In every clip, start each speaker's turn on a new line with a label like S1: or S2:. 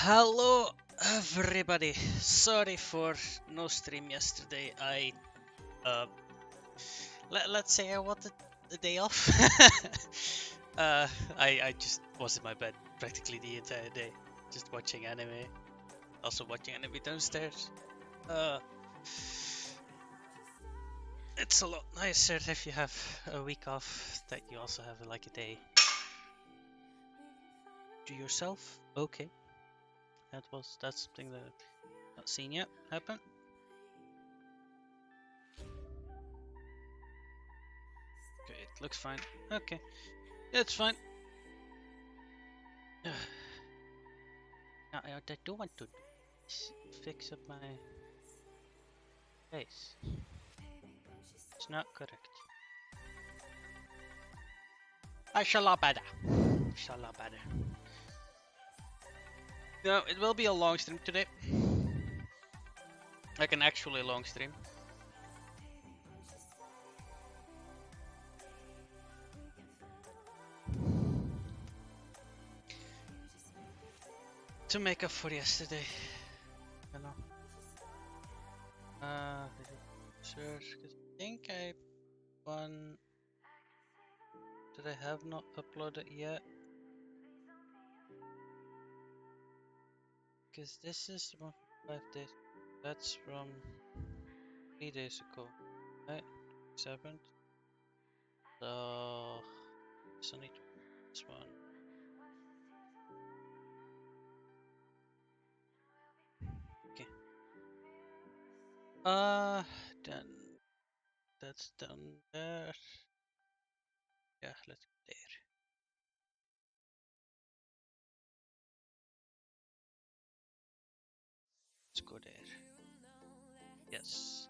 S1: Hello everybody. Sorry for no stream yesterday. Let's say I wanted a day off. I just was in my bed practically the entire day, just watching anime. Also watching anime downstairs. It's a lot nicer if you have a week off that you also have like a day to yourself. Okay, that's something that I've not seen yet happen. Okay, it looks fine. Okay, it's fine. Now, I do want to fix up my face. It's not correct. I shall lot better. Shall lot better. No, it will be a long stream today. Like an actually long stream. To make up for yesterday. I know. Search. I think I one that I have not uploaded yet. Because this is from 5 days. That's from 3 days ago. Right? 7th. So I need to this one. Okay. Then that's down there. Yeah, let's go there. Let's go there. Yes.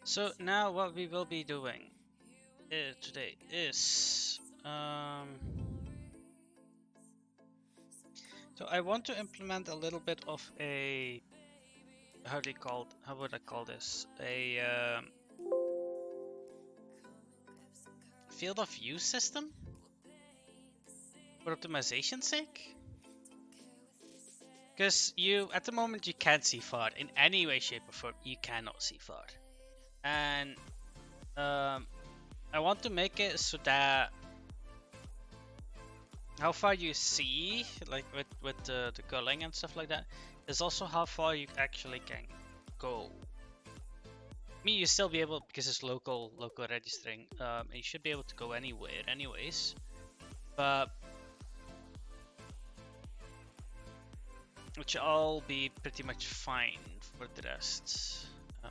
S1: So now what we will be doing today is so I want to implement a little bit of a how would I call this? A field of view system for optimization's sake. Because at the moment you can't see far in any way, shape, or form. You cannot see far, and I want to make it so that how far you see, like with the culling and stuff like that, is also how far you actually can go. I mean, you still be able, because it's local registering, and you should be able to go anywhere anyways, but which all be pretty much fine for the rest.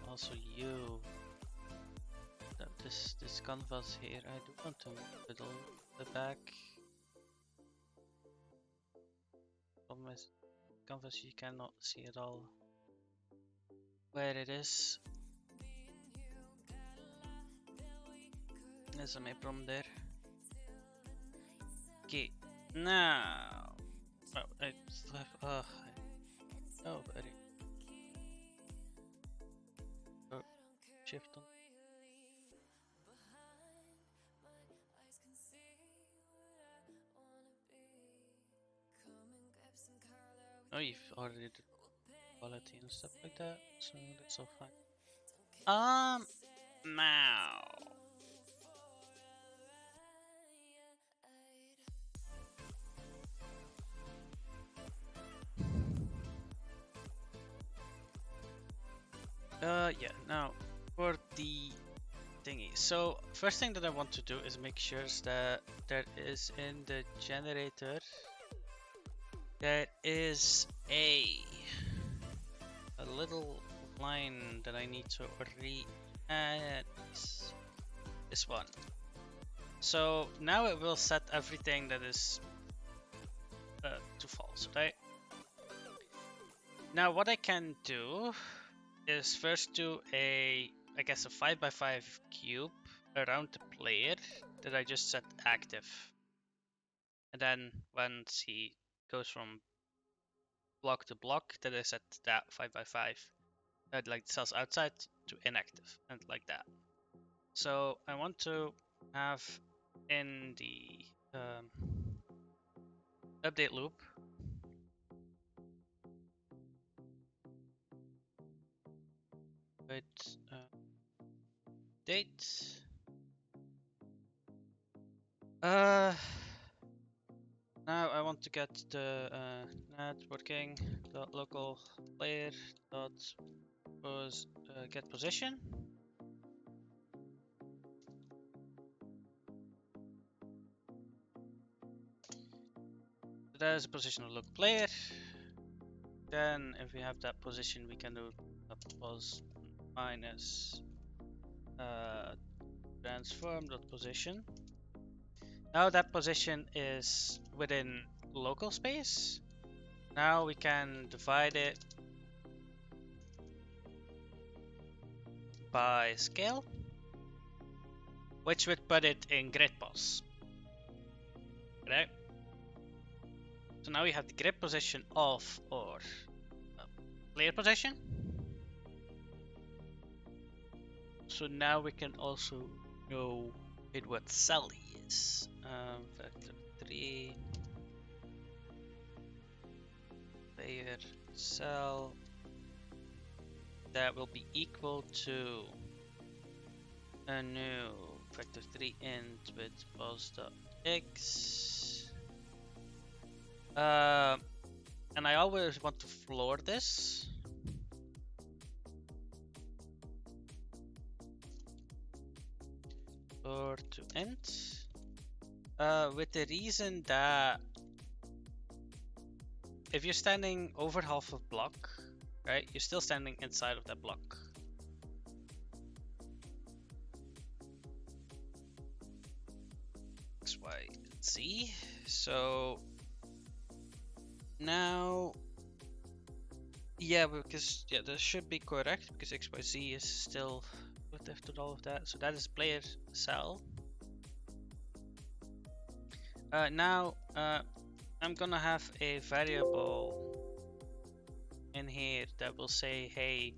S1: Also you, this canvas here, I do want to fiddle the back. Problem is, canvas you cannot see at all where it is. There's a main problem there. Okay, now I still have oh buddy. Oh, shift on. Oh, you've already did quality and stuff like that, so that's all fine. Now. Yeah, now for the thingy. So first thing that I want to do is make sure that there is in the generator, there is a little line that I need to re-add. This one. So now it will set everything that is to false, right? Now what I can do is first do I guess a 5x5 cube around the player that I just set active. And then once he goes from block to block, that I set that 5x5 like cells outside to inactive and like that. So I want to have in the Update loop. Wait, date. Now I want to get the networking dot local player dot get position. So that is a position of local player. Then if we have that position, we can do a pos minus transform dot position. Now that position is within local space. Now we can divide it by scale, which would put it in grid pos. Right? So now we have the grid position of our player position. So now we can also know in what cell he is. Vector 3 player cell that will be equal to a new vector 3 int with pos.x. And I always want to floor this. Floor to int. With the reason that if you're standing over half of block, right, you're still standing inside of that block. X, Y, Z. So now, yeah, because this should be correct because X, Y, Z is still left with all of that. So that is player cell. Now I'm gonna have a variable in here that will say, hey,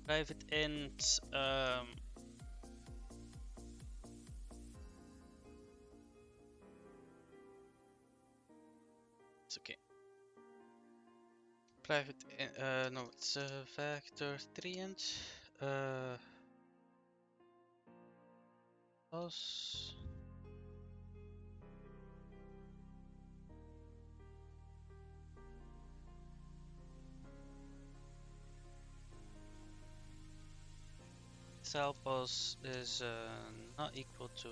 S1: private int it's okay. Private no, it's vector 3 int plus cell pos is not equal to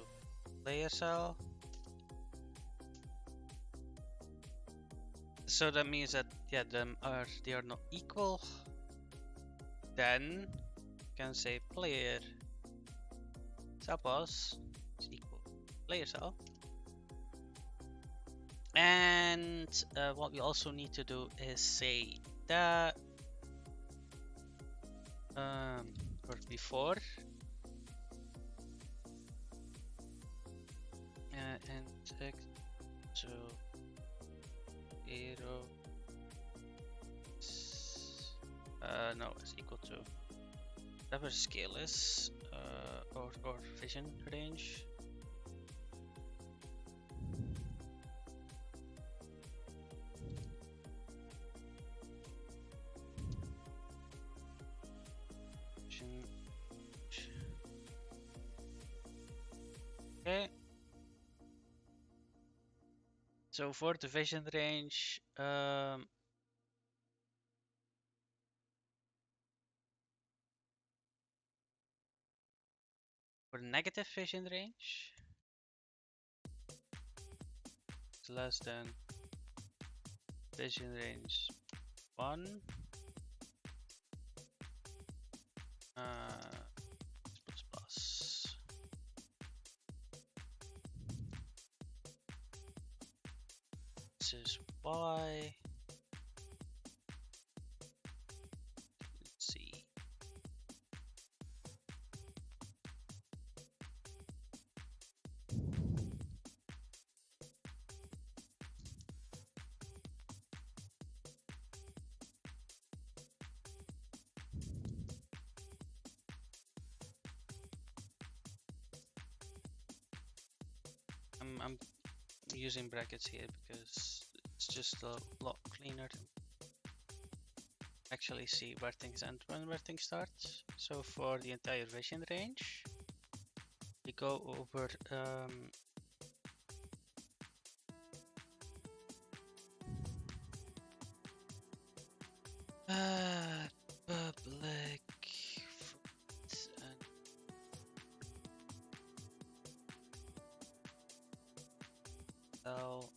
S1: player cell. So that means that yeah, they are not equal. Then you can say player cell pos is equal player cell. And what we also need to do is say that or before and x to 0 no, it's equal to whatever scale is or vision range. Okay. So for the vision range, for negative vision range, it's less than vision range 1. Plus. This is Y. Let's see. I'm using brackets here because it's just a lot cleaner to actually see where things end when where things start. So for the entire vision range, we go over public and cell.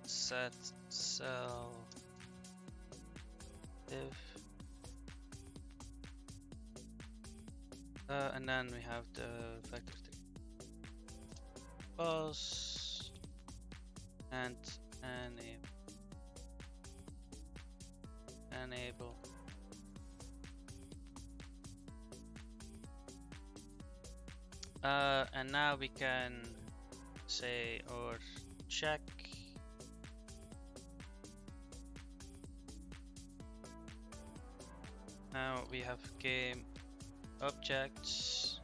S1: Set cell div, and then we have the vector pause and enable. And now we can say or check now we have game objects.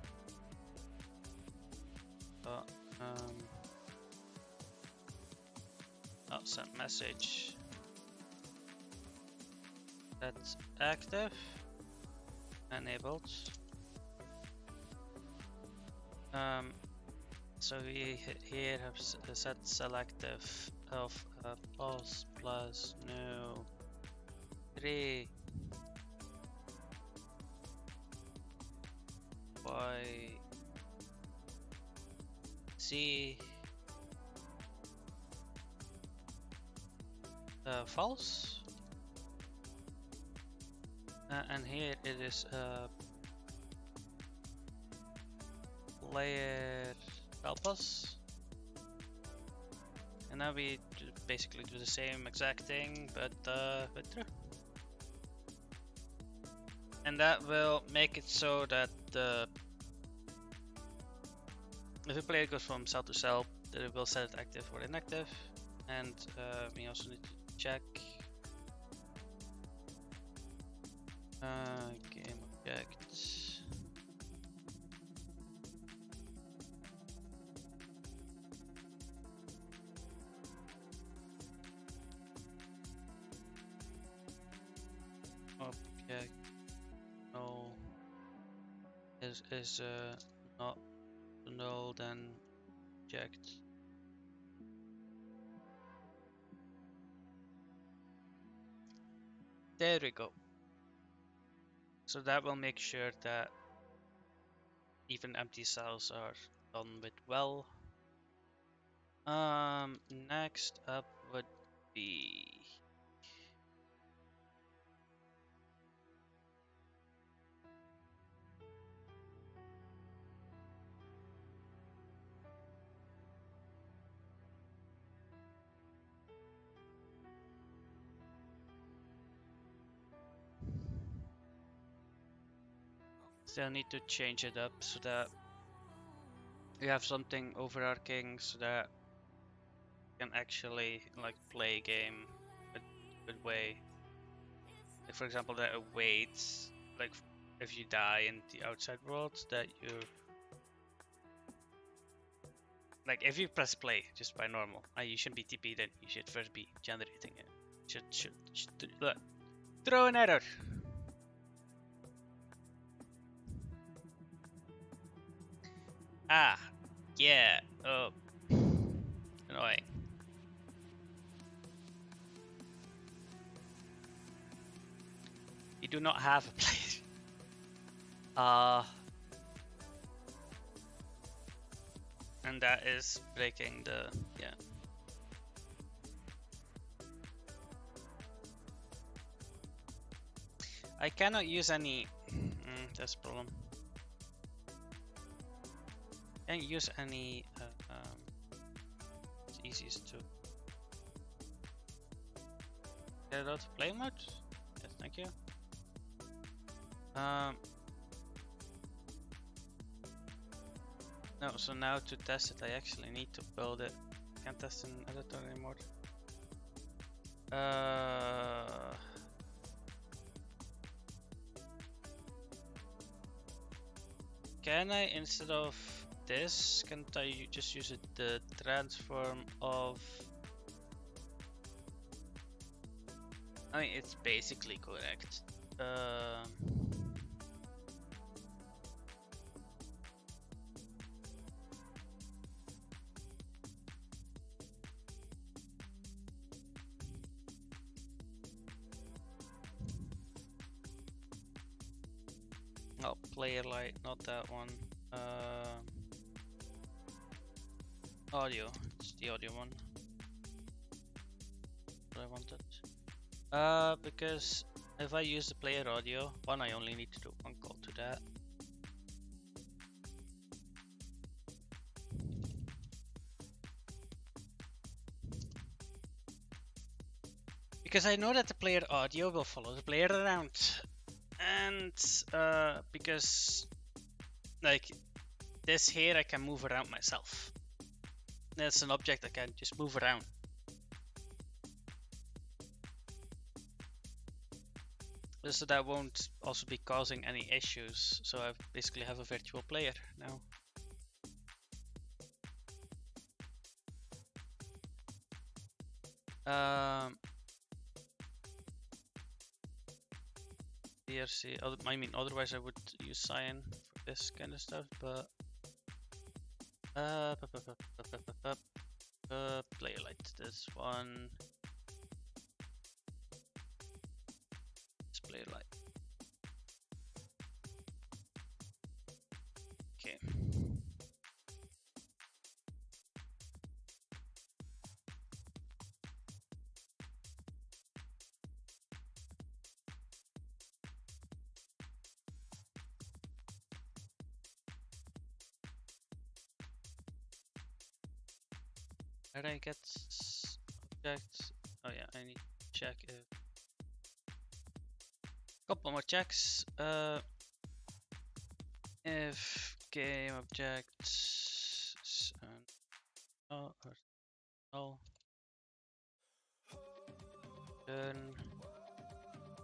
S1: Send message that's active enabled. So we here have set selective of pulse plus no 3 y z false, and here it is player help us, and now we basically do the same exact thing but true, and that will make it so that if a player goes from cell to cell, that it will set it active or inactive, and we also need to check game objects. Object null is not null, then object. There we go. So that will make sure that even empty cells are done with well. Next up would be still need to change it up so that we have something overarching so that you can actually like play game a good way. Like for example, that it waits, like if you die in the outside world, that you like if you press play just by normal, you shouldn't be TP, then you should first be generating it. Should look, throw an error. Ah, yeah. Oh, annoying. You do not have a place. And that is breaking the I cannot use any. That's a problem. Can't use any. It's easiest to get it out of play mode. Yes, thank you. No, so now to test it, I actually need to build it. Can't test in editor anymore. Can I, instead of this, can't I just use the transform of... I mean, it's basically correct. Oh, player light, not that one. Audio, it's the audio one. What I wanted. Because if I use the player audio, one, I only need to do one call to that. Because I know that the player audio will follow the player around. And because like this here I can move around myself. That's an object I can just move around. So that won't also be causing any issues. So I basically have a virtual player now. VRC, I mean, otherwise I would use cyan for this kind of stuff, but player light, this one, this player light. Okay. How do I get objects? Oh yeah, I need to check if... Couple more checks. If game objects or null, turn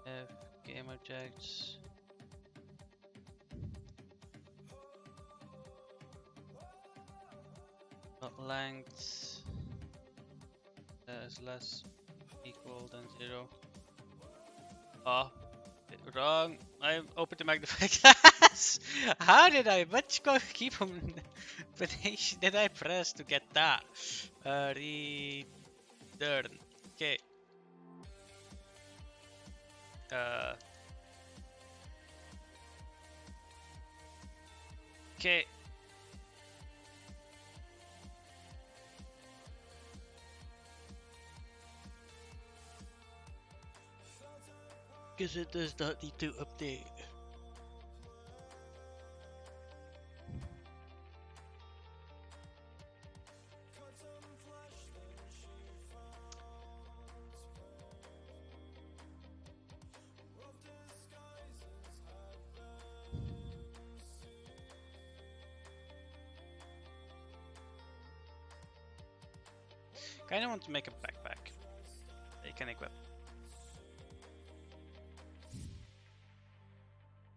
S1: if game objects length is less equal than 0. Oh, wrong. I opened the magnifying glass. How did I? Which key combination did I press to get that? Return. Okay. Okay. Because it does not need to update. Kinda want to make a backpack that you can equip.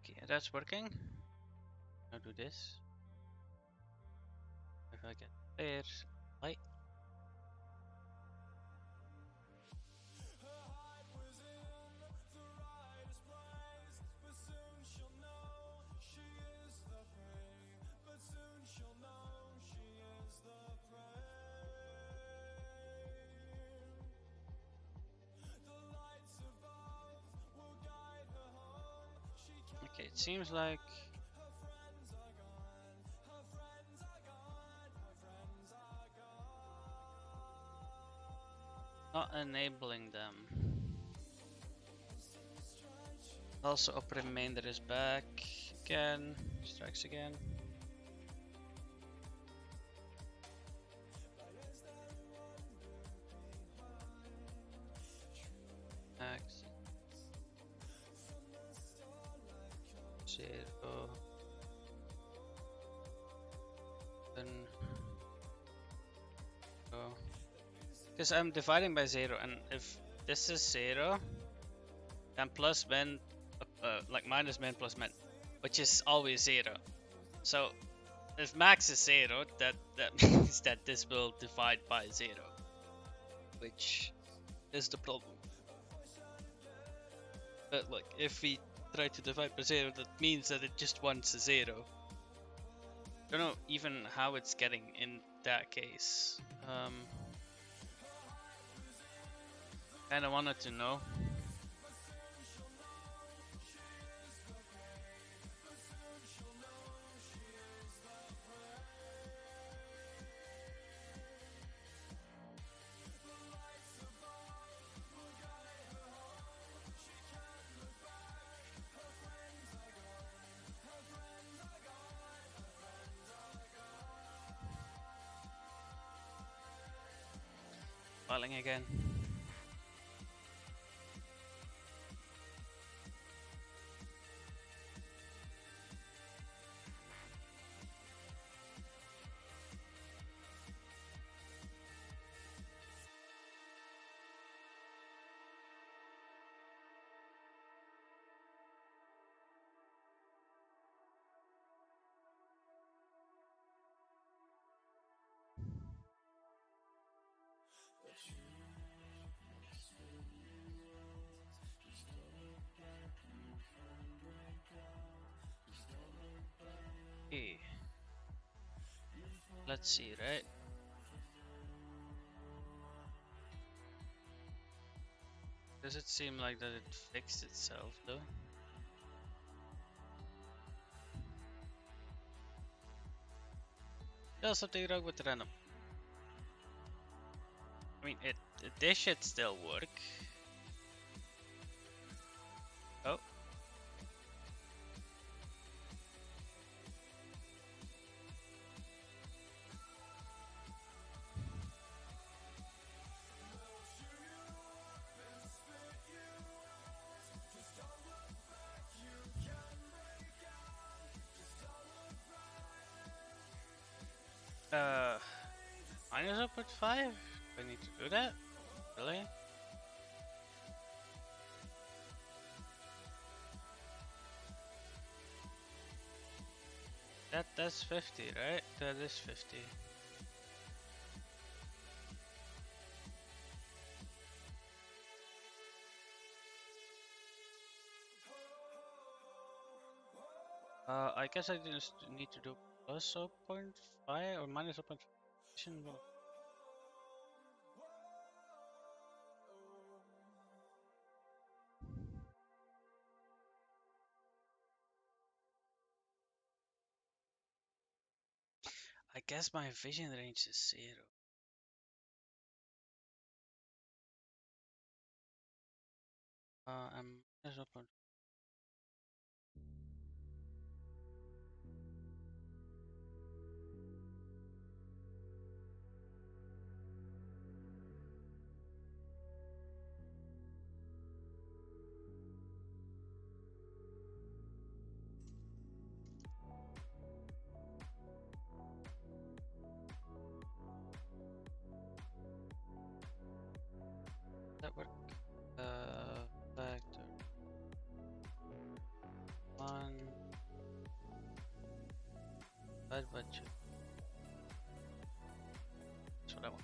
S1: Okay, that's working. Now do this. If I get there, light. Okay, it seems like not enabling them. Also, up remainder is back again. Strikes again. X 0 then go. Because I'm dividing by 0, and if this is 0, and plus min, like minus min plus min, which is always 0. So if max is 0, that means that this will divide by 0, which is the problem. But like, if we try to divide by 0, that means that it just wants a 0. Don't know even how it's getting in that case. Kinda wanted to know. Filing again. Okay. Let's see, right? Does it seem like that it fixed itself though? There's something wrong with random. I mean, this should still work. Oh. Minus 0.5? Do I need to do that? Really? That's 50, right? That is 50. I guess I just need to do plus 0.5 or minus 0.5. I guess my vision range is 0. I'm minus 0.5. That work? Factor 1 divided by 2. That's what I want.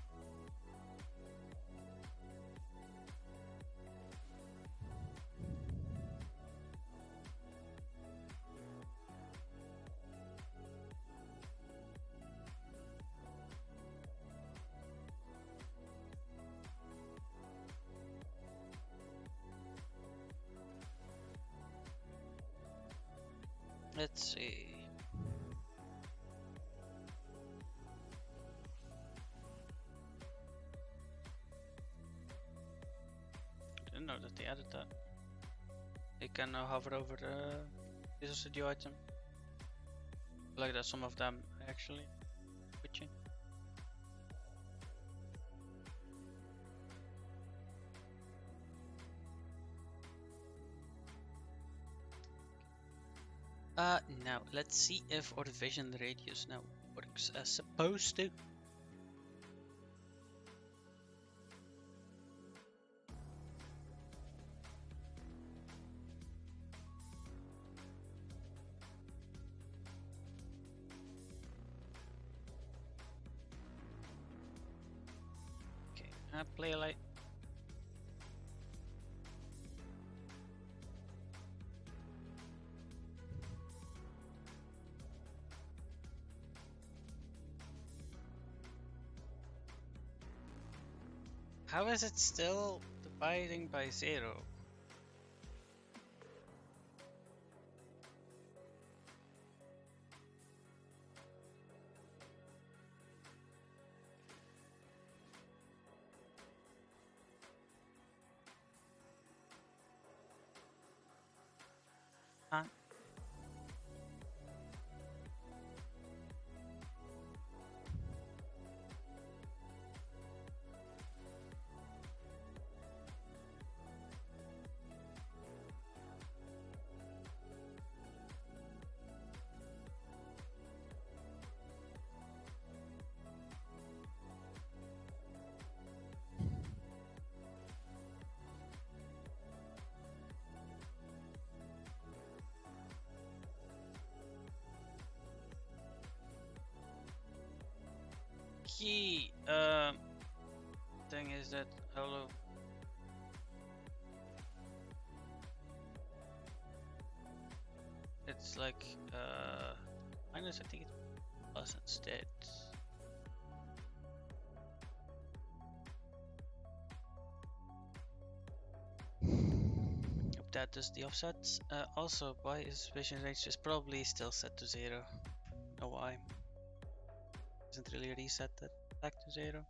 S1: Let's see. Didn't know that they added that. You can now hover over the Visual Studio item. Like that, some of them actually switching. Now let's see if our vision radius now works as supposed to. Play light. How is it still dividing by 0? Huh? Key thing is that hello. It's like minus, I think it's plus instead. Hope that does the offsets. Also, why is vision range is probably still set to 0? Know why? Doesn't really reset that back to 0.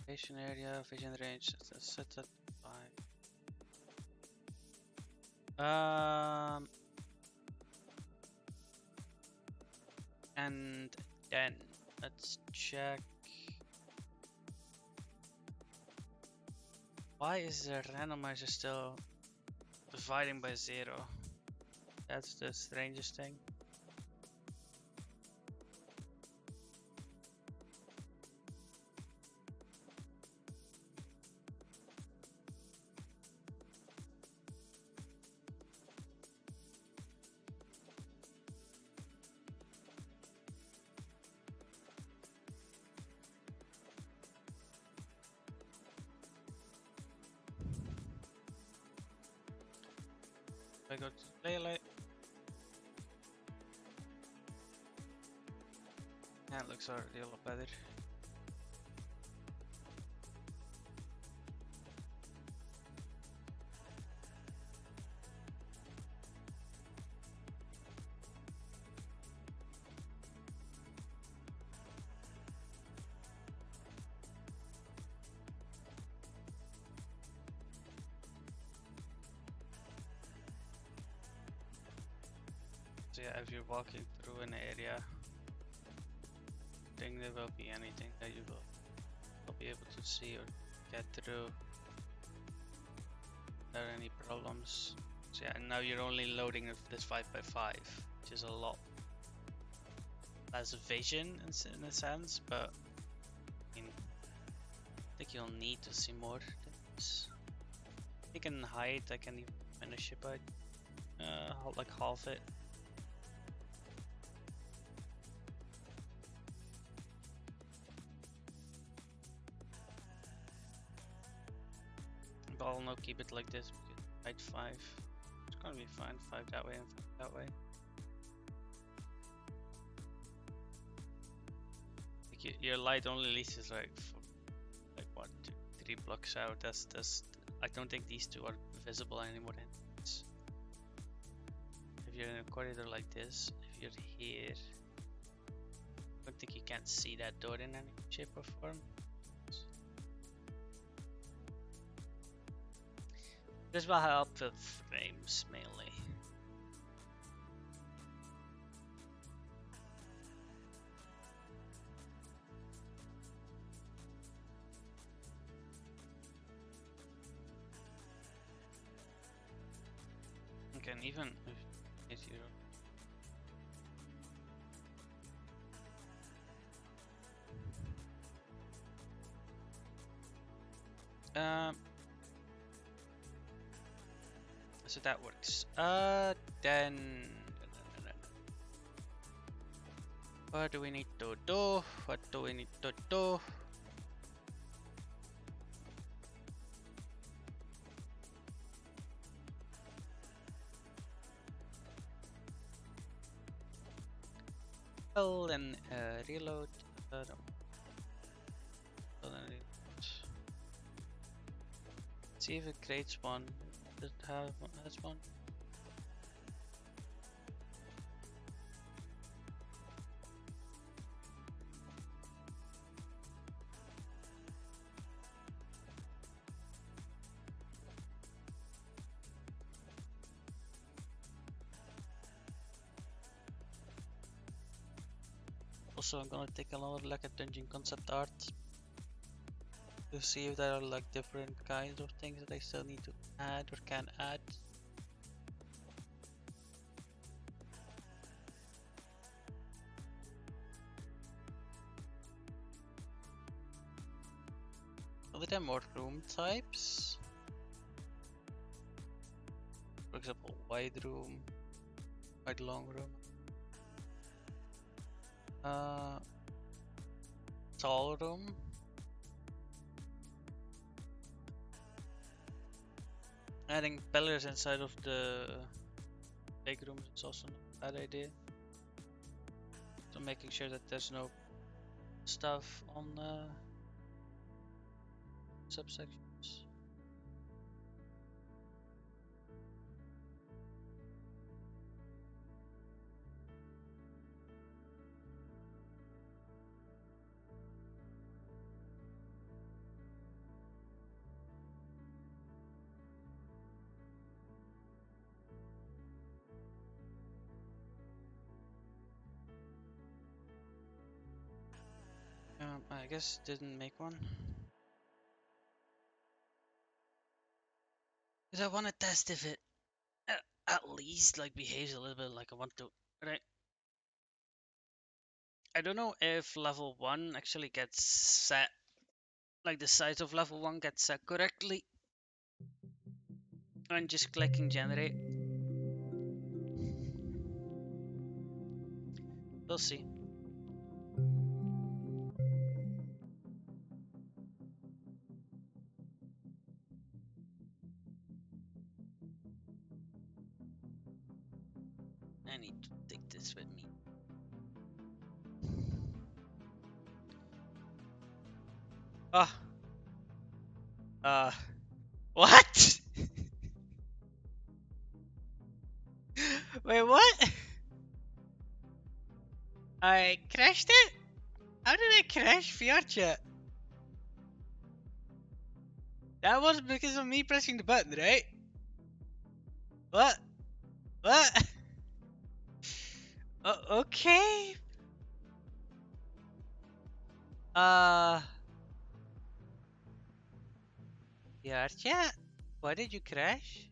S1: Vision area, vision range, set at 5. And then let's check. Why is the randomizer still dividing by 0? That's the strangest thing. I go to playlist. That looks already a lot better. So yeah, if you're walking through an area, I think there will be anything that you will be able to see or get through. Are there any problems? So yeah, now you're only loading this 5x5, which is a lot less vision in a sense, but I mean, I think you'll need to see more things. I can hide, I can even finish it by like half it. But I'll not keep it like this because hide 5. It's gonna be fine, 5 that way and 5 that way. Like your light only leases like what, 2, 3 blocks out. That's I don't think these two are visible anymore. If you're in a corridor like this, if you're here, I don't think you can see that door in any shape or form. This will help with frames mainly. Okay, and even if you So that works. Then what do we need to do? What do we need to do? Well, then reload. See if it creates one. Does it have one? Has one? Also, I'm gonna take another look at dungeon concept art to see if there are like different kinds of things that I still need to add or can add. Are there more room types? For example, wide room, wide long room. Tall room. Adding pillars inside of the big rooms is also not a bad idea. So making sure that there's no stuff on subsections. I guess didn't make one. Because I want to test if it at least like behaves a little bit like I want to. Right? I don't know if level 1 actually gets set, like the size of level 1 gets set correctly. And just clicking generate. We'll see. I need to take this with me. What? Wait, what? I crashed it? How did I crash VR chat? That was because of me pressing the button, right? What? What? Okay. VR chat? Why did you crash?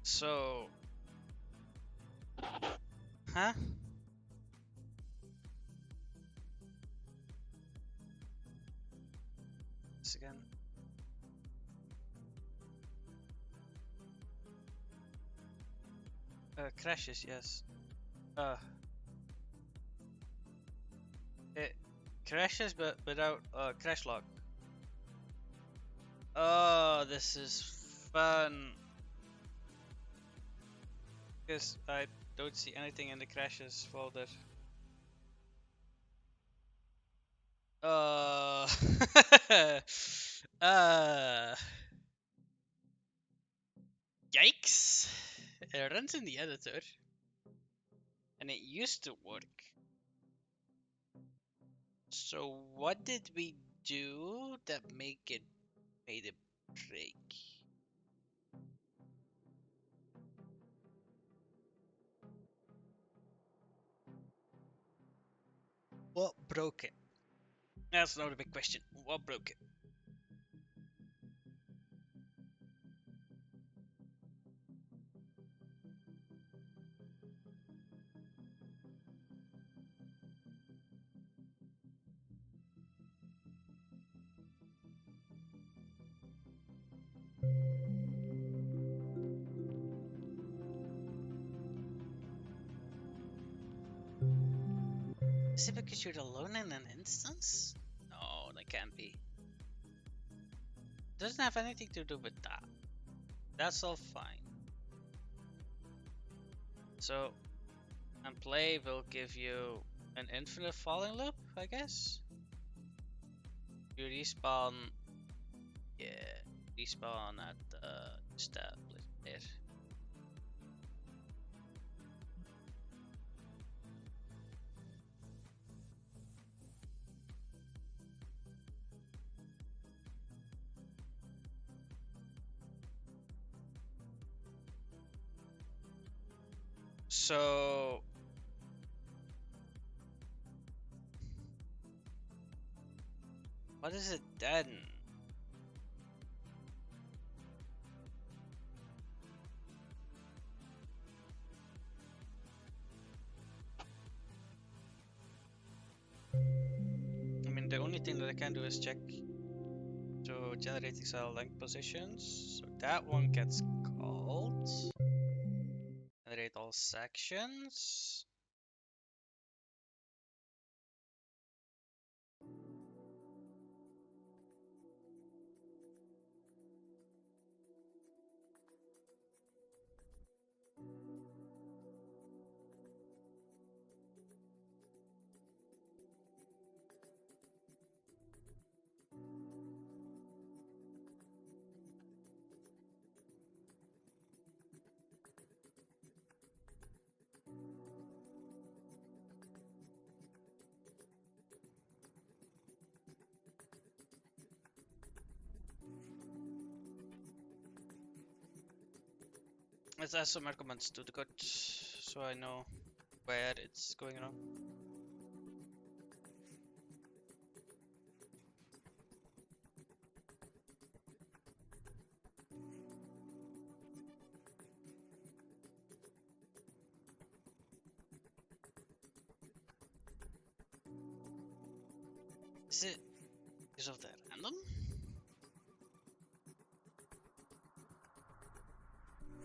S1: So... Huh? This again. Crashes, yes. It crashes but without crash lock. Oh, this is fun. Because I don't see anything in the crashes folder. uh, Yikes! It runs in the editor, and it used to work. So what did we do that made it break? What broke it? That's not a big question. What broke it? Is it because you're alone in an instance? No, that can't be. Doesn't have anything to do with that. That's all fine. So, and play will give you an infinite falling loop, I guess? You respawn, yeah, respawn at the established there. So what is it then? I mean, the only thing that I can do is check to generating cell length positions. So that one gets called. Generate all sections. Let's add some arguments to the code so I know where it's going wrong. Is it because of the random?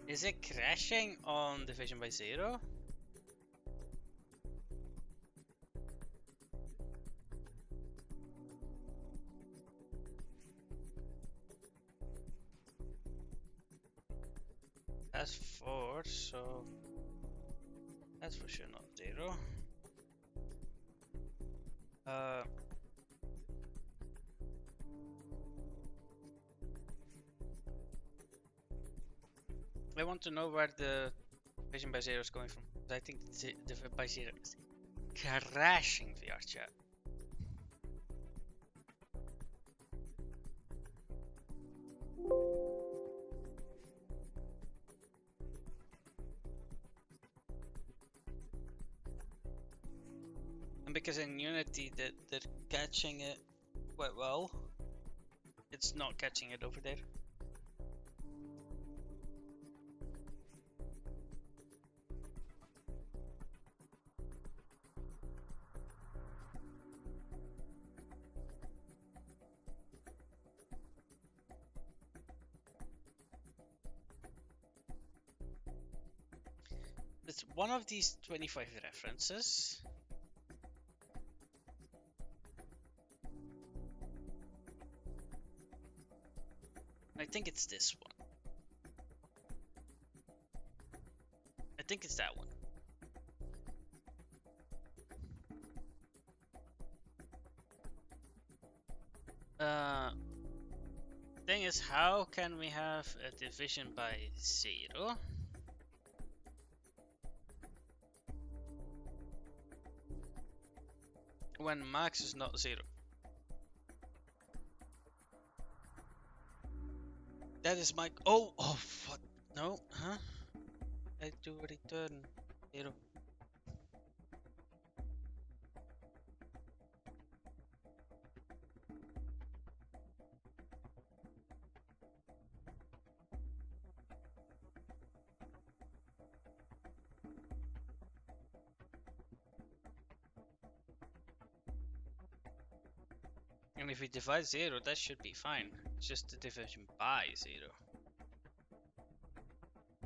S1: Is it crashing on division by 0? That's 4, so that's for sure not 0. I want to know where the division by 0 is going from. I think the division by 0 is crashing VR chat. And because in Unity they're catching it quite well, it's not catching it over there. It's one of these 25 references. I think it's this one. I think it's that one. Thing is, how can we have a division by 0 when max is not 0? That is my... Oh, what? No, huh? I do return 0. And if we divide 0, that should be fine. It's just the division by 0.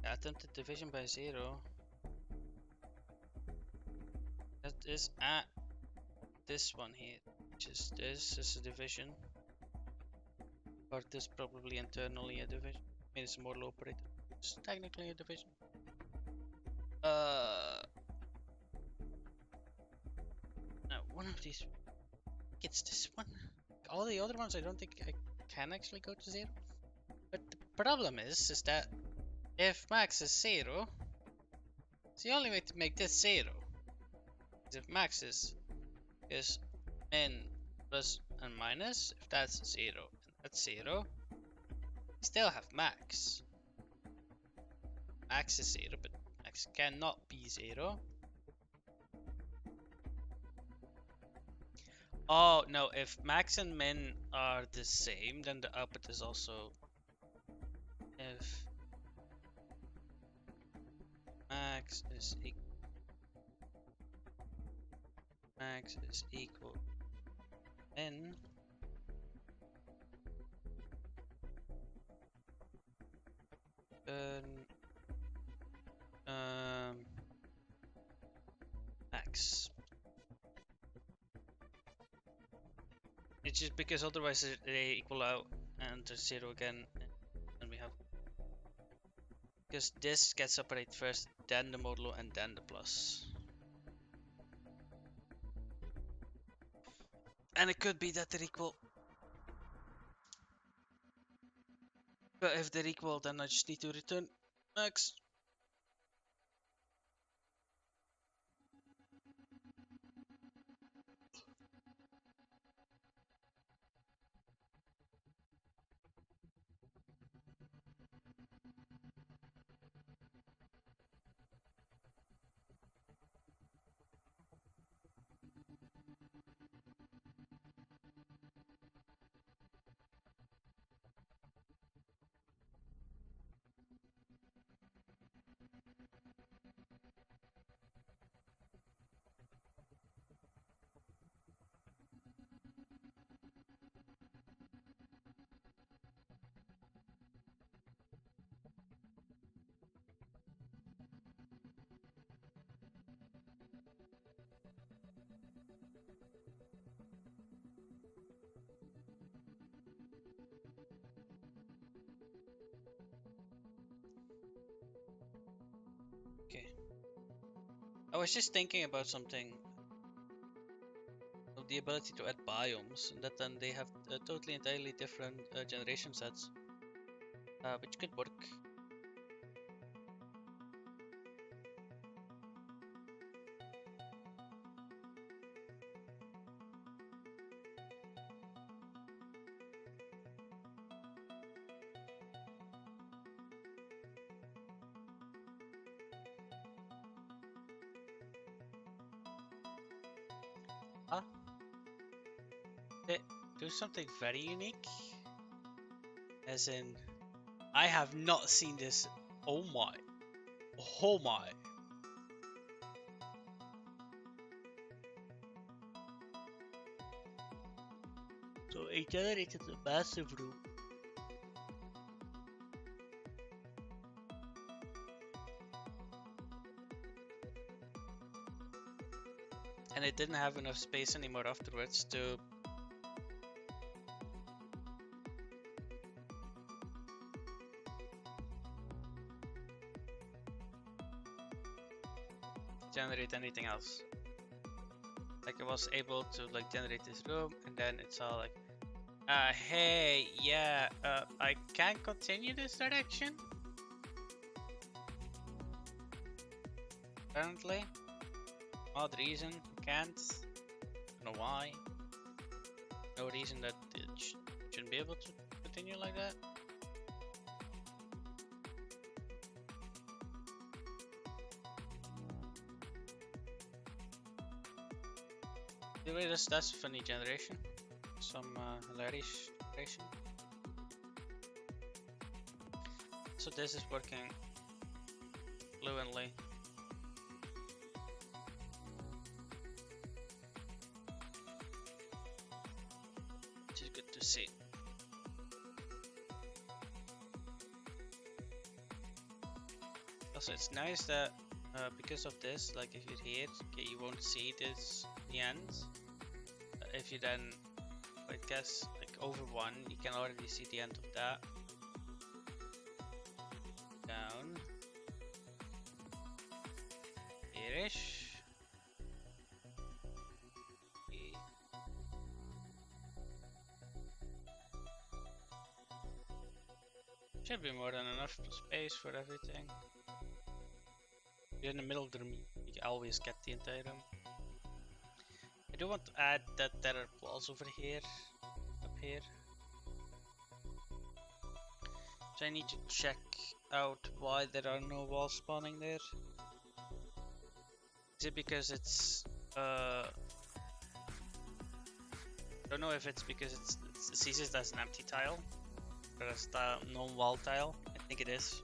S1: The attempted division by 0. That is at this one here. Just this is a division. Or this probably internally a division. I mean, it's a model operator. It's technically a division. No, one of these. I think it's this one. All the other ones, I don't think I can actually go to 0. But the problem is that if max is 0, it's the only way to make this 0. If max is min plus and minus, if that's 0 and that's 0, we still have max. Max is 0, but max cannot be 0. Oh no, if max and min are the same, then the output is also... If max is equal min, then max. It's just because otherwise they equal out and there's 0 again, and we have... Because this gets separated first, then the modulo, and then the plus. And it could be that they're equal. But if they're equal, then I just need to return max. Okay. I was just thinking about something. Of the ability to add biomes, and that then they have totally entirely different generation sets. Which could work. They do something very unique. As in, I have not seen this. Oh my. Oh my. So it generated a massive room. And it didn't have enough space anymore afterwards to generate anything else. Like I was able to like generate this room, and then it's all like Hey, yeah, I can't continue this direction. Apparently. Odd reason, can't. Don't know why. No reason that it shouldn't be able to continue like that. Anyway, that's funny generation. Some hilarious generation. So this is working fluently. Which is good to see. Also, it's nice that because of this, like if you're here, okay, you won't see this the end. If you then, I guess, like over one, you can already see the end of that. Down. Here-ish. Should be more than enough space for everything. You're in the middle of the room, you can always get the entire room. I do want to add that there are walls over here, up here. So I need to check out why there are no walls spawning there. Is it because it's I don't know if it's because it sees it as an empty tile or as a non-wall tile. I think it is.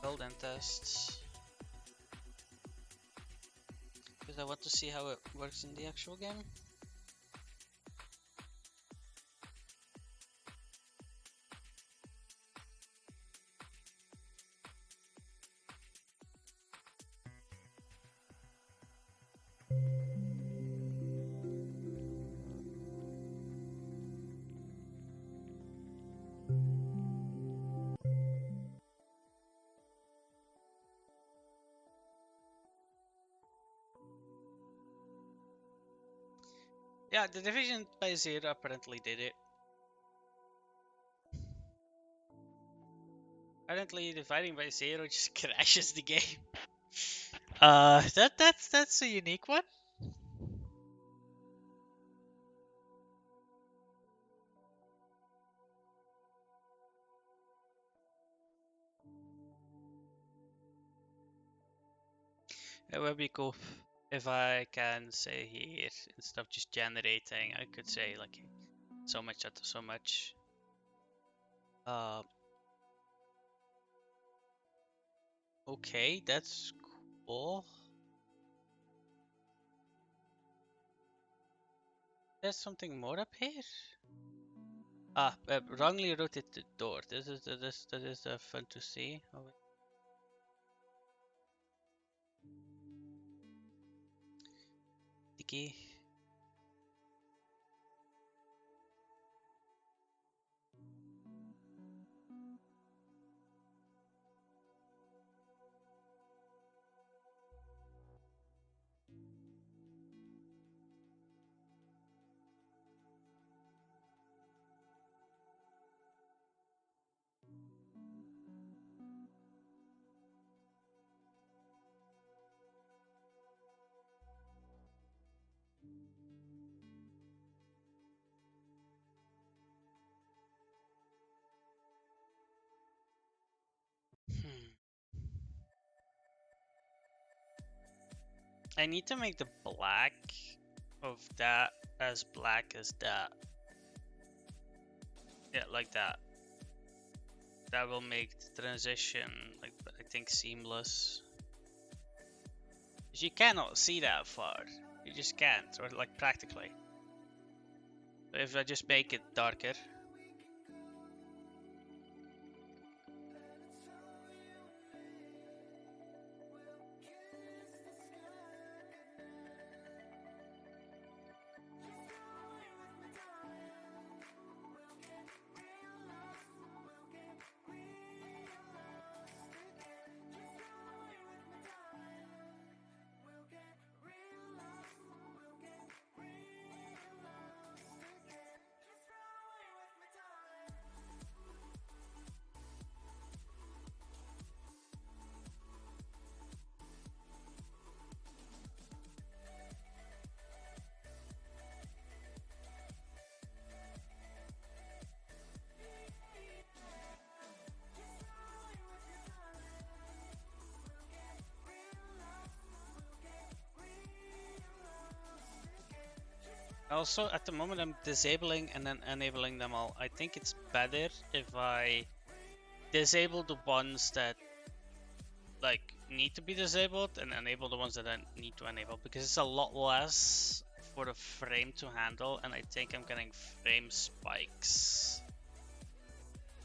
S1: Build and tests. Because I want to see how it works in the actual game. Yeah, the division by zero apparently did it. Apparently dividing by zero just crashes the game. That's a unique one. It would be cool if I can say here instead of just generating, I could say like so much out of so much. Okay, that's cool. There's something more up here. Wrongly rotated door. That is fun to see. Oh, the key. I need to make the black of that as black as that. Yeah, like that. That will make the transition, like, I think, seamless. Because you cannot see that far. You just can't, or like practically. But if I just make it darker. Also, at the moment, I'm disabling and then enabling them all. I think it's better if I disable the ones that like need to be disabled and enable the ones that I need to enable, because it's a lot less for the frame to handle, and I think I'm getting frame spikes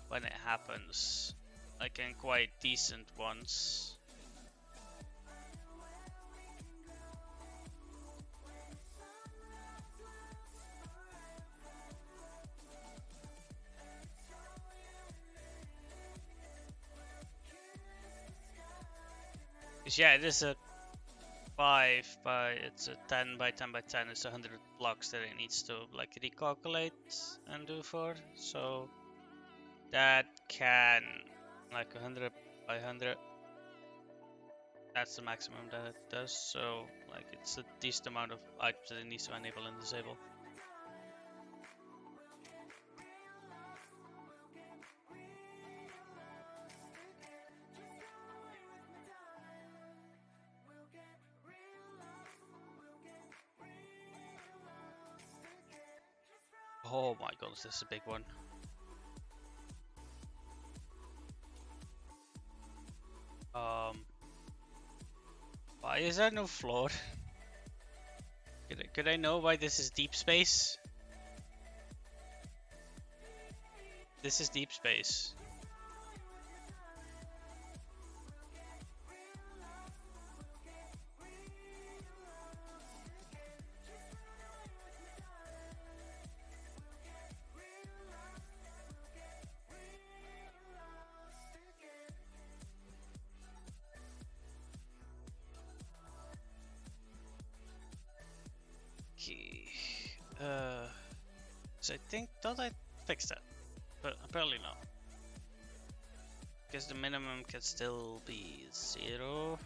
S1: when it happens, like in quite decent ones. Yeah, it is a 10 by 10 by 10. It's 100 blocks that it needs to like recalculate and do for. So that can like 100 by 100. That's the maximum that it does. So like it's a decent amount of items that it needs to enable and disable. Oh my god, this is a big one. Why is there no floor? Could I know why this is deep space? This is deep space. Okay. So I thought I fixed that, but apparently not. Because the minimum can still be 0.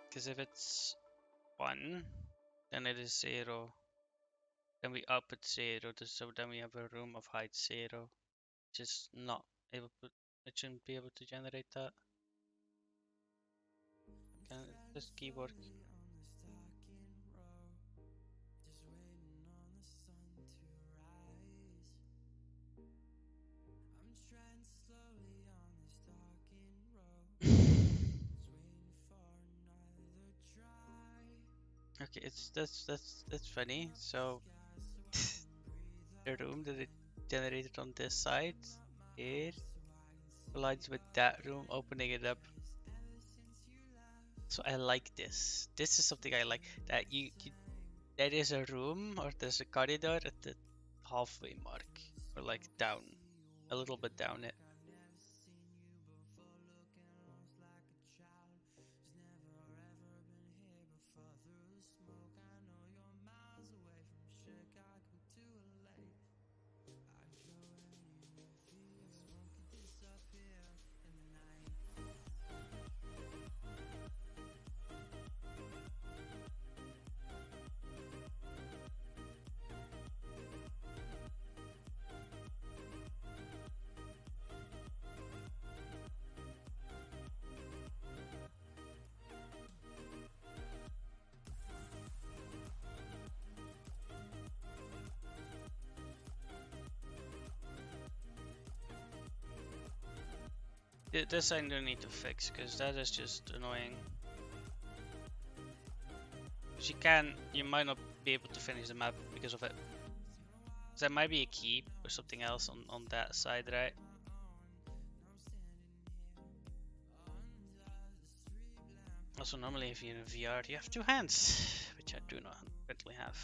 S1: Because if it's 1, then it is 0. Then we up at 0, so then we have a room of height 0. Just not able to, it shouldn't be able to generate that. Can this keyboard? Okay, that's funny. So the room that it generated on this side here collides with that room, opening it up. So I like this. This is something I like. That there is a room or there's a corridor at the halfway mark, or like down, a little bit down it. This I don't need to fix, because that is just annoying. You might not be able to finish the map because of it. There might be a key or something else on that side, right? Also, normally if you're in VR, you have 2 hands, which I do not currently have.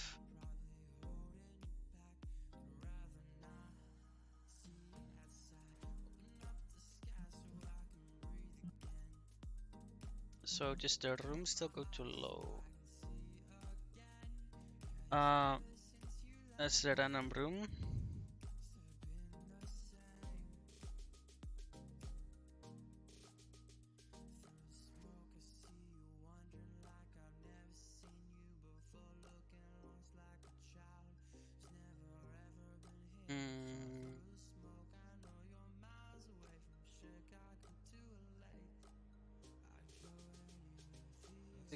S1: So just the rooms still go too low. That's the random room.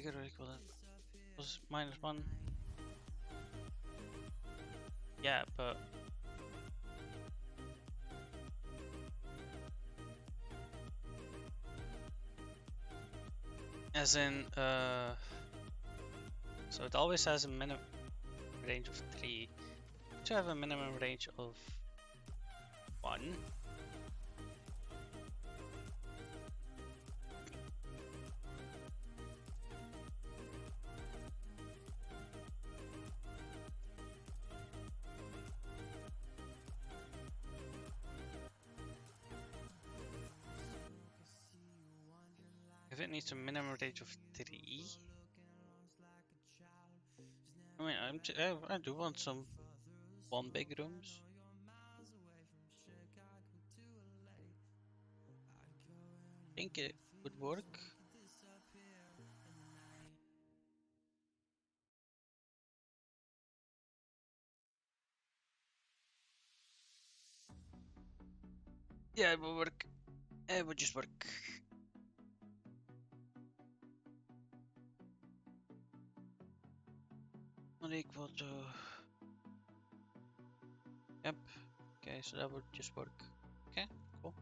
S1: bigger or equal than was -1. Yeah, but as in so it always has a minimum range of 3. To have a minimum range of 1. If it needs a minimum range of 3, I mean, I do want some 1 big rooms. I think it would work. Yeah, it would work. It would just work. Not equal to. Yep. Okay, so that would just work. Okay, cool.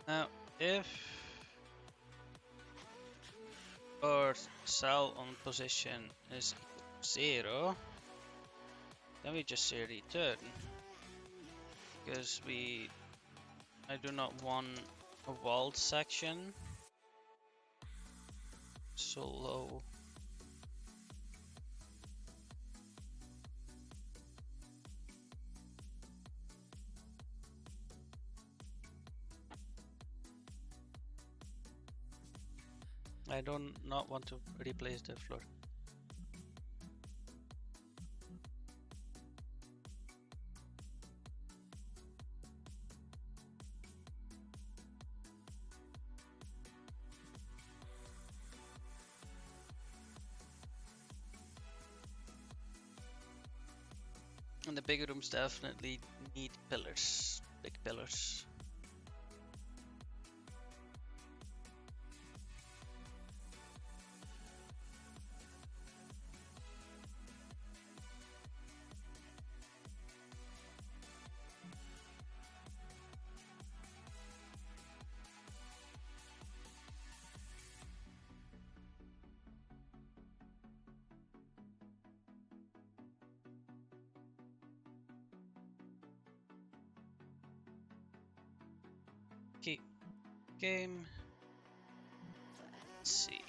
S1: Now, if our cell on position is equal to 0, then we just say return. Because I do not want a walled section so low. I don't not want to replace the floor. And the bigger rooms definitely need pillars, big pillars. Okay, game. Let's see.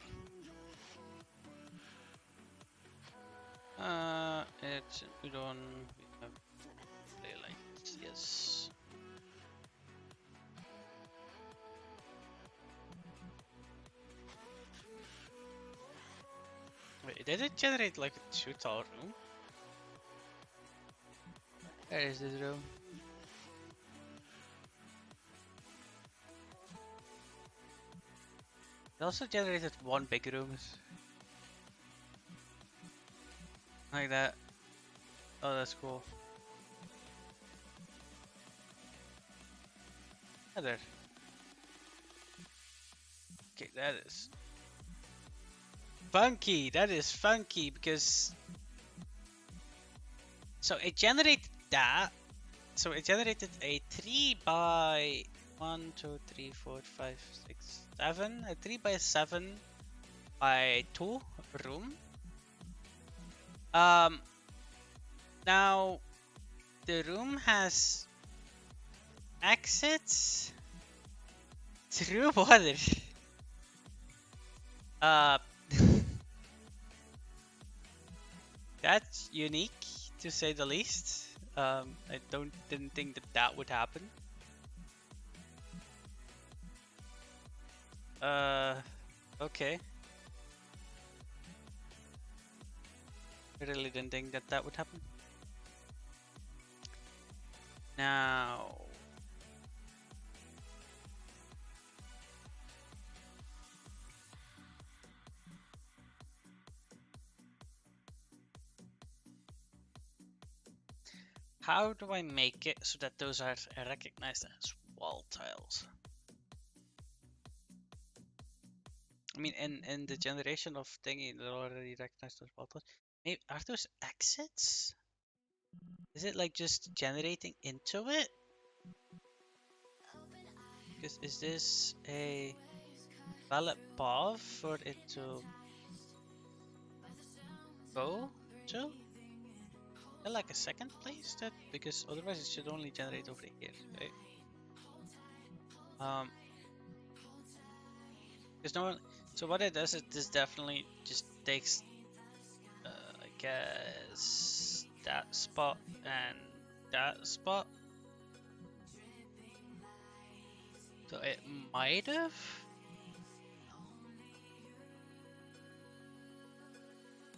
S1: It's we don't we have daylight. Yes. Wait, did it generate like a 2-tall room? Where is this room? It also generated 1 big room. Like that. Oh, that's cool. There. Okay, that is funky. That is funky because so it generated that. So it generated a 3 by 1, 2, 3, 4, 5, 6, 7. A 3 by 7 by 2 room. Now the room has exits through water. That's unique to say the least. I didn't think that would happen. Okay. I really didn't think that would happen. Now, how do I make it so that those are recognized as wall tiles? I mean, in the generation of thingy, they're already recognized as wall tiles. Maybe, are those exits? Is it like just generating into it? Because is this a valid path for it to go to? Is there like a second place that, because otherwise it should only generate over here, right? Because no one. So what it does is this definitely just takes, I guess, that spot and that spot. So it might have.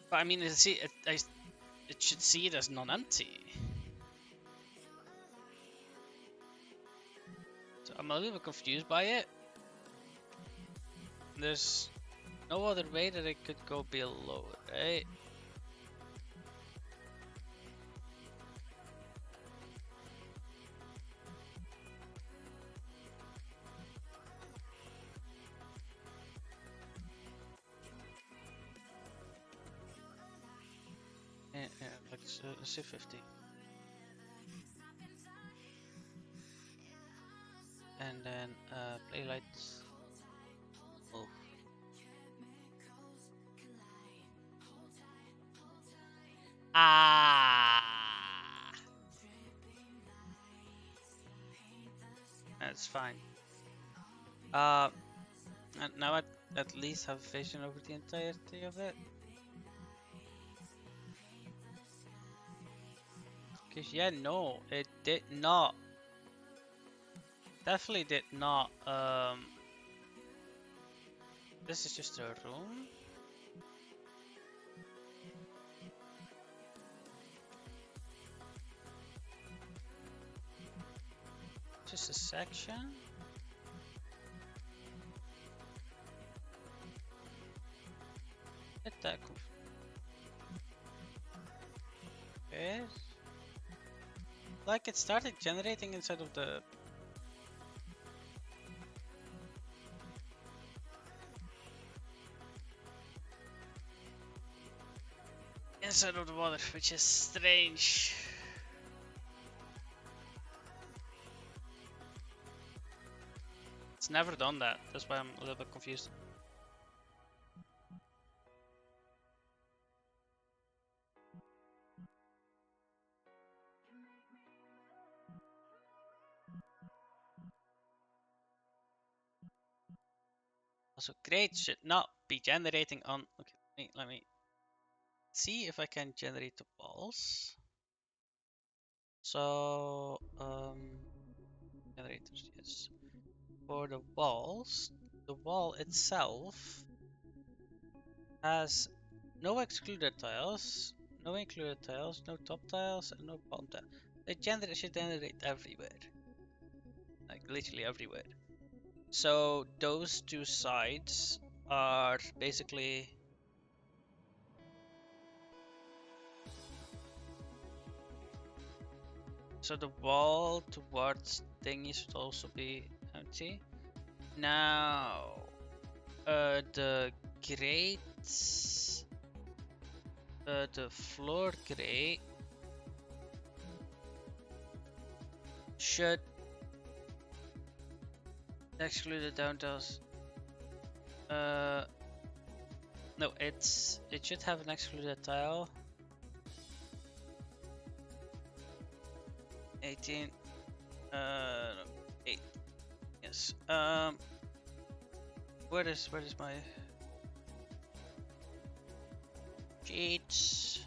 S1: But I mean, it should see it as non-empty. So I'm a little bit confused by it. There's no other way that it could go below, right? Yeah, let's say 50. And then play lights. Oh. Ah, that's fine. And now I at least have vision over the entirety of it. Cause yeah, no, it did not. Definitely did not. This is just a room. Just a section. Get that. Okay. Like it started generating inside of the. Inside of the water, which is strange. It's never done that. That's why I'm a little bit confused. Also, grade should not be generating on. Okay, let me see if I can generate the walls. So, generators, yes. For the walls, the wall itself has no excluded tiles, no included tiles, no top tiles, and no bottom tiles. It should generate everywhere, like literally everywhere. So those two sides are basically. So the wall towards thingy should also be empty. Now, the grates, the floor grate should exclude the down tiles. No, it should have an excluded tile. 18. No, 8. Yes. Where is my cheats?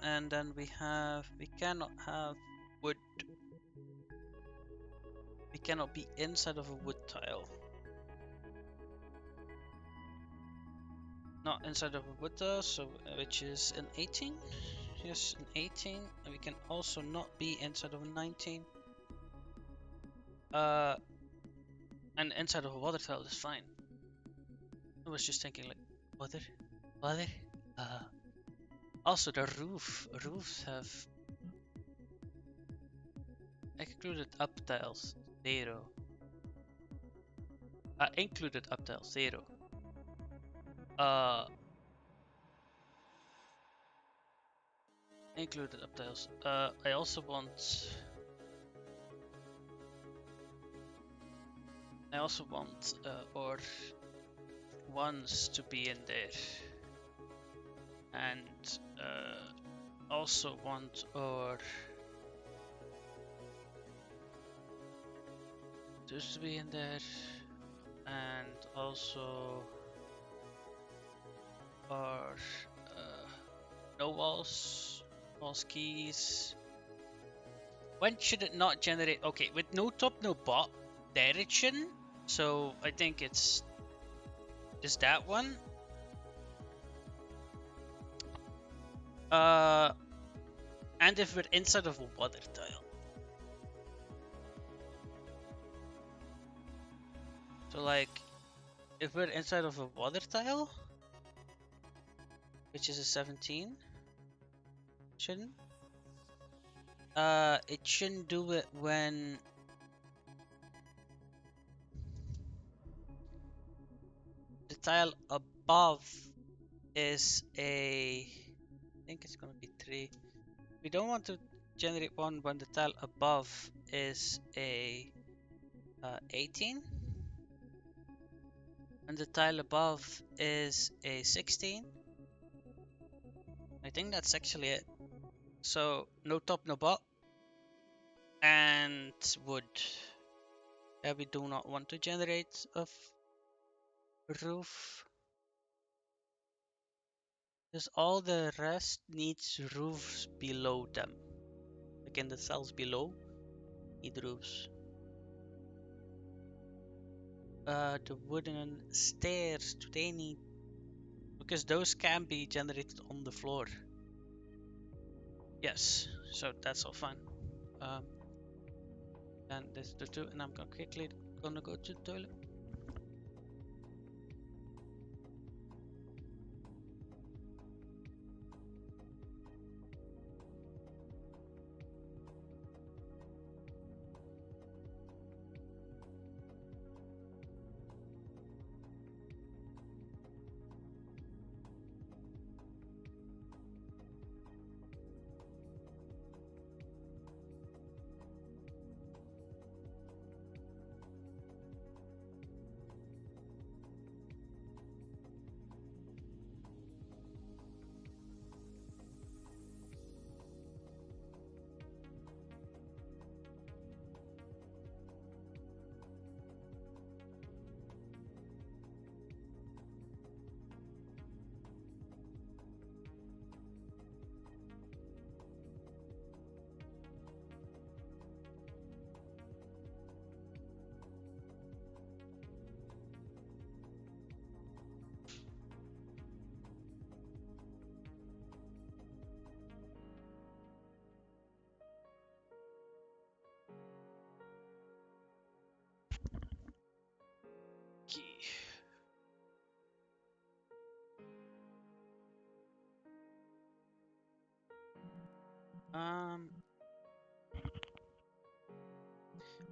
S1: And then we cannot have wood. We cannot be inside of a wood tile. not inside of a wood tile, so which is an 18. Yes, an 18. And we can also not be inside of a 19. And inside of a water tile is fine. I was just thinking like, water. Also the roofs have excluded up tiles 0. Included up tiles 0. Included up tiles. I also want or ones to be in there, and also want or twos to be in there, and also or no walls keys. When should it not generate? Okay, with no top no bot, there it shouldn't. So I think it's just that one. And if we're inside of a water tile. So like, if we're inside of a water tile, which is a 17, shouldn't. It shouldn't do it when the tile above is a, I think it's gonna be 3. We don't want to generate one when the tile above is a 18. And the tile above is a 16. I think that's actually it. So no top, no bot. And wood. Yeah, we do not want to generate a roof. Because all the rest needs roofs below them. Like in the cells below, need roofs. The wooden stairs, do they need? Because those can be generated on the floor. Yes, so that's all fine. And this is the 2, and I'm quickly gonna go to the toilet.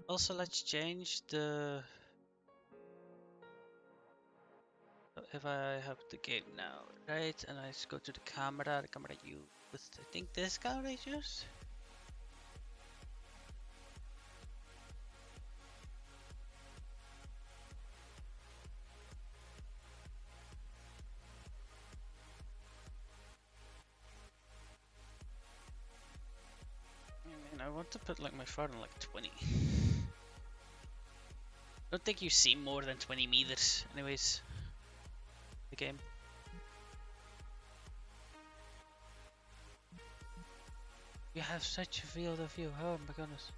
S1: Also, let's change the. If I have the game now, right, and I just go to the camera you with I think this camera I choose. I want to put like my phone on like 20. I don't think you see more than 20 meters, anyways. The game. You have such a field of view. Oh my goodness.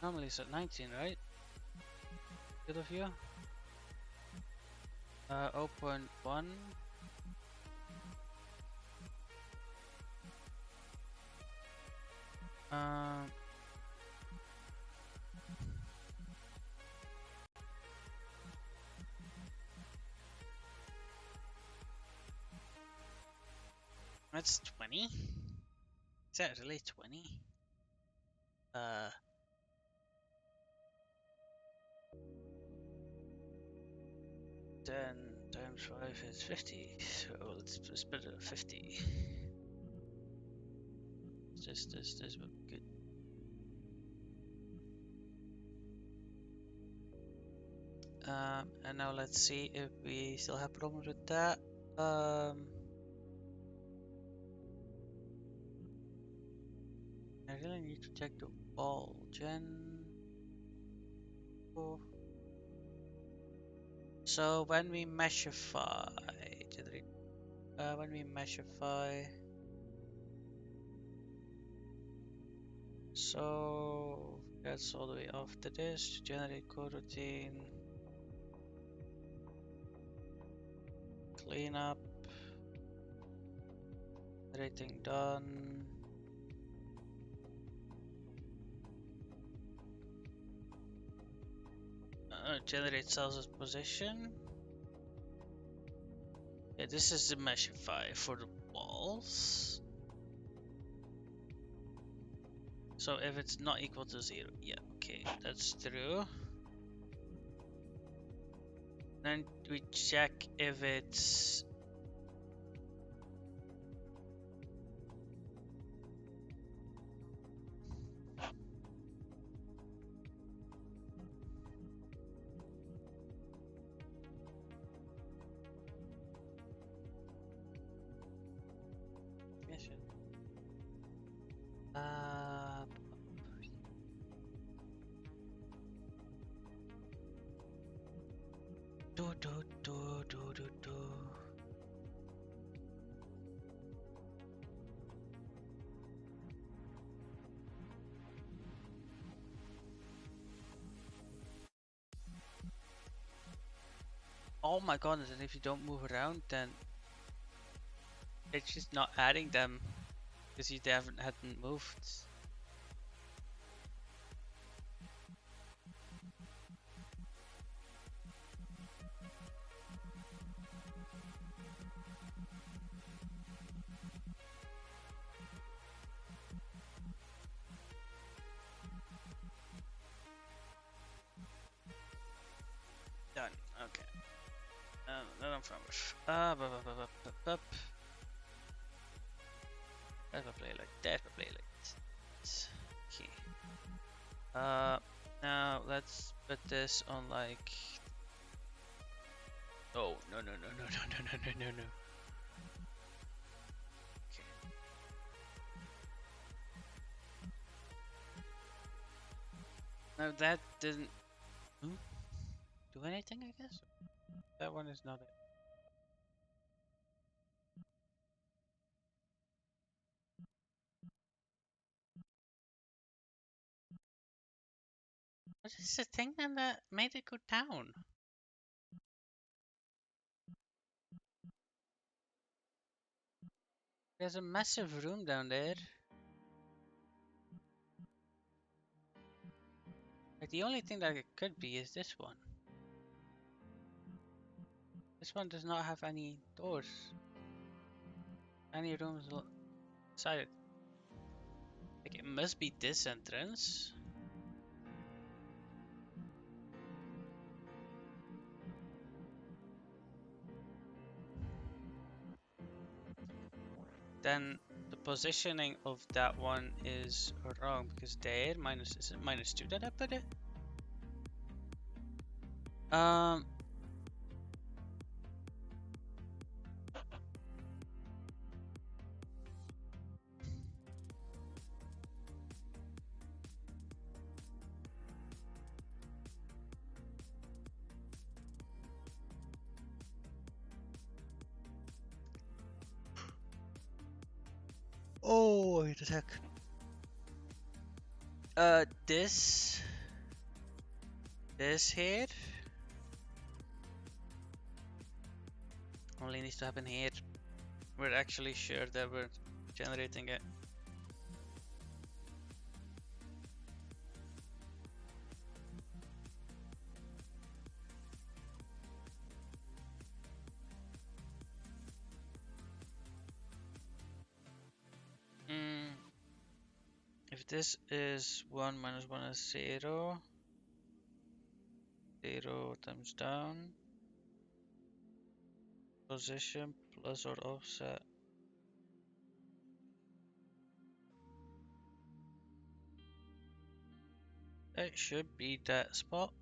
S1: Normally it's at 19, right? Field of view. 0.1. That's 20. Is that really 20? 10 times 5 is 50. So let's split it at 50. This would be good. And now let's see if we still have problems with that. I really need to check the wall gen. Oh. So when we meshify, so that's all the way after this. Generate coroutine, clean up, everything done. Generate cells as position. Yeah, this is the meshify for the walls. So if it's not equal to 0, yeah, okay, that's true. Then we check if it's do. Oh my goodness, and if you don't move around, then it's just not adding them because you hadn't moved. Done. Okay. Then I'm from Let's play like that. Play like this. Okay. Now let's put this on like. Oh no. Okay. Now that didn't do anything, I guess. That one is not it. What is the thing then that made it go down? There's a massive room down there. Like the only thing that it could be is this one. This one does not have any doors. Any rooms inside it. Like it must be this entrance. Then the positioning of that one is wrong because there minus is it -2 that I put it? Oh, wait a sec. This here. Only needs to happen here. We're actually sure that we're generating it. If this is 1 minus 1 is 0, 0 times down, position plus or offset. It should be that spot.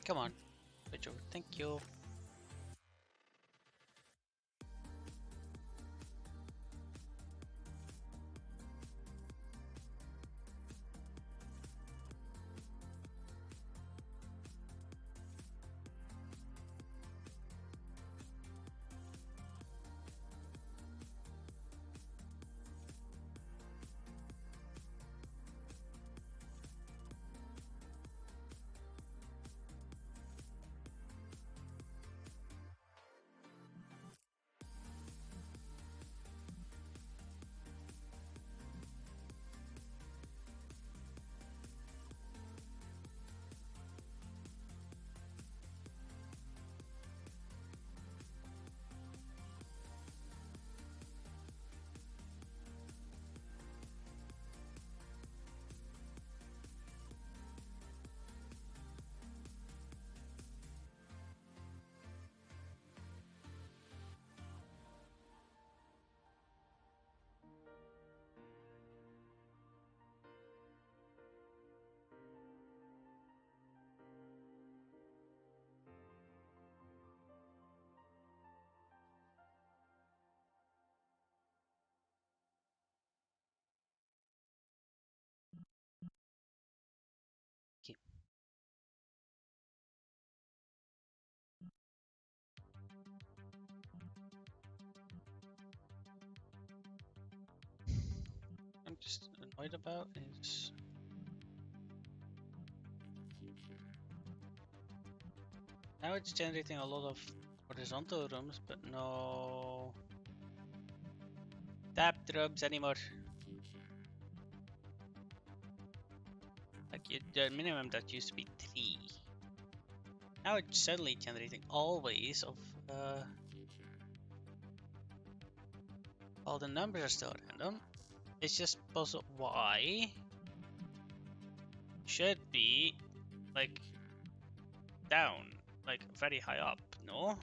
S1: Come on, Pedro, thank you. Okay. I'm just annoyed about is now it's generating a lot of horizontal rooms, but no tapped rooms anymore. Like the minimum that used to be 3. Now it's suddenly generating always of all the numbers are still random. It's just puzzle why should be like down, like very high up, no?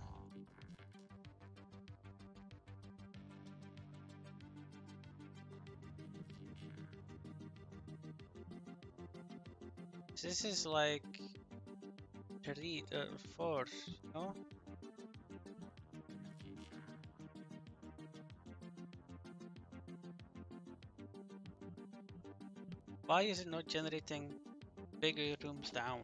S1: This is like 3, 4, no? Why is it not generating bigger rooms down?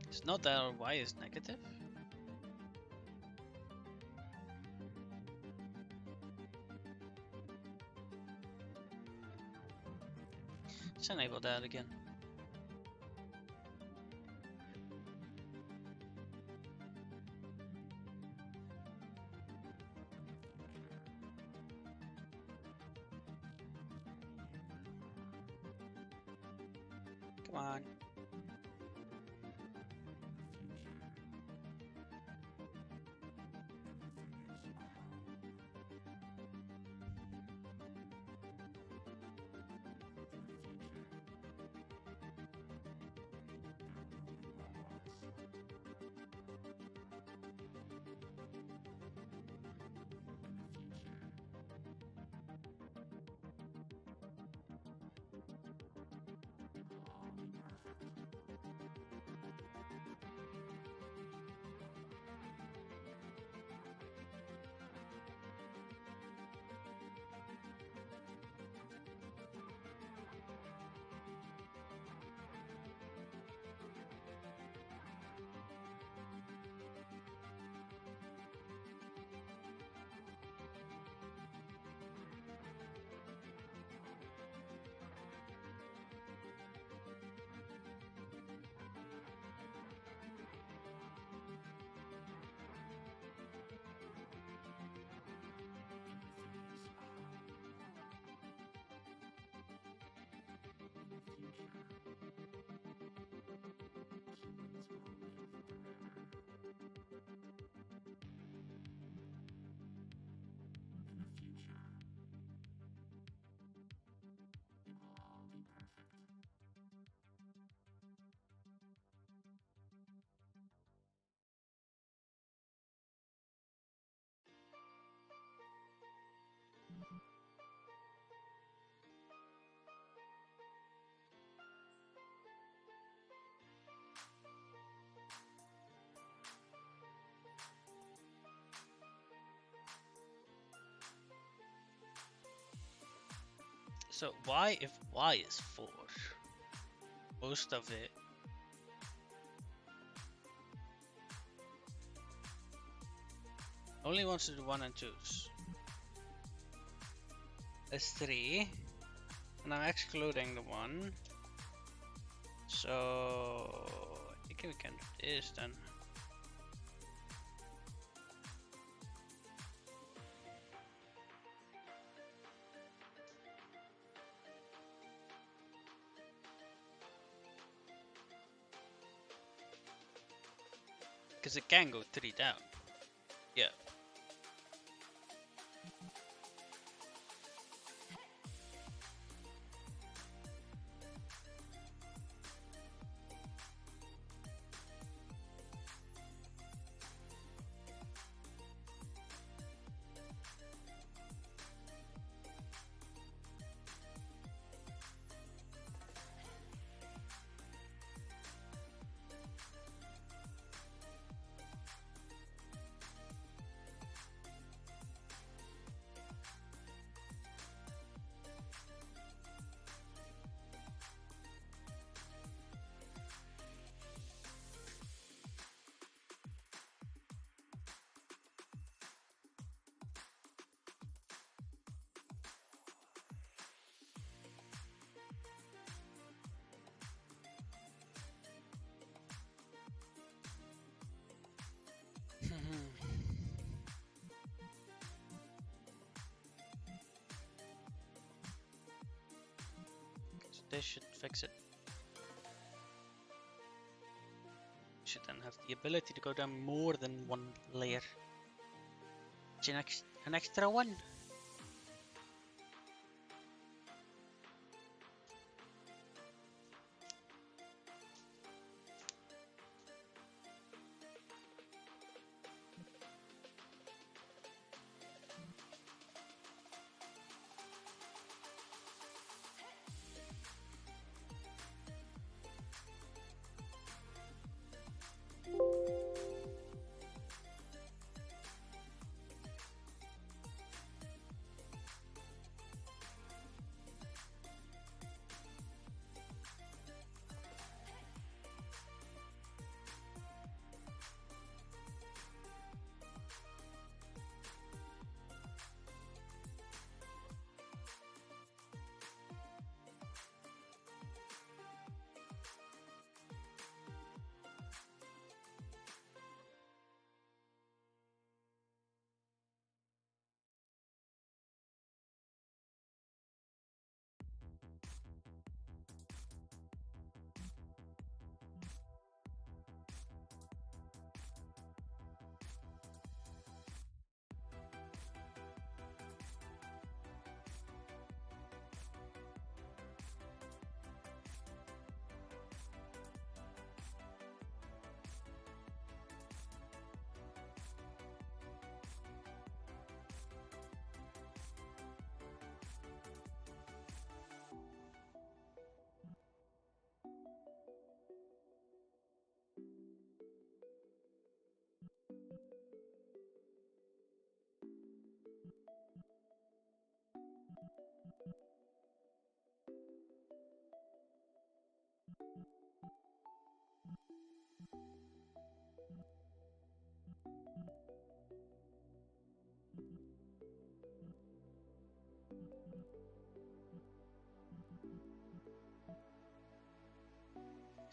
S1: It's not that y is negative. Let's enable that again. Come on. So why, if y is 4, most of it only wants to do 1 and 2s. That's 3, and I'm excluding the 1. So I think we can do this then. Because it can go 3 down. Yeah. So this should fix it. Should then have the ability to go down more than 1 layer. An extra 1.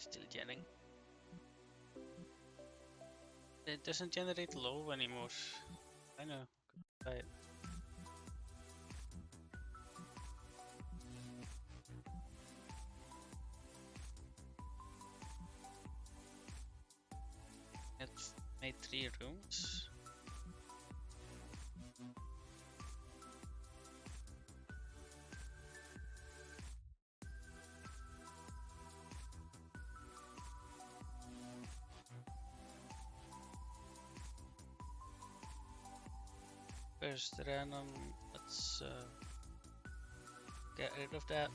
S1: Still generating. It doesn't generate low anymore. I know. Try it. It made 3 rooms. First random, let's get rid of that.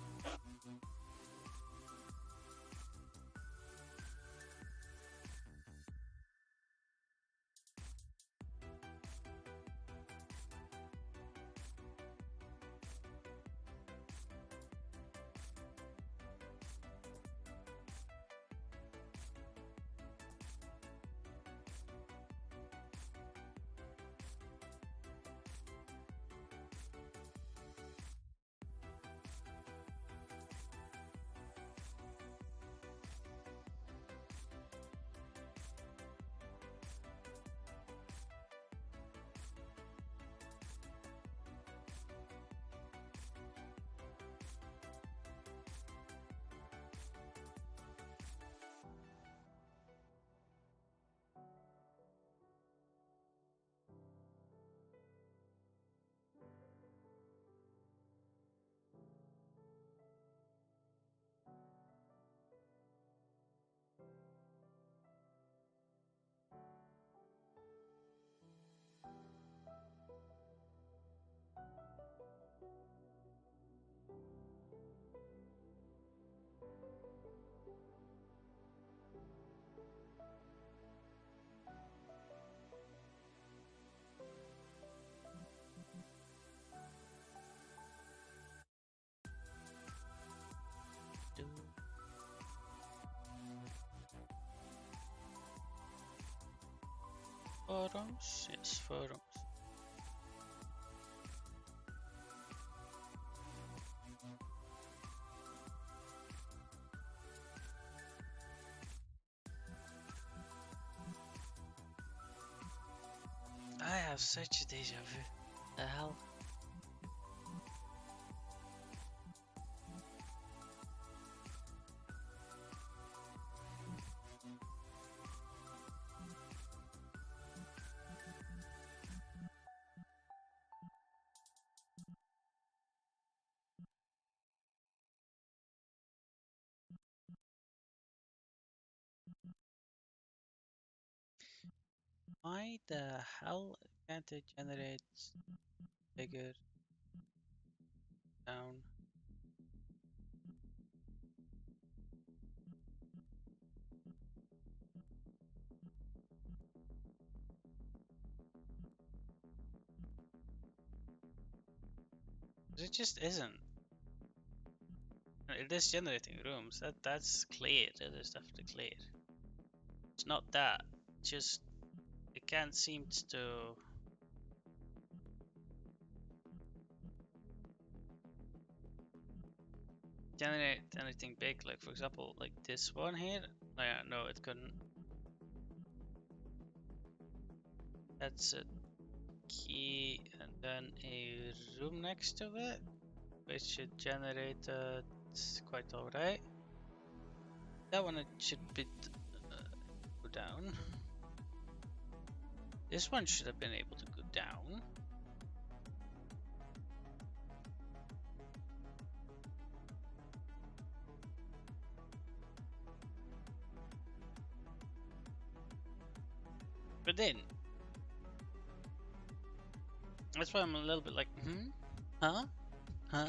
S1: Forums? Yes, forums. I have such a deja vu. The hell? Why the hell can't it generate bigger down? It just isn't. It is generating rooms. That's clear. That is definitely clear. It's not that. Just it can't seem to generate anything big. Like for example, like this one here. No, it couldn't. That's a key and then a room next to it, which should generate quite alright. That one it should be go down. This one should have been able to go down. But then, that's why I'm a little bit like, huh? Huh?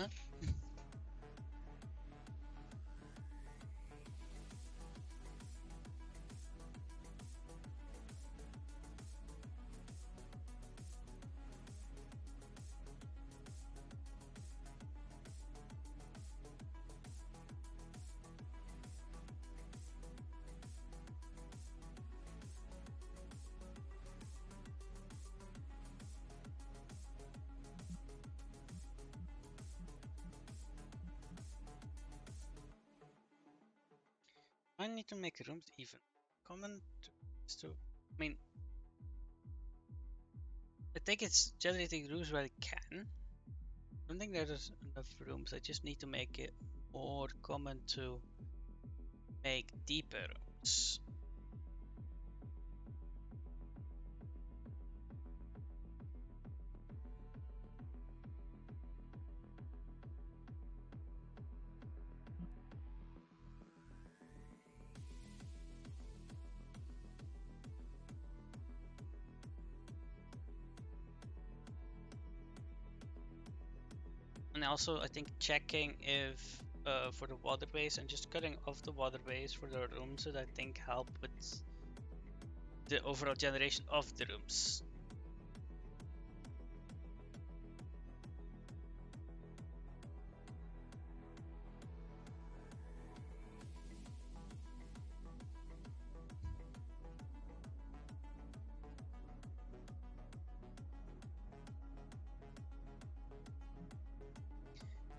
S1: I need to make rooms even. Comment to, I mean, I think it's generating rooms where it can. I don't think there's enough rooms. I just need to make it more common to make deeper rooms. And also, I think checking if for the waterways and just cutting off the waterways for the rooms would I think help with the overall generation of the rooms.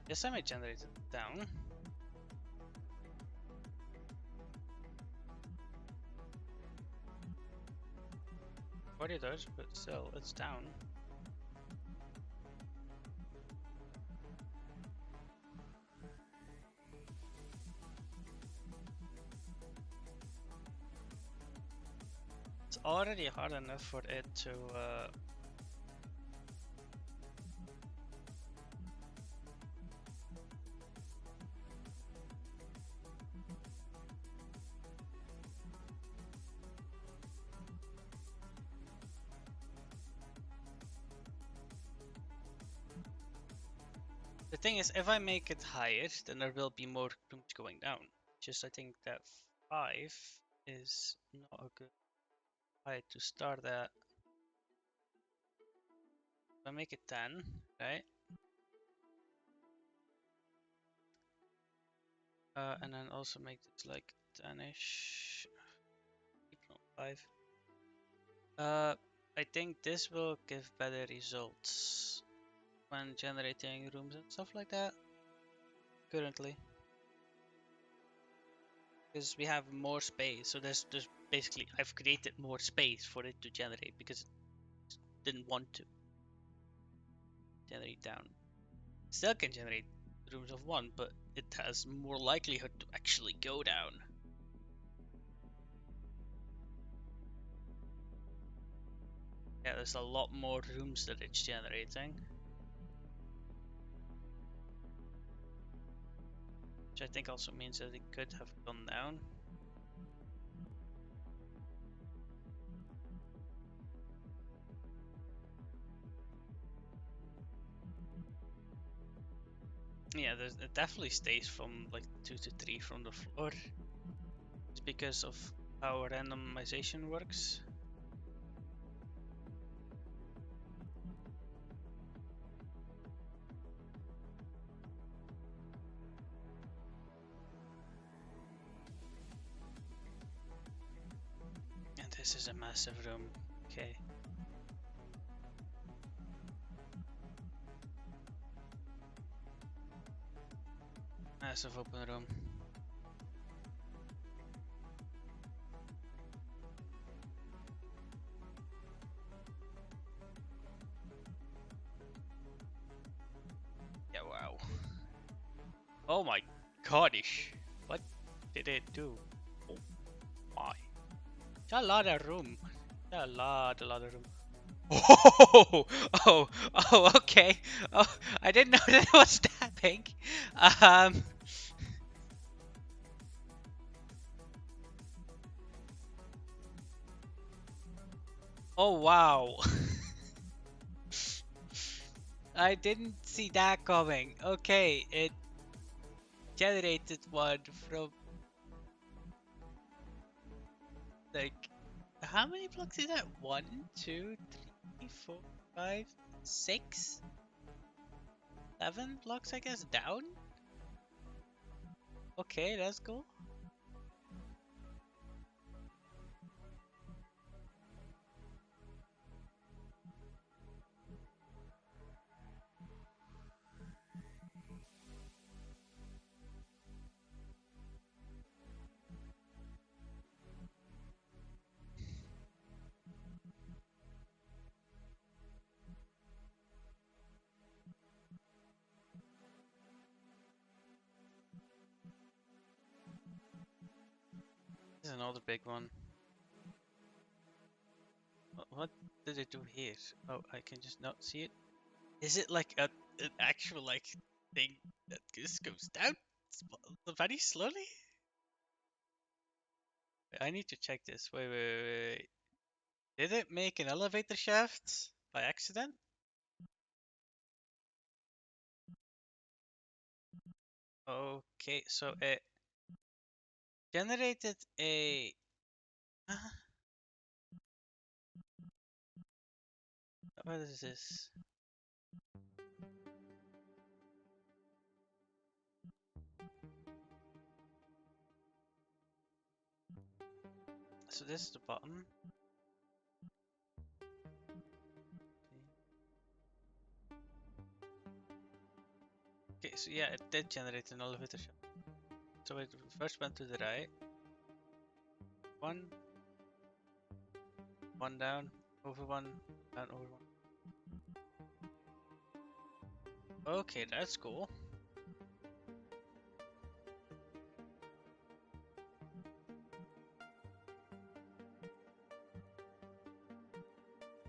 S1: Yes, I might generate it down. Corridors, but still, it's down. It's already hard enough for it to the thing is, if I make it higher, then there will be more rooms going down. Just I think that 5 is not a good height to start at. If I make it 10, right? And then also make this like 10-ish. 5. I think this will give better results when generating rooms and stuff like that currently. Because we have more space, so there's basically I've created more space for it to generate because it didn't want to generate down. Still can generate rooms of 1, but it has more likelihood to actually go down. Yeah, there's a lot more rooms that it's generating. Which I think also means that it could have gone down. Yeah, it definitely stays from like 2 to 3 from the floor. It's because of how randomization works. And this is a massive room. Okay. Massive open room. Yeah, wow. Oh my gosh. What did it do? Oh my. It's a lot of room. A lot of room. Oh, okay. Oh, I didn't know that it was that big. Um, oh wow. I didn't see that coming. Okay, it generated one from like how many blocks is that? 1, 2, 3, 4, 5, 6, 7 blocks I guess down? Okay, let's go. This is another big one. What did it do here? Oh, I can just not see it. Is it like an actual like thing that just goes down very slowly? Wait, I need to check this. Wait. Did it make an elevator shaft by accident? Okay, so it generated a. What is this? So this is the bottom. Okay, so yeah, it did generate an elevator shaft. So it first went to the right. One down, over one, down, over one. Okay, that's cool.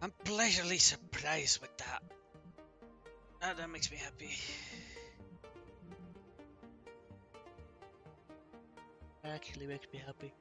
S1: I'm pleasantly surprised with that. That makes me happy. Actually makes me happy.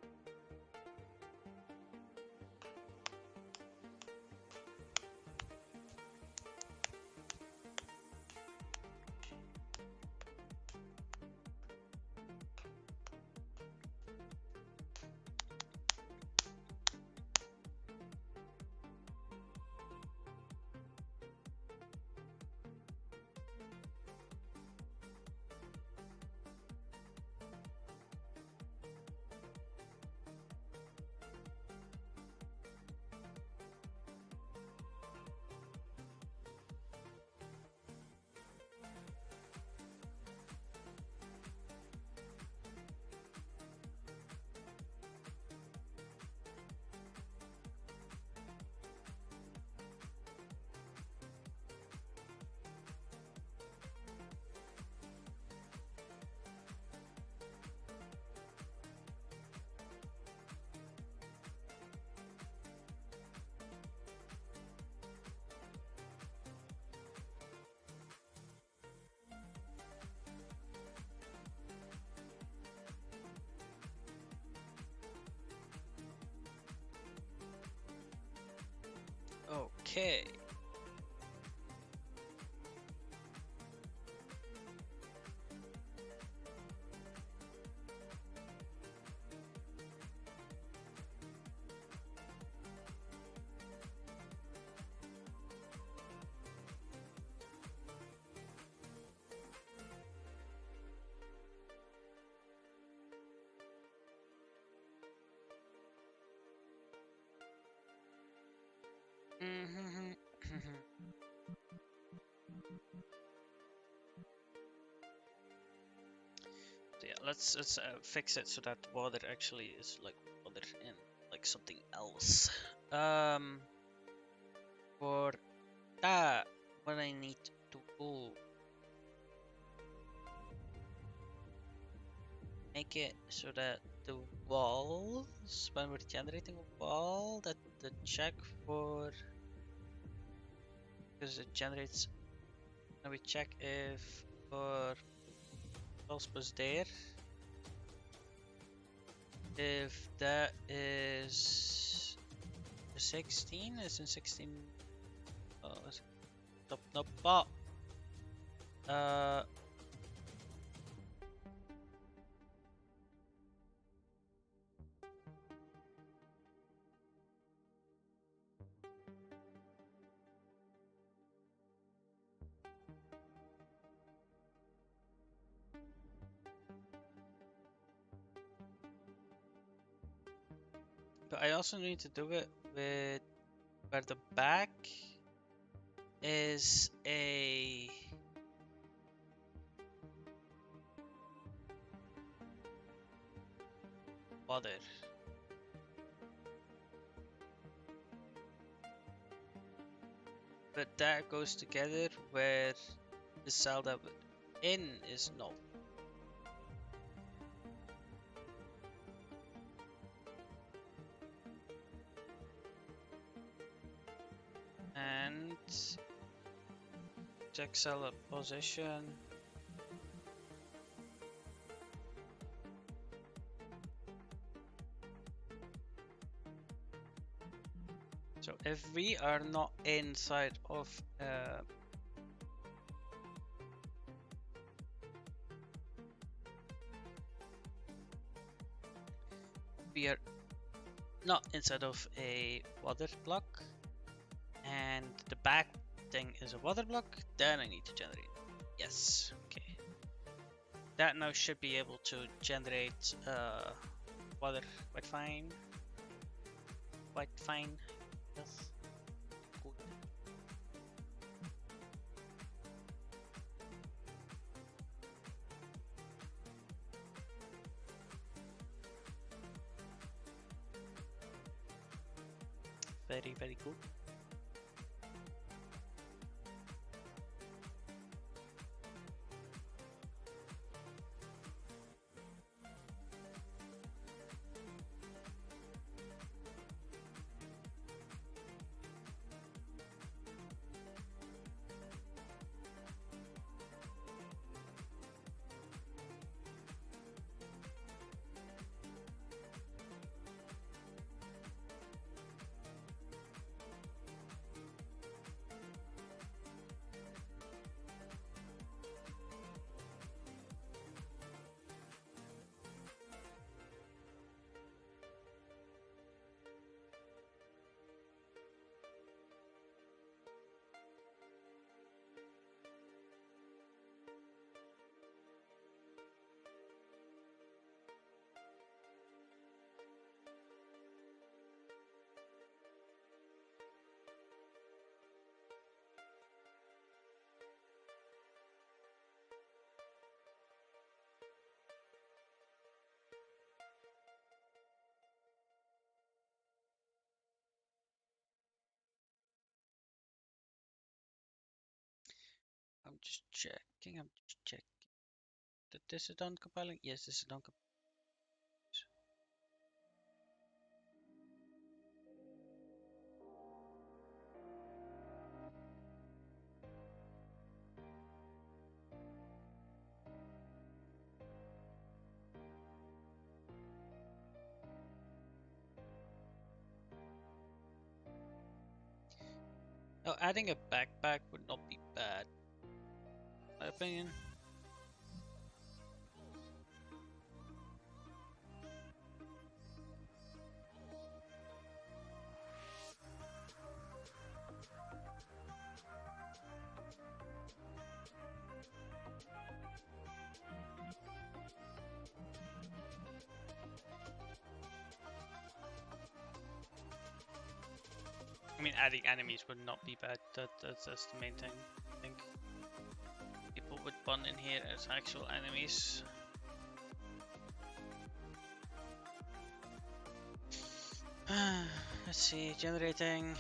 S1: Okay. So yeah, let's fix it so that water actually is like water and like something else. For that, what I need to do, make it so that the walls, when we're generating a wall, that the check for, because it generates, and we check if for walls was there, if that is 16, is in 16, no, but I also need to do it with where the back is a water. But that goes together where the cell that in is no. Check cell position. So if we are not inside of we are not inside of a water block, and the back thing is a water block, then I need to generate. Yes, okay. That now should be able to generate water quite fine. Quite fine. Yes. Good. Very, very good. I'm just checking. I'm just checking. That this is done compiling? Yes, this is done compiling. Oh, adding a backpack would not be bad, in my opinion. I mean, adding enemies would not be bad. That's the main thing, I think. People would spawn in here as actual enemies. Let's see, generating.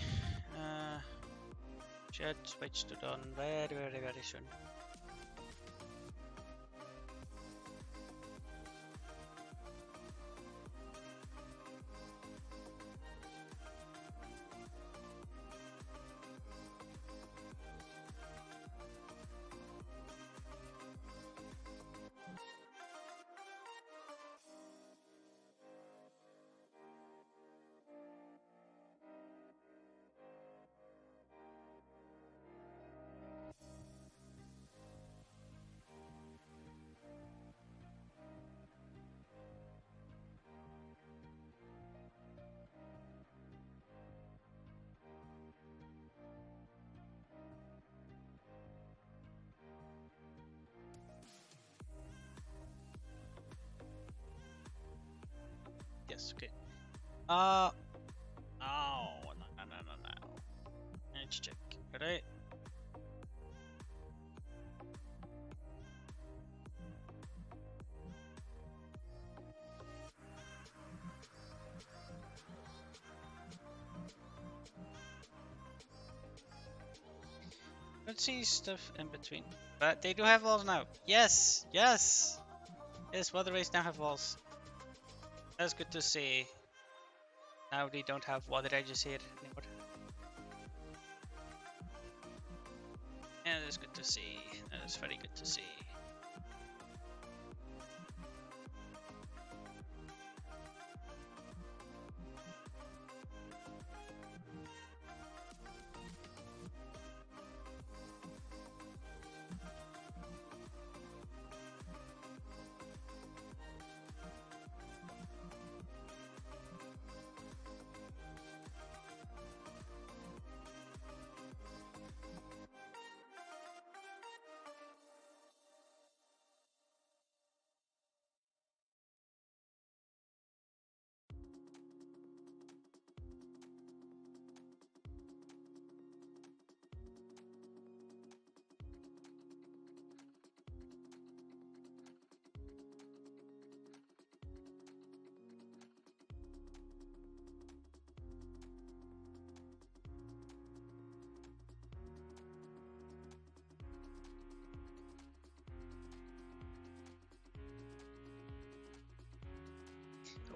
S1: Should switch to done very, very, very soon. Yes, okay. Oh, no, no, no, no, no. Let's check. Alright. Let's see stuff in between. But they do have walls now. Yes, yes. Yes, waterways now have walls. That's good to see. Now they don't have water edges here anymore. That is good to see. That is very good to see.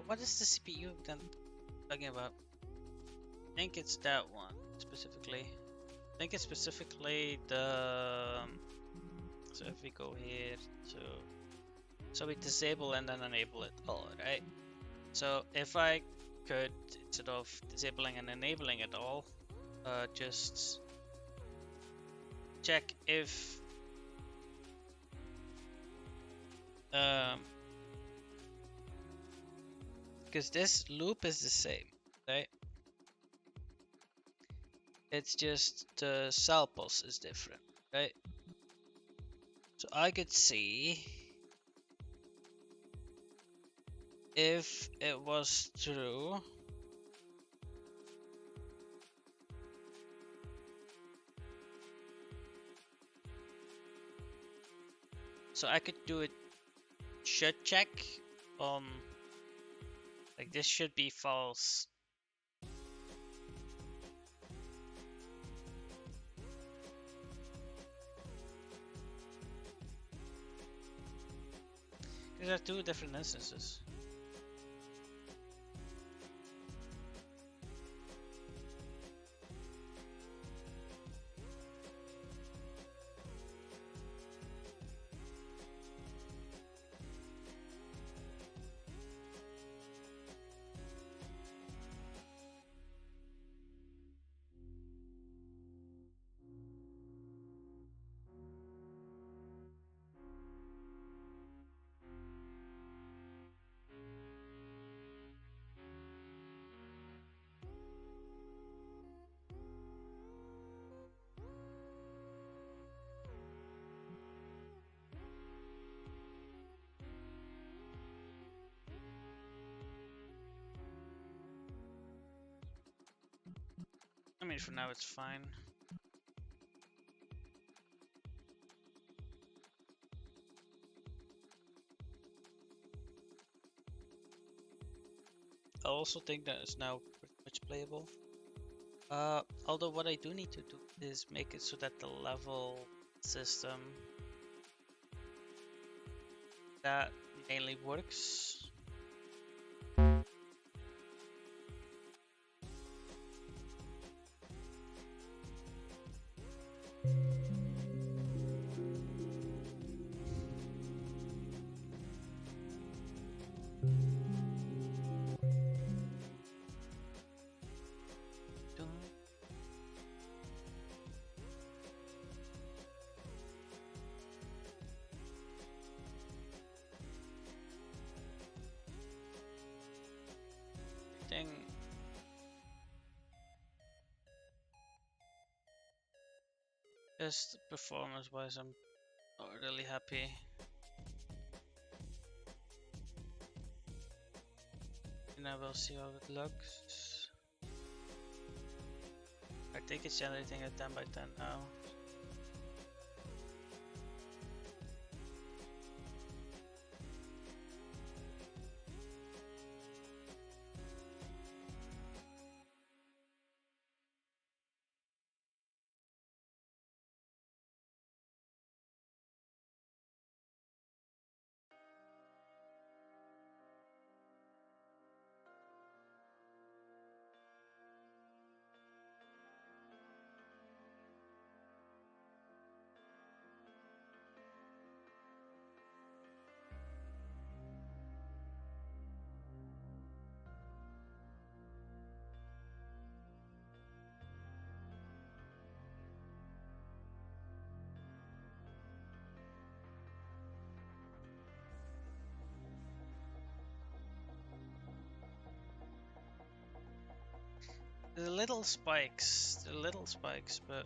S1: What is the CPU then talking about? I think it's that one specifically. I think it's specifically the. So if we go here to. So we disable and then enable it all, right? So if I could, instead of disabling and enabling it all, just check if because this loop is the same, right? It's just the cell pulse is different, right? So I could see if it was true. So I could do it should check on like this should be false. These are two different instances. I mean, for now it's fine. I also think that it's now pretty much playable. Although what I do need to do is make it so that the level system that mainly works. Thing. Just performance wise, I'm not really happy. And I will see how it looks. I think it's generating a 10 by 10 now. The little spikes, but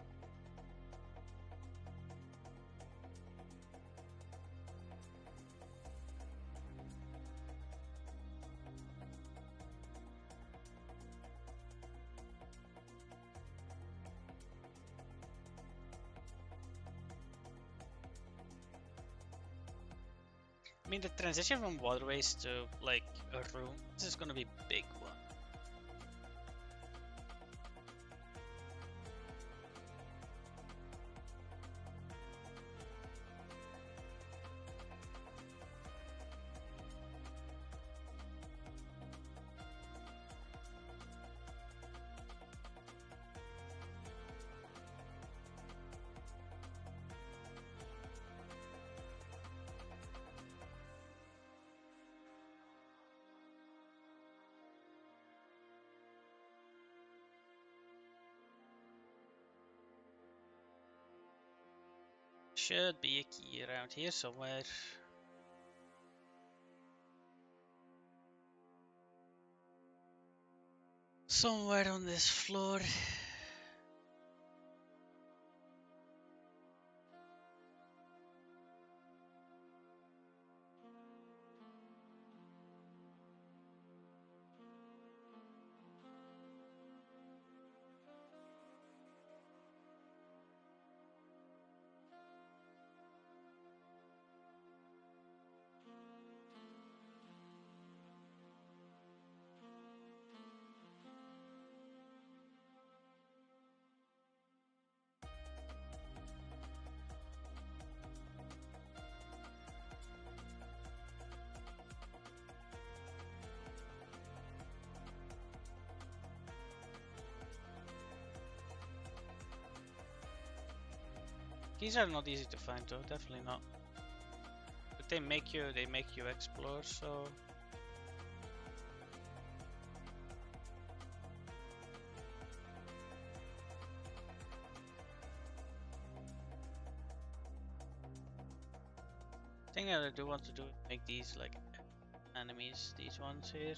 S1: I mean the transition from waterways to like a room, this is gonna be a big one. Should be a key around here somewhere. Somewhere on this floor. Keys are not easy to find though, definitely not. But they make you explore, so the thing that I do want to do is make these like enemies, these ones here.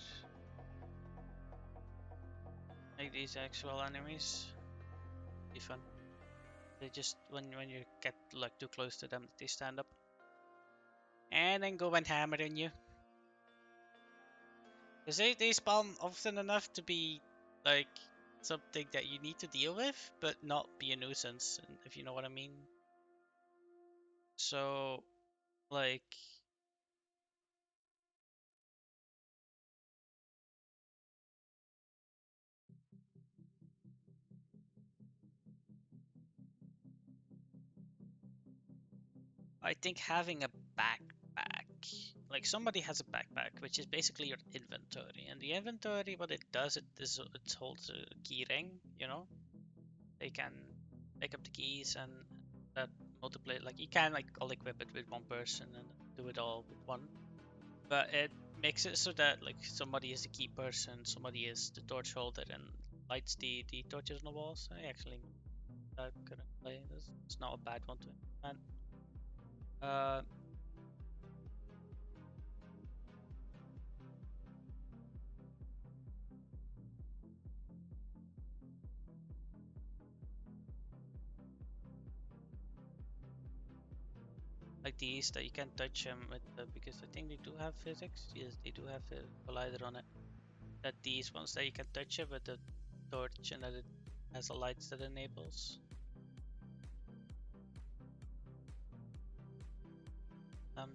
S1: Make these actual enemies. Be fun. They just when you get like too close to them, they stand up. And then go and hammer in you. Because they spawn often enough to be like something that you need to deal with, but not be a nuisance, if you know what I mean. So, like, I think having a backpack, like somebody has a backpack, which is basically your inventory. And the inventory, what it does, it holds a key ring, you know? They can pick up the keys and that multiply, like you can like all equip it with one person and do it all with one. But it makes it so that like somebody is the key person, somebody is the torch holder and lights the torches on the walls. I actually that kind of play. It's not a bad one to implement. Uh, like these that you can touch them with because I think they do have physics. Yes, they do have a collider on it. That these ones that you can touch it with the torch and that it has the lights that enables. Um,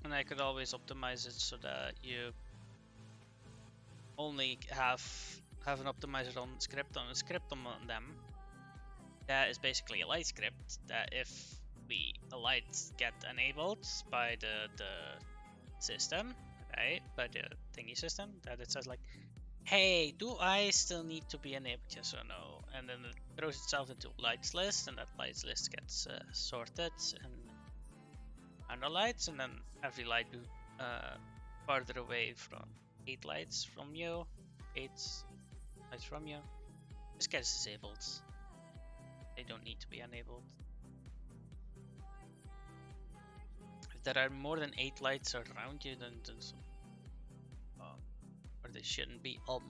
S1: and I could always optimize it so that you only have an optimizer on script on them. That is basically a light script that if the lights get enabled by the system, right, by the thingy system, that it says like, hey, do I still need to be enabled, yes or no? And then it throws itself into lights list, and that lights list gets sorted and analyzed, and then every light farther away from 8 lights from you, 8 lights from you, This guy's disabled. They don't need to be enabled. If there are more than 8 lights around you, then some, or they shouldn't be on.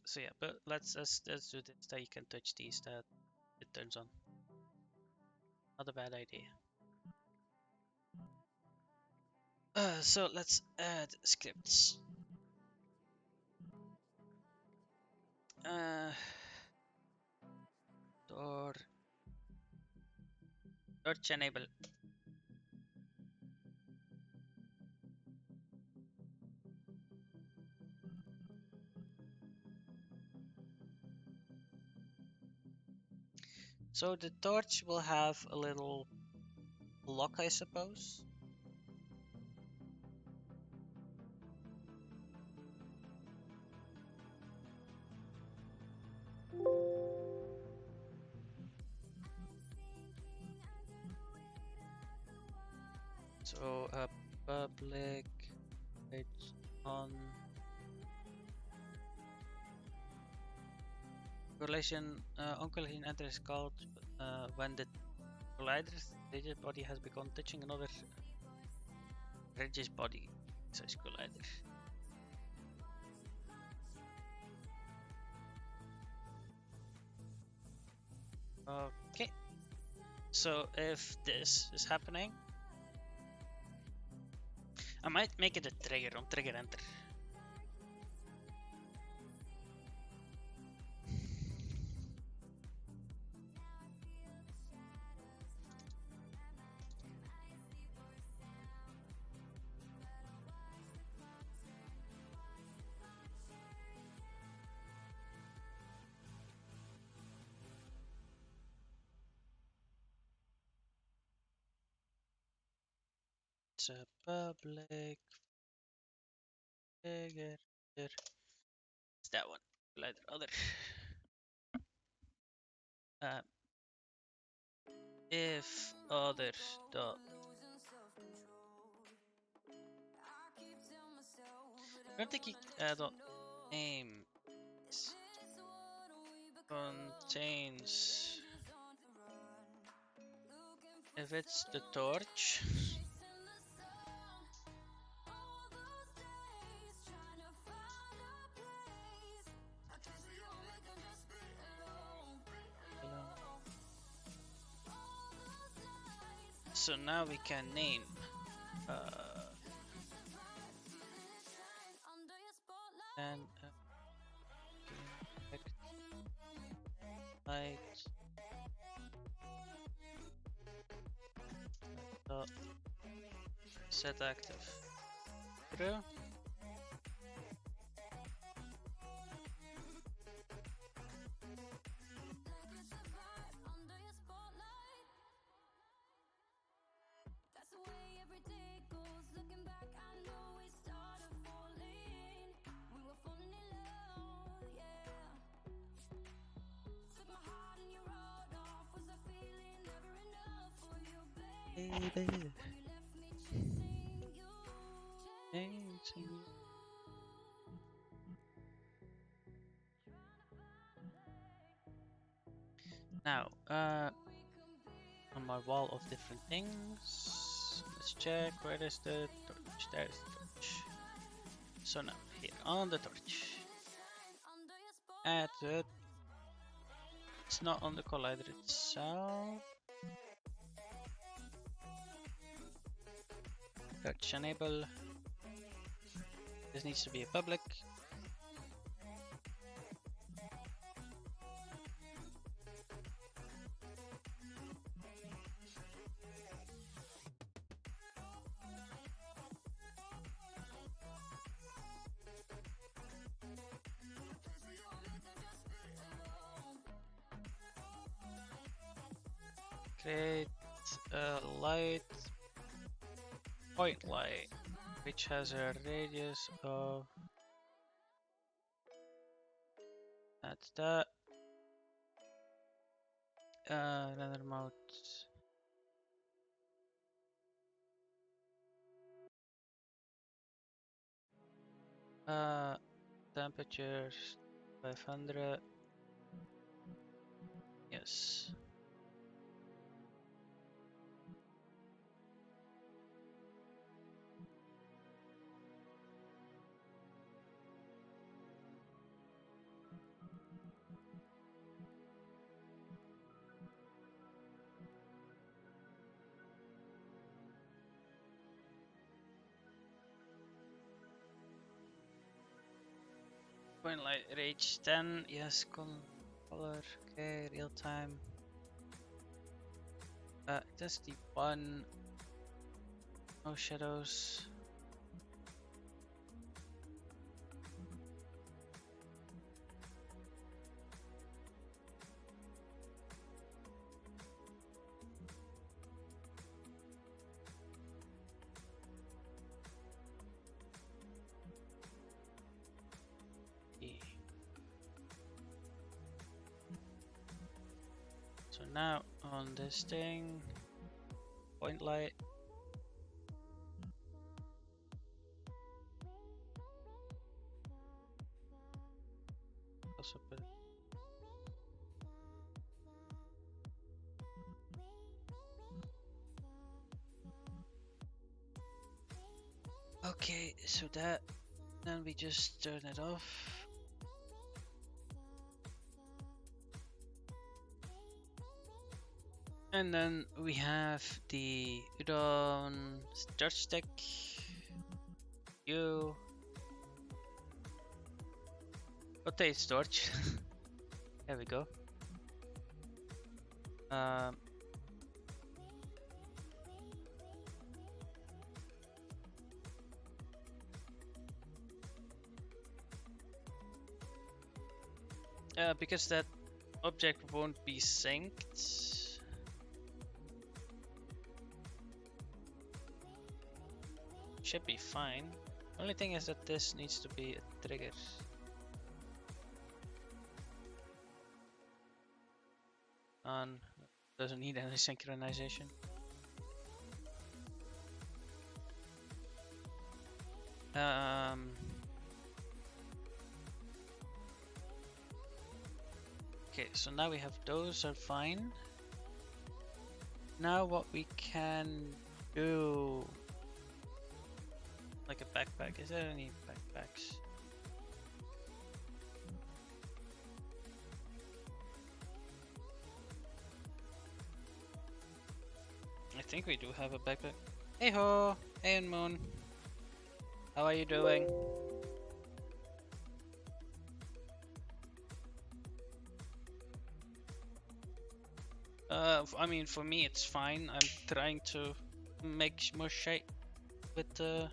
S1: So yeah, but let's do this that you can touch these that it turns on. Not a bad idea. So let's add scripts. Torch enable. So the torch will have a little lock, I suppose. So a public page on correlation. On collision enter is called when the collider's rigid body has begun touching another rigid body, such collider. Okay. So if this is happening, I might make it a trigger on trigger enter. It's a public trigger. It's that one. Collider other. If other dot I don't think dot name contains if it's the torch. So now we can name and light dot set active true. Baby. Now, on my wall of different things, let's check where is the torch. There is the torch. So now, here on the torch, add it. It's not on the collider itself. Torch enable. This needs to be a public. create a light, point light, which has a radius of, that's that. Render mode. Temperature 500. Yes. Point light rage 10. Yes. Color. Okay. Real time. Intensity 1. No shadows. So now on this thing, point light. Also put it. Okay, so that, then we just turn it off. And then we have the udon starch stick. You rotate storage. There we go. Because that object won't be synced. Should be fine. Only thing is that this needs to be a trigger. On doesn't need any synchronization. Okay, so now we have those are fine. Now what we can do, like a backpack. Is there any backpacks? I think we do have a backpack. Hey ho, hey and Moon. How are you doing? I mean, for me it's fine. I'm trying to make more shit with the.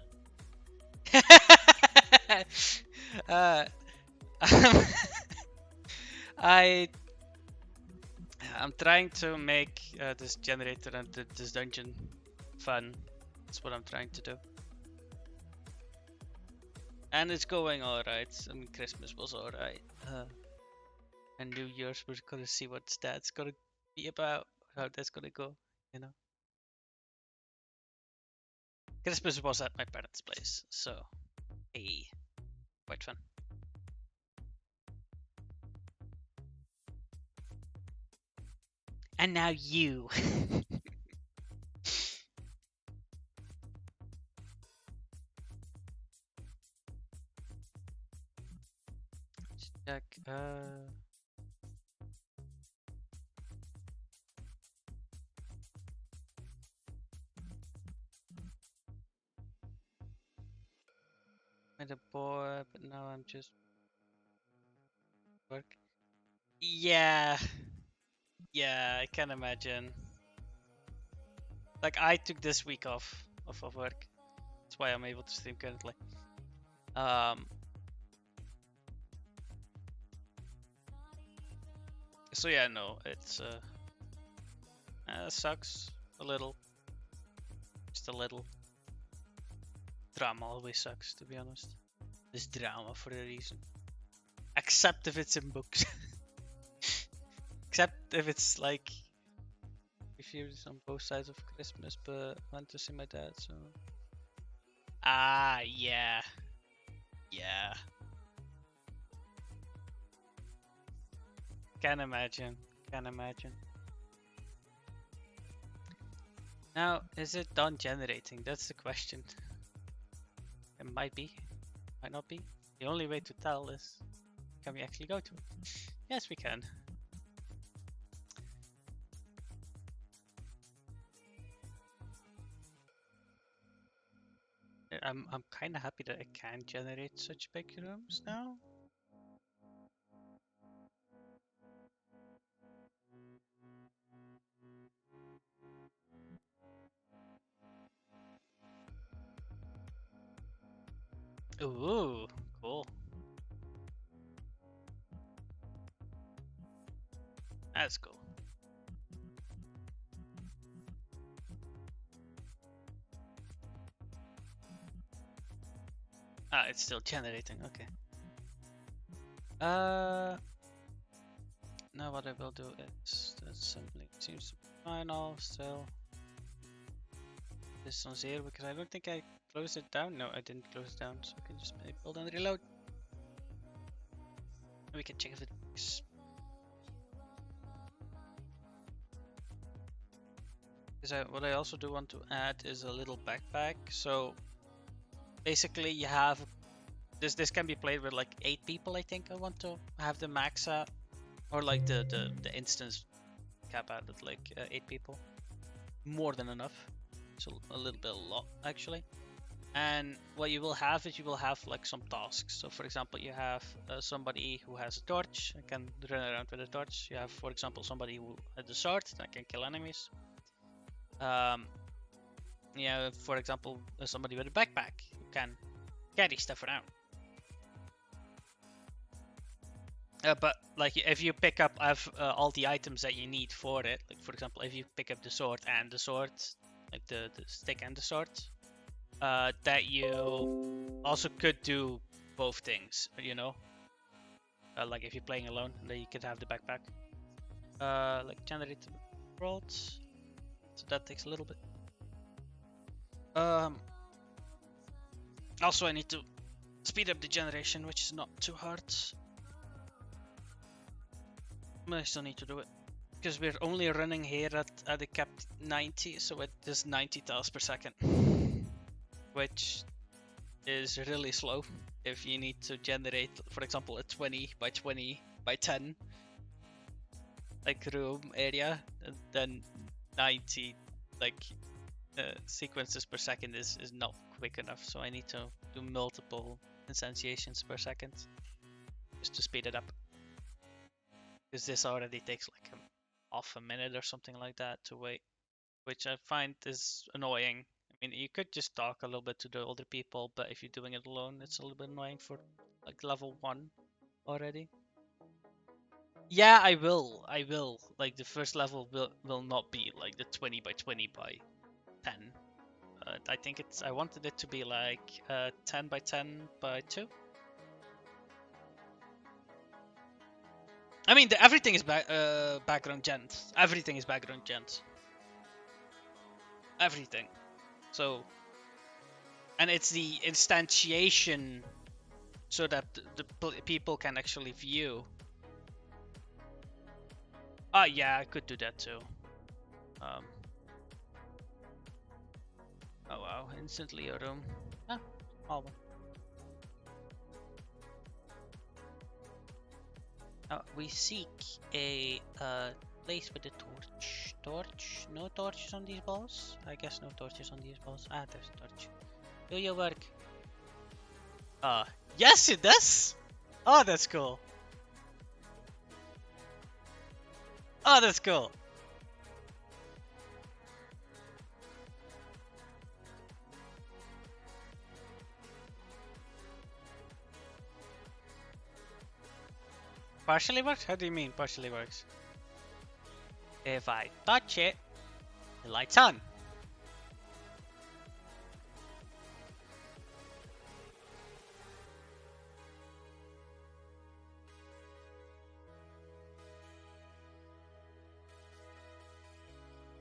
S1: I'm trying to make this generator and this dungeon fun. That's what I'm trying to do. And it's going alright. I mean, Christmas was alright. And New Year's, we're gonna see what that's gonna be about, how that's gonna go, you know. Christmas was at my parents' place, so hey, quite fun. And now you. Check. Made a board, but now I'm just work. Yeah, yeah, I can imagine. Like I took this week off of work. That's why I'm able to stream currently. So yeah, no, it's Sucks a little. Just a little. Drama always sucks, to be honest. There's drama for a reason. Except if it's in books. Except if it's like if you're on both sides of Christmas, but went to see my dad, so. Ah, yeah. Yeah. Can imagine. Can imagine. Now, is it done generating? That's the question. It might be. Might not be. The only way to tell is, can we actually go to it? Yes, we can. I'm kind of happy that it can generate such big rooms now. Ooh, cool. That's cool. Ah, it's still generating. Okay. Now what I will do is that simply seems to be final still. This on 0 because I don't think I closed it down. No, I didn't close it down, so I can just maybe build and reload. We can check if it works. What I also do want to add is a little backpack. So basically you have this can be played with like 8 people. I think I want to have the max at, or like the instance cap at like 8 people. More than enough. So a little bit a lot actually. And what you will have is you will have like some tasks. So for example, you have somebody who has a torch and can run around with a torch. You have, for example, somebody who has a sword that can kill enemies. Yeah, for example, somebody with a backpack who can carry stuff around. But like if you pick up all the items that you need for it, like for example, if you pick up the sword and the sword, like the stick and the sword, that you also could do both things, you know. Like if you're playing alone, then you could have the backpack. Like generate worlds, so that takes a little bit. Also, I need to speed up the generation, which is not too hard. But I still need to do it because we're only running here at the capped 90, so it is 90 tiles per second, which is really slow. If you need to generate, for example, a 20 by 20 by 10 like room area, then 90 like sequences per second is not quick enough. So I need to do multiple instantiations per second just to speed it up. Because this already takes like half a minute or something like that to wait, which I find is annoying. I mean, you could just talk a little bit to the older people, but if you're doing it alone, it's a little bit annoying for like level 1 already. Yeah, I will. Like the first level will not be like the 20 by 20 by 10. I think I wanted it to be like 10 by 10 by 2. I mean, everything is background gent. Everything is background gent. Everything. So, and it's the instantiation so that the people can actually view. Oh yeah, I could do that too. Oh wow, instantly a room. Ah, small one. We seek a place with a torch. Torch? No torches on these balls? I guess no torches on these balls. Ah, there's a torch. Do your work. Yes it does! Oh, that's cool. Oh, that's cool. Partially works? How do you mean partially works? If I touch it, The light's on.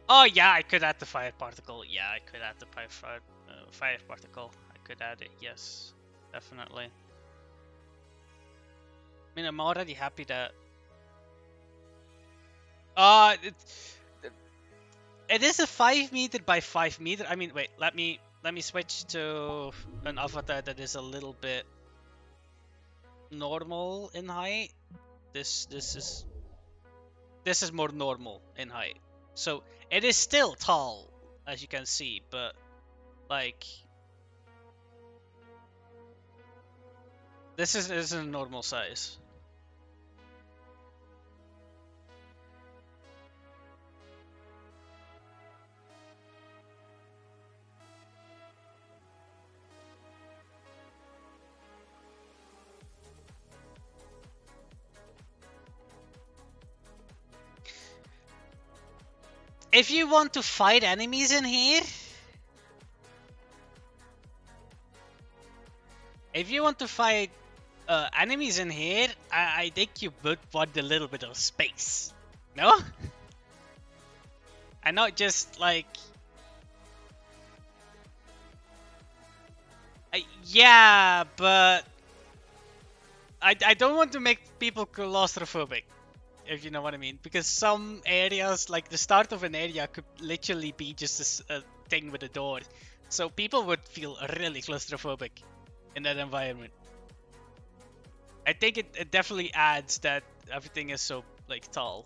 S1: Oh yeah, I could add the fire particle. Yeah, I could add the fire particle. I could add it. Yes, definitely. I mean, I'm already happy that. It is a 5 meter by 5 meter. I mean, wait. Let me switch to an avatar that is a little bit normal in height. This is more normal in height. So it is still tall, as you can see, but like this is a normal size. If you want to fight enemies in here, I think you would want a little bit of space. No? And not just like... yeah, but... I don't want to make people claustrophobic, if you know what I mean. Because some areas, like the start of an area, could literally be just a thing with a door. So people would feel really claustrophobic in that environment. I think it definitely adds that everything is so like tall.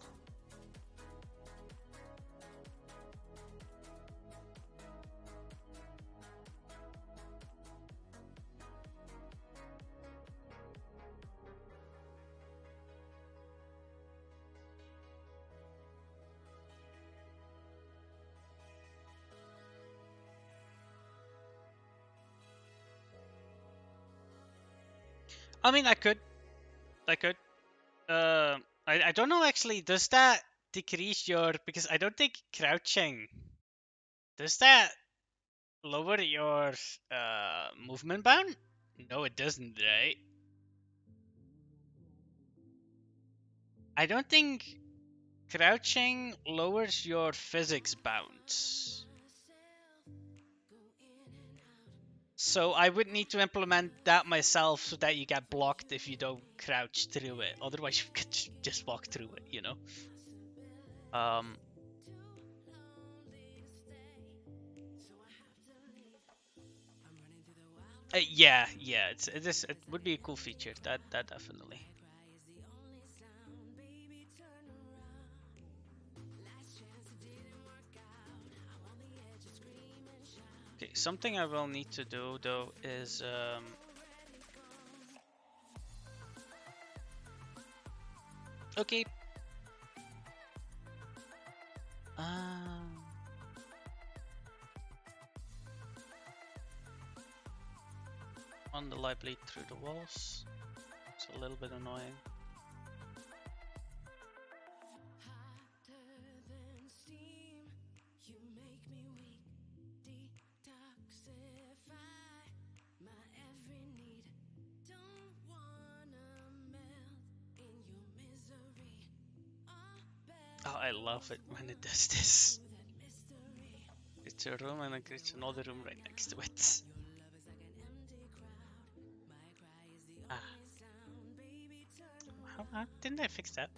S1: I mean, I could. I don't know actually. Does that decrease your? Because I don't think crouching. Does that lower your movement bound? No, it doesn't, right? I don't think crouching lowers your physics bounds. So I would need to implement that myself so that you get blocked if you don't crouch through it. Otherwise, you could just walk through it, you know? Yeah, it would be a cool feature. That definitely. Okay, something I will need to do though is okay. On the light bleed through the walls. It's a little bit annoying. Oh, I love it when it does this. It's a room and it's another room right next to it. How didn't I fix that?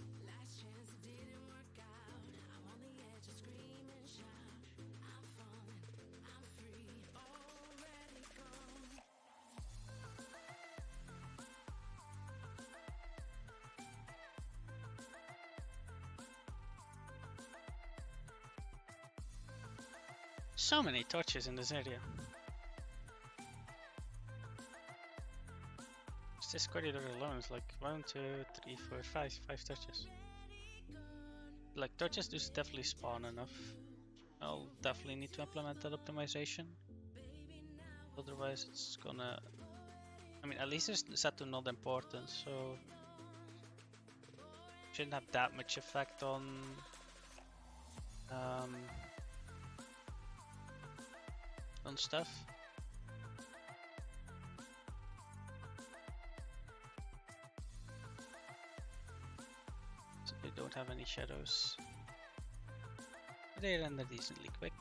S1: So many torches in this area. This corridor alone is like 1, 2, 3, 4, 5 torches. Like torches do definitely spawn enough. I'll definitely need to implement that optimization. Otherwise it's gonna... I mean, at least it's set to not important, so... shouldn't have that much effect on... on stuff. So they don't have any shadows. They render decently quick.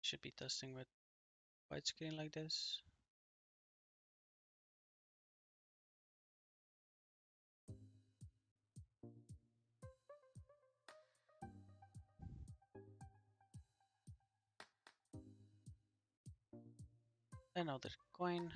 S1: Should be testing with widescreen like this. Another coin.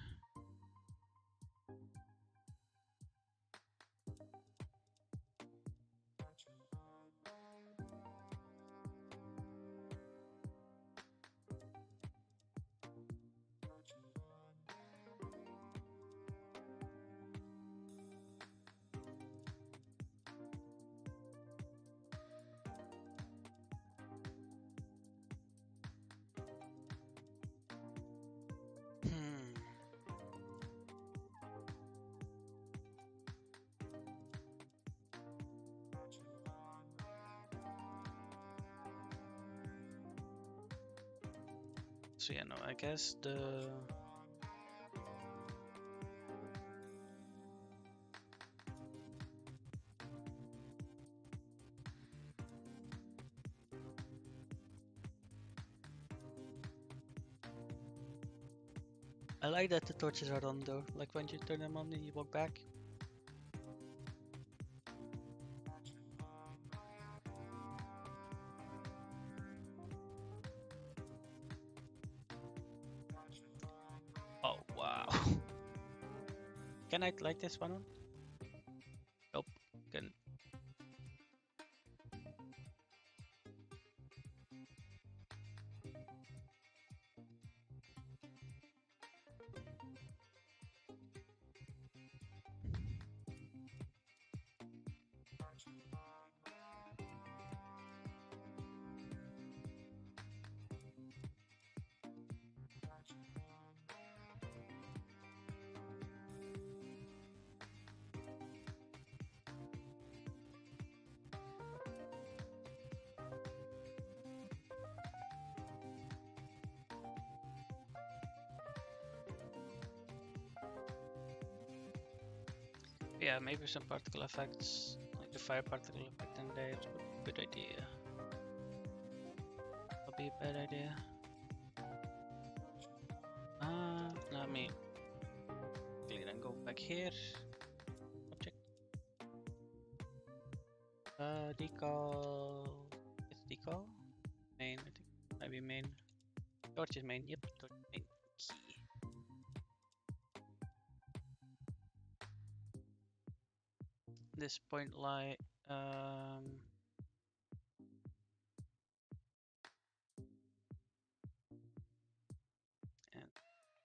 S1: So yeah, no, I guess the I like that the torches are on though, like when you turn them on and you walk back. Oh wow. Can I light this one on? Nope. Can. Yeah, maybe some particle effects, like the fire particle effect in there would be a good idea. Would be a bad idea. Let me clear and go back here. Object. Decal. It's decal. Main, I think. Maybe main. Torch is main. Yep, torch is main. Key. This point light. And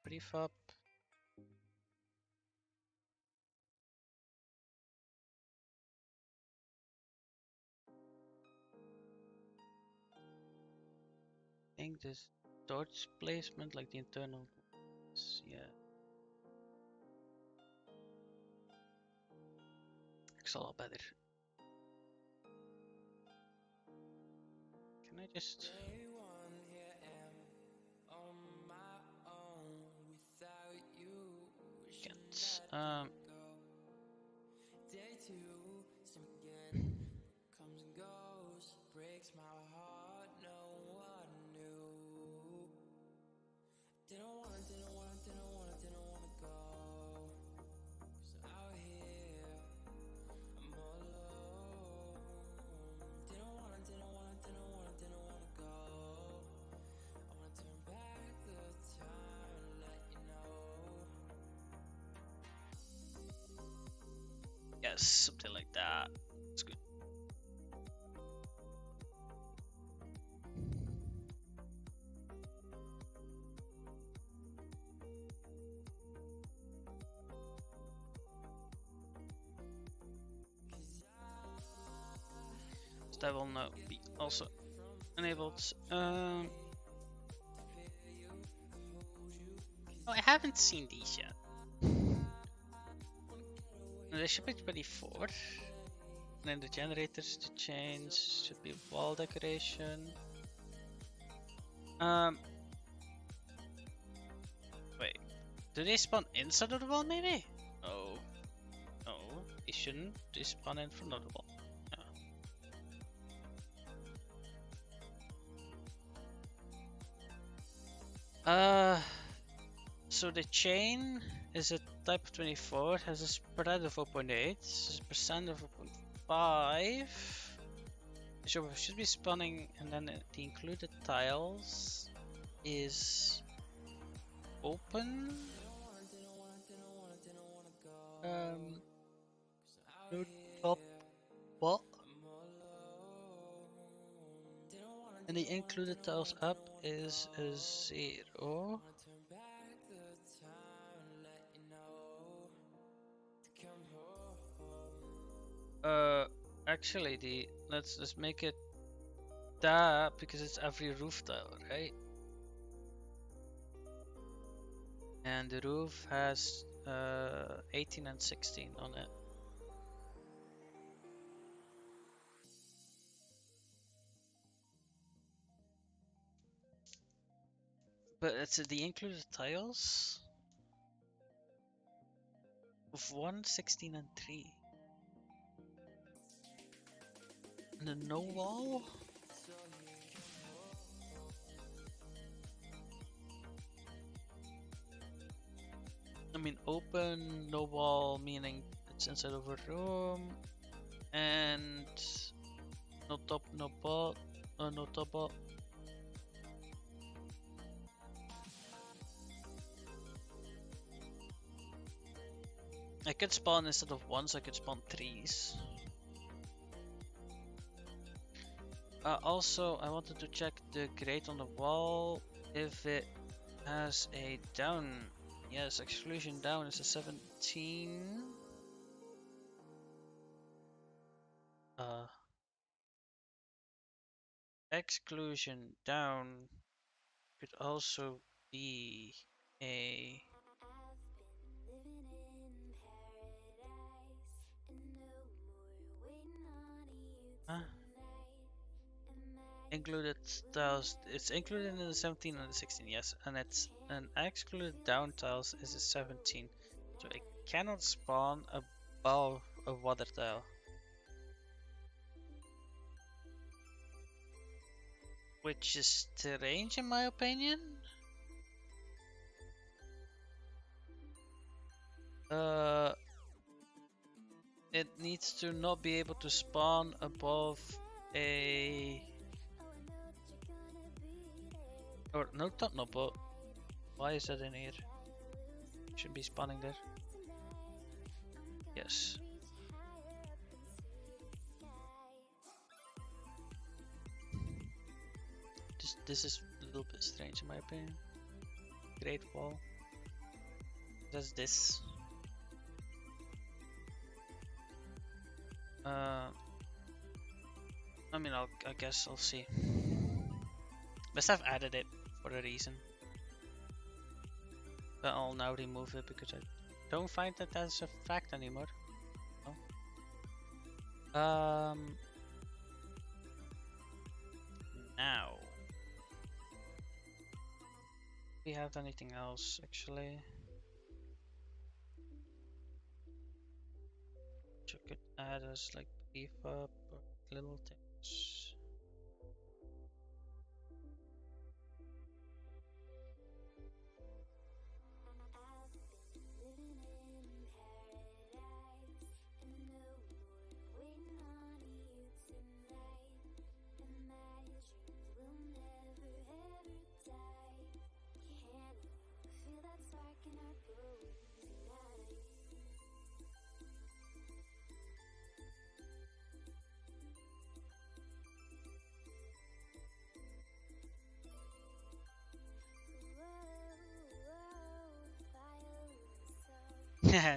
S1: brief up. I think this torch placement, like the internal ones, yeah. Looks a lot better. Can I just... Can't. Yes, something like that. It's good. So that will now be also enabled. Oh, I haven't seen these yet. There should be 24. And then the generators to change should be wall decoration. Wait, do they spawn inside of the wall maybe? No, no, they shouldn't. They spawn in front of the wall. So the chain is a type of 24, has a spread of 0.8, percent of 0.5. So it should be spawning, and then the included tiles is open. No top what? And the included tiles up is a 0. Actually, let's make it that because it's every roof tile, right? And the roof has 18 and 16 on it. But it's the included tiles of 1, 16, and 3. And the no wall. I mean, open, no wall, meaning it's inside of a room, and no top, no bot, no top bot. I could spawn instead of ones, I could spawn 3s. Also, I wanted to check the grate on the wall if it has a down. Yes, exclusion down is a 17. Exclusion down could also be a included tiles. It's included in the 17 and the 16, yes, and it's an excluded down tiles is a 17, so it cannot spawn above a water tile. Which is strange in my opinion. It needs to not be able to spawn above a... Or no, not but why is that in here? Should be spawning there. Yes. This is a little bit strange in my opinion. Great wall. Does this? I mean, I guess I'll see. Must have added it for a reason. But I'll now remove it because I don't find that that's a fact anymore. No. Now. Do we have anything else actually? Which I could add as like beef up or little things.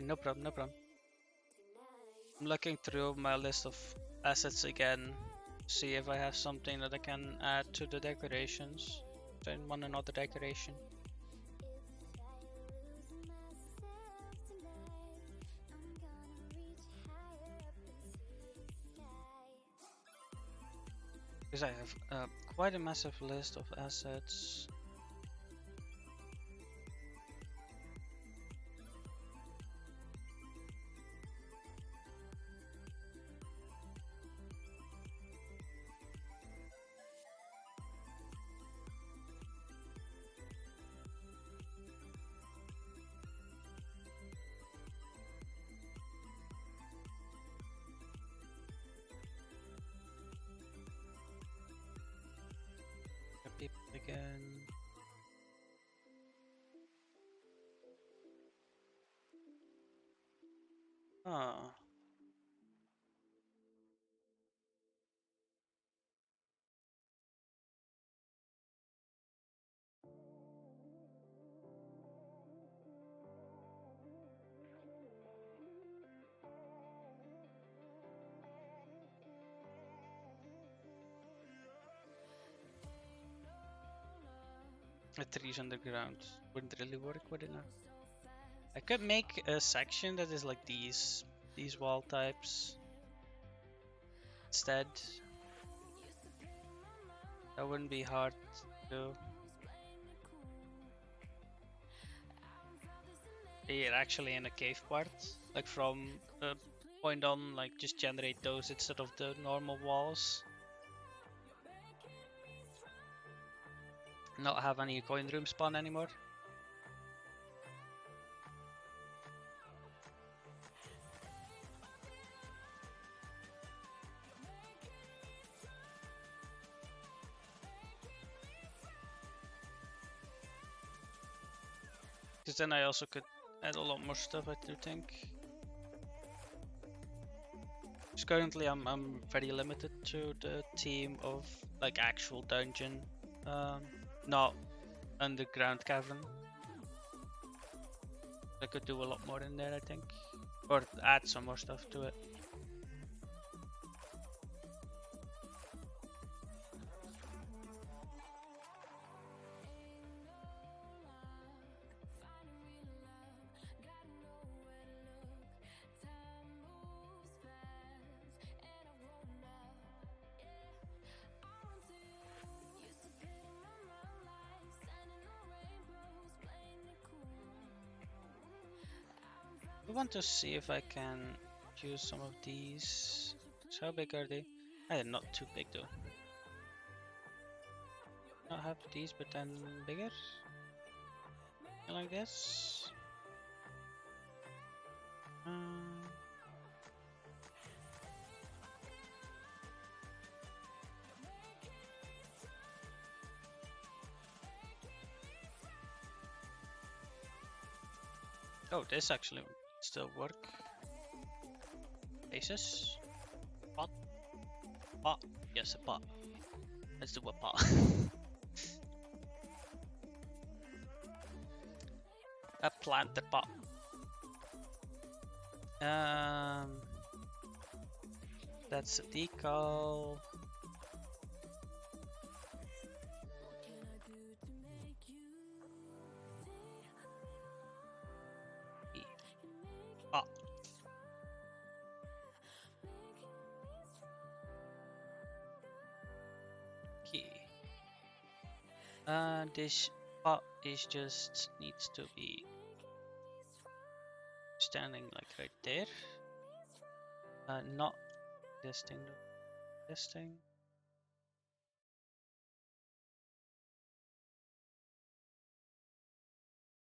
S1: No problem, no problem. I'm looking through my list of assets again, see if I have something that I can add to the decorations. So I want another decoration. Because I have quite a massive list of assets. People again. Ah. The trees underground wouldn't really work, would it? Not? I could make a section that is like these wall types instead. That wouldn't be hard to do. Here, actually, in a cave part, like from a point on, like just generate those instead of the normal walls. Not have any coin room spawn anymore. Because then I also could add a lot more stuff, I do think. Because currently I'm very limited to the theme of like actual dungeon, not underground cavern. I could do a lot more in there, I think, or add some more stuff to it. I want to see if I can use some of these. So how big are they? They're not too big though. Not have these, but then bigger. Like this. Oh, this actually still work. Basis. Pot. Pot. Yes, a pot. Let's do a pot. A planter pot. That's a decal. Pot. Okay. This pot is just needs to be standing like right there. Not this thing. This thing.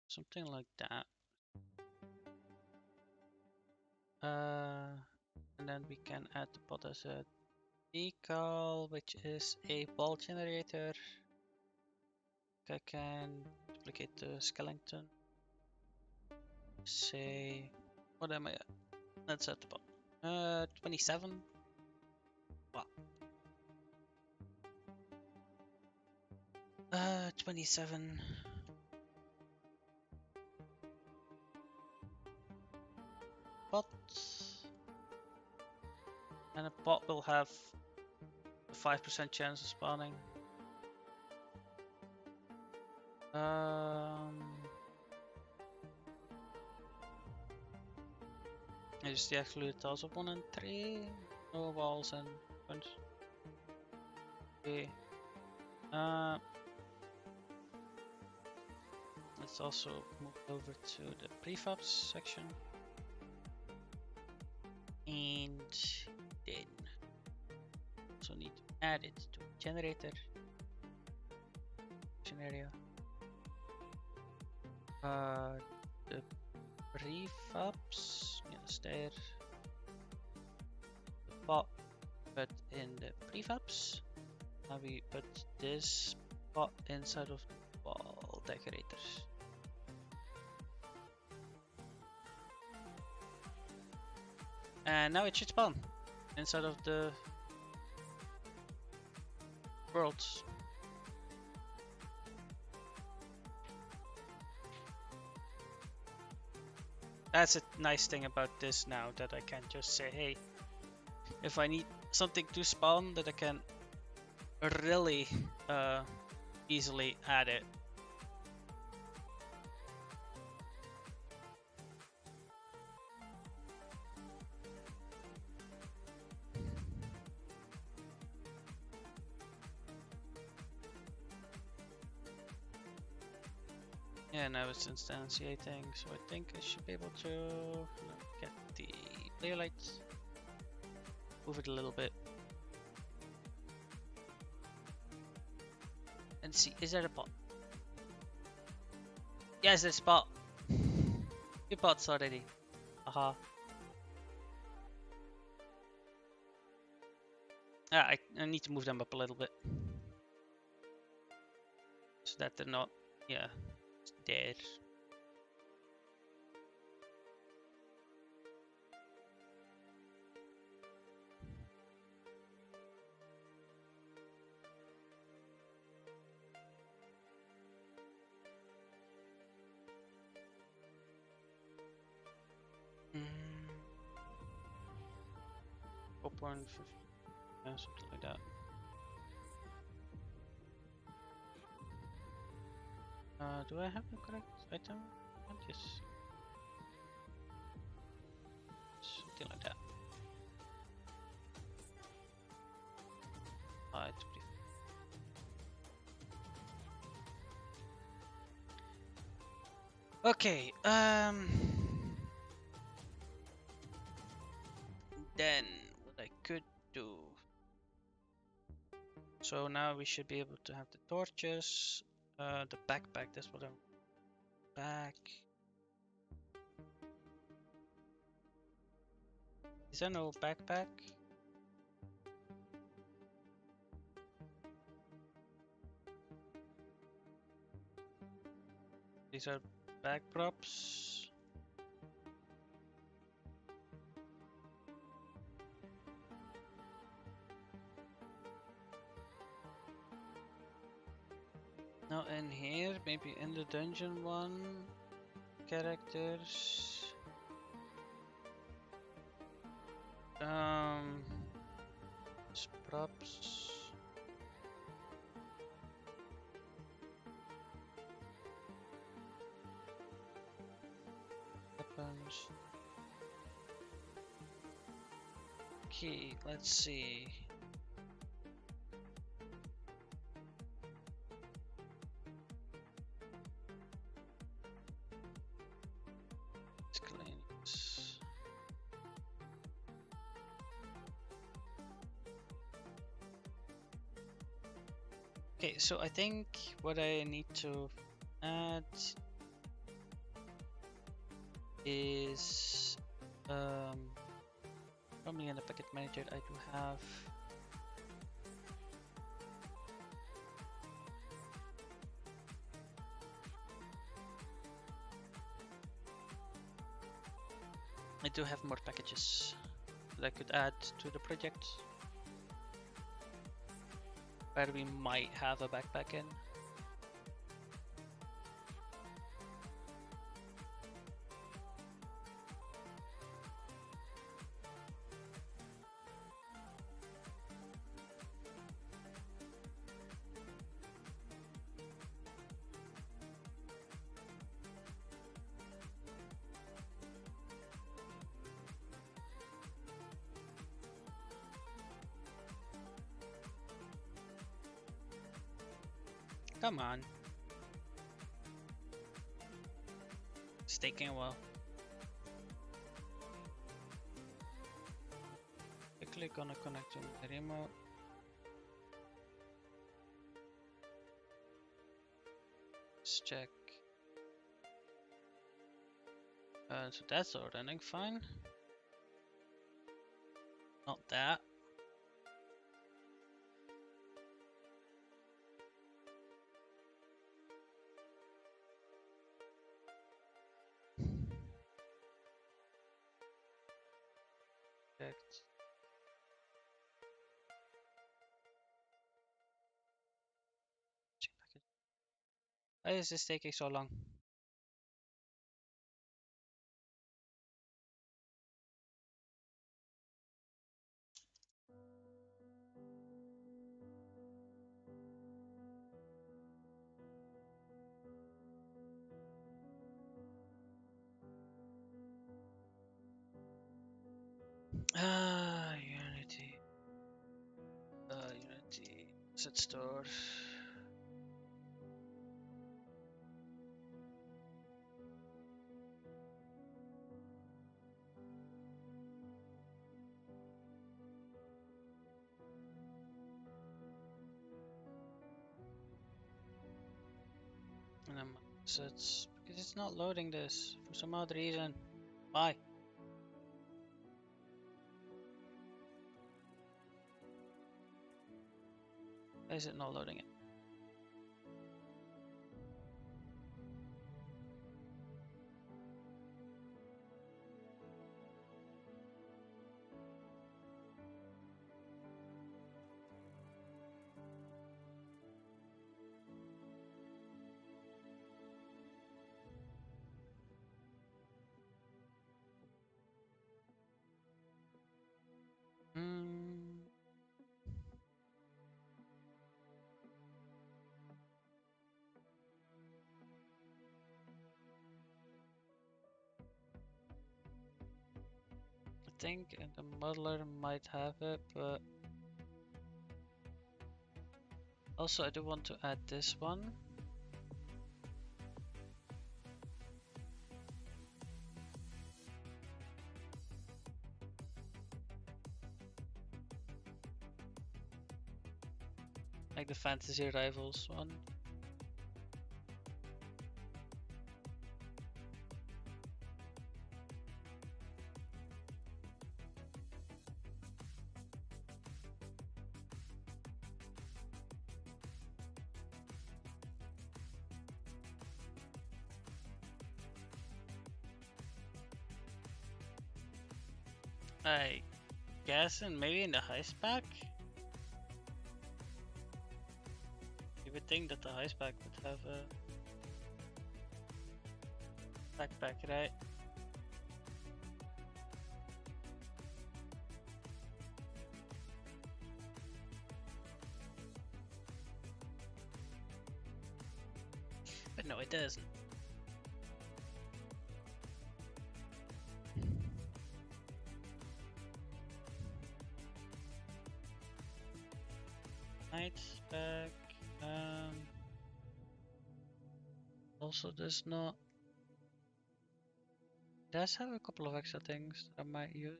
S1: Something like that. And then we can add the pot as a decal, which is a ball generator. I can duplicate the skeleton. Say, what am I at? Let's set the pot. 27. Wow. 27. Pot. And a pot will have a 5% chance of spawning. Is the excluded tiles of 1 and 3? No walls and bunch. Okay. Let's also move over to the prefabs section. And then also need to add it to generator area. The prefabs, yes, there. The pot, put in the prefabs. Now we put this pot inside of the wall decorators. And now it should spawn inside of the worlds. That's a nice thing about this now, that I can just say, hey, if I need something to spawn, that I can really easily add it. Yeah, now it's instantiating, so I think I should be able to get the player lights, move it a little bit, and see, is there a pot? Yes, there's a pot. Two pots already. Aha. I need to move them up a little bit, so that they're not, yeah, dead. Open, yeah, something like that. Do I have the correct item? Yes. Something like that. It's pretty. Okay. Then what I could do. So now we should be able to have the torches, the backpack. That's what I'm back. Is there no backpack? These are back props. Not in here, maybe in the dungeon one. Characters. Props. Weapons. Okay, let's see. Okay, so I think what I need to add is probably in the packet manager I do have more packages that I could add to the project where we might have a backpack in. Come on. It's taking a while. Quickly gonna connect to the remote. Let's check. So that's all running fine. Not that. Checked. Why is this taking so long? Unity. Unity. Set store. And then sets because it's not loading this for some odd reason. Why? Why is it not loading it? Hmm. I think the modeler might have it, but also I do want to add this one. Like the Fantasy Rivals one. I guess, and maybe in the heist pack? You would think that the heist pack would have a backpack, right? But no, it doesn't. Heist pack, also does not. Does have a couple of extra things that I might use.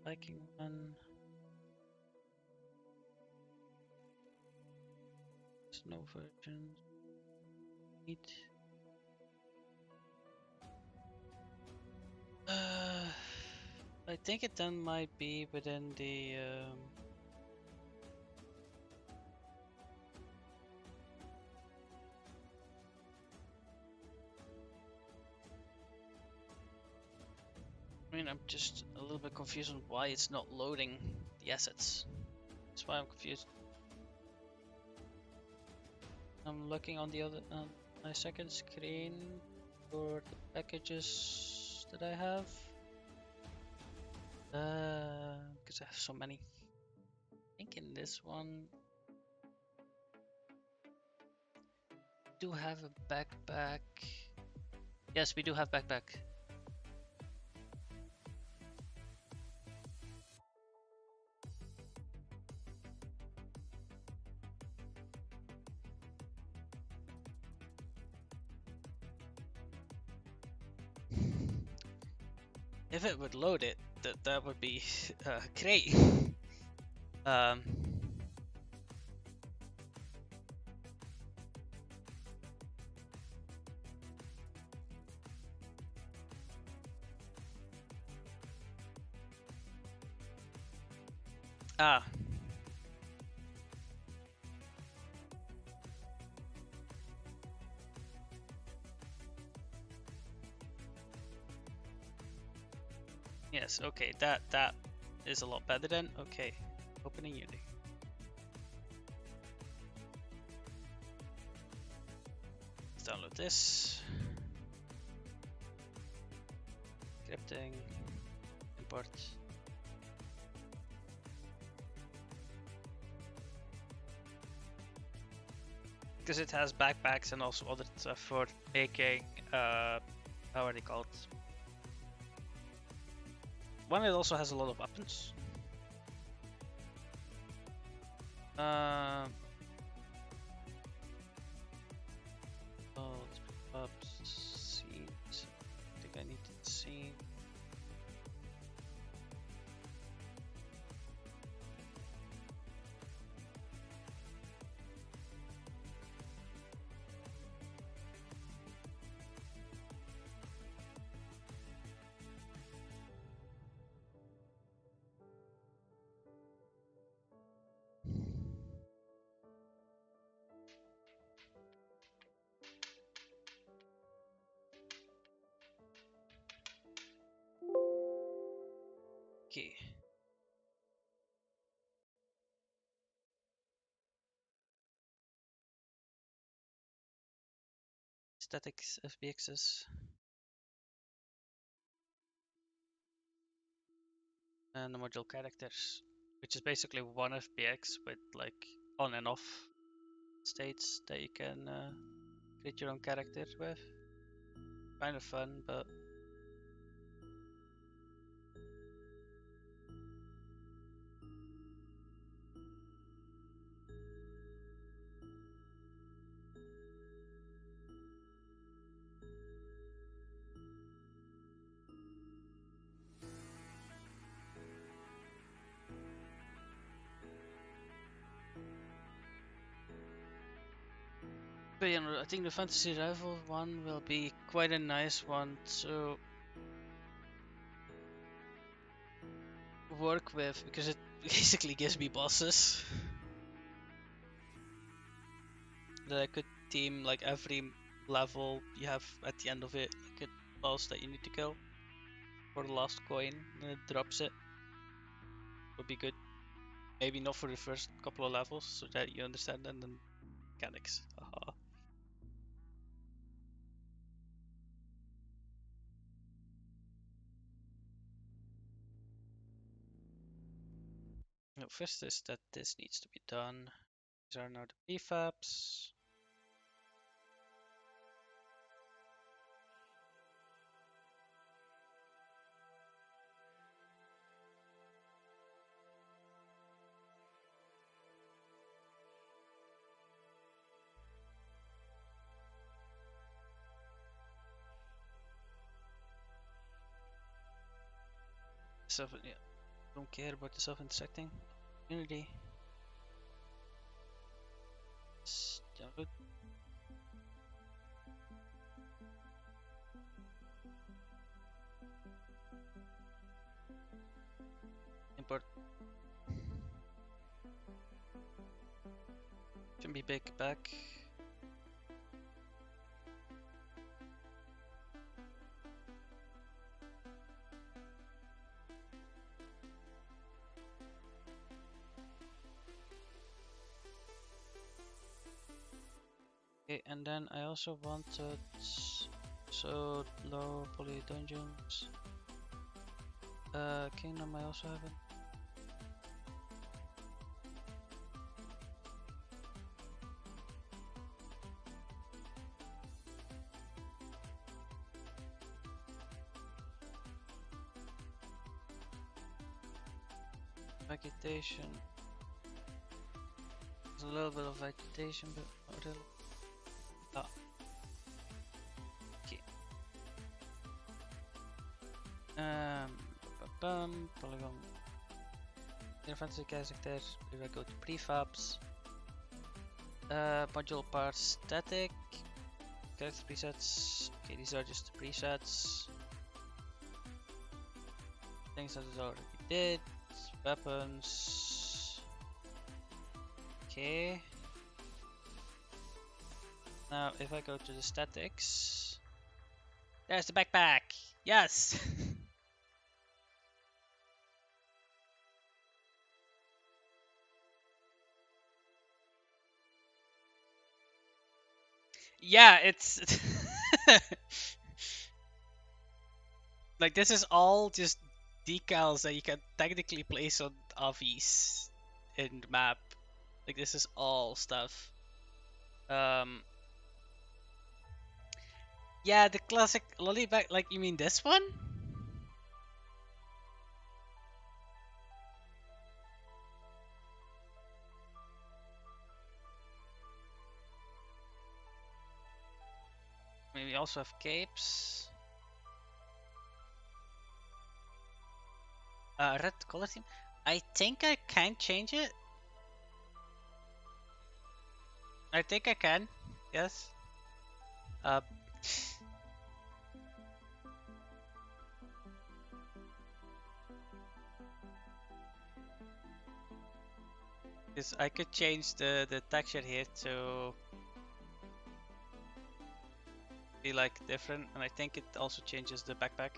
S1: Viking one. Snow versions. Neat. I think it then might be within the I mean, I'm just a little bit confused on why it's not loading the assets. That's why I'm confused. I'm looking on the other on my second screen for the packages that I have. Because I have so many. I think in this one do have a backpack. Yes, we do have backpack. If it would load it, that would be great. Um, ah, yes. Okay, that is a lot better then. Okay, opening Unity. Let's download this. Scripting. Import. Because it has backpacks and also other stuff for making, how are they called? One, it also has a lot of weapons. Oh, let's pick up seeds. I think I need to see. Okay. Statics FBXs. And the module characters, which is basically one FBX with like on and off states that you can create your own character with. Kind of fun, but you know, I think the fantasy rival one will be quite a nice one to work with because it basically gives me bosses that I could team. Like every level you have at the end of it like a boss that you need to kill for the last coin, and it drops it. Would be good. Maybe not for the first couple of levels so that you understand and then mechanics. Haha. No, first is that this needs to be done. These are now the prefabs. Yeah, don't care about the self-intersecting unity. Download. Import. Can be big back. Okay, and then I also wanted so low poly dungeons. Kingdom I also have it. Vegetation. There's a little bit of vegetation, but not really. Oh. Okay. Polygon. Fantasy character. If I go to prefabs. Module parts static. Character presets. Okay, these are just the presets. Things that is already did. Weapons. Okay. Now, if I go to the statics, there's the backpack. Yes. Yeah, it's like this is all just decals that you can technically place on RVs in the map. Like this is all stuff. Yeah, the classic lollipop. Like you mean this one? Maybe also have capes. Red color theme. I think I can change it. I think I can. Yes. Because I could change the texture here to be like different, and I think it also changes the backpack.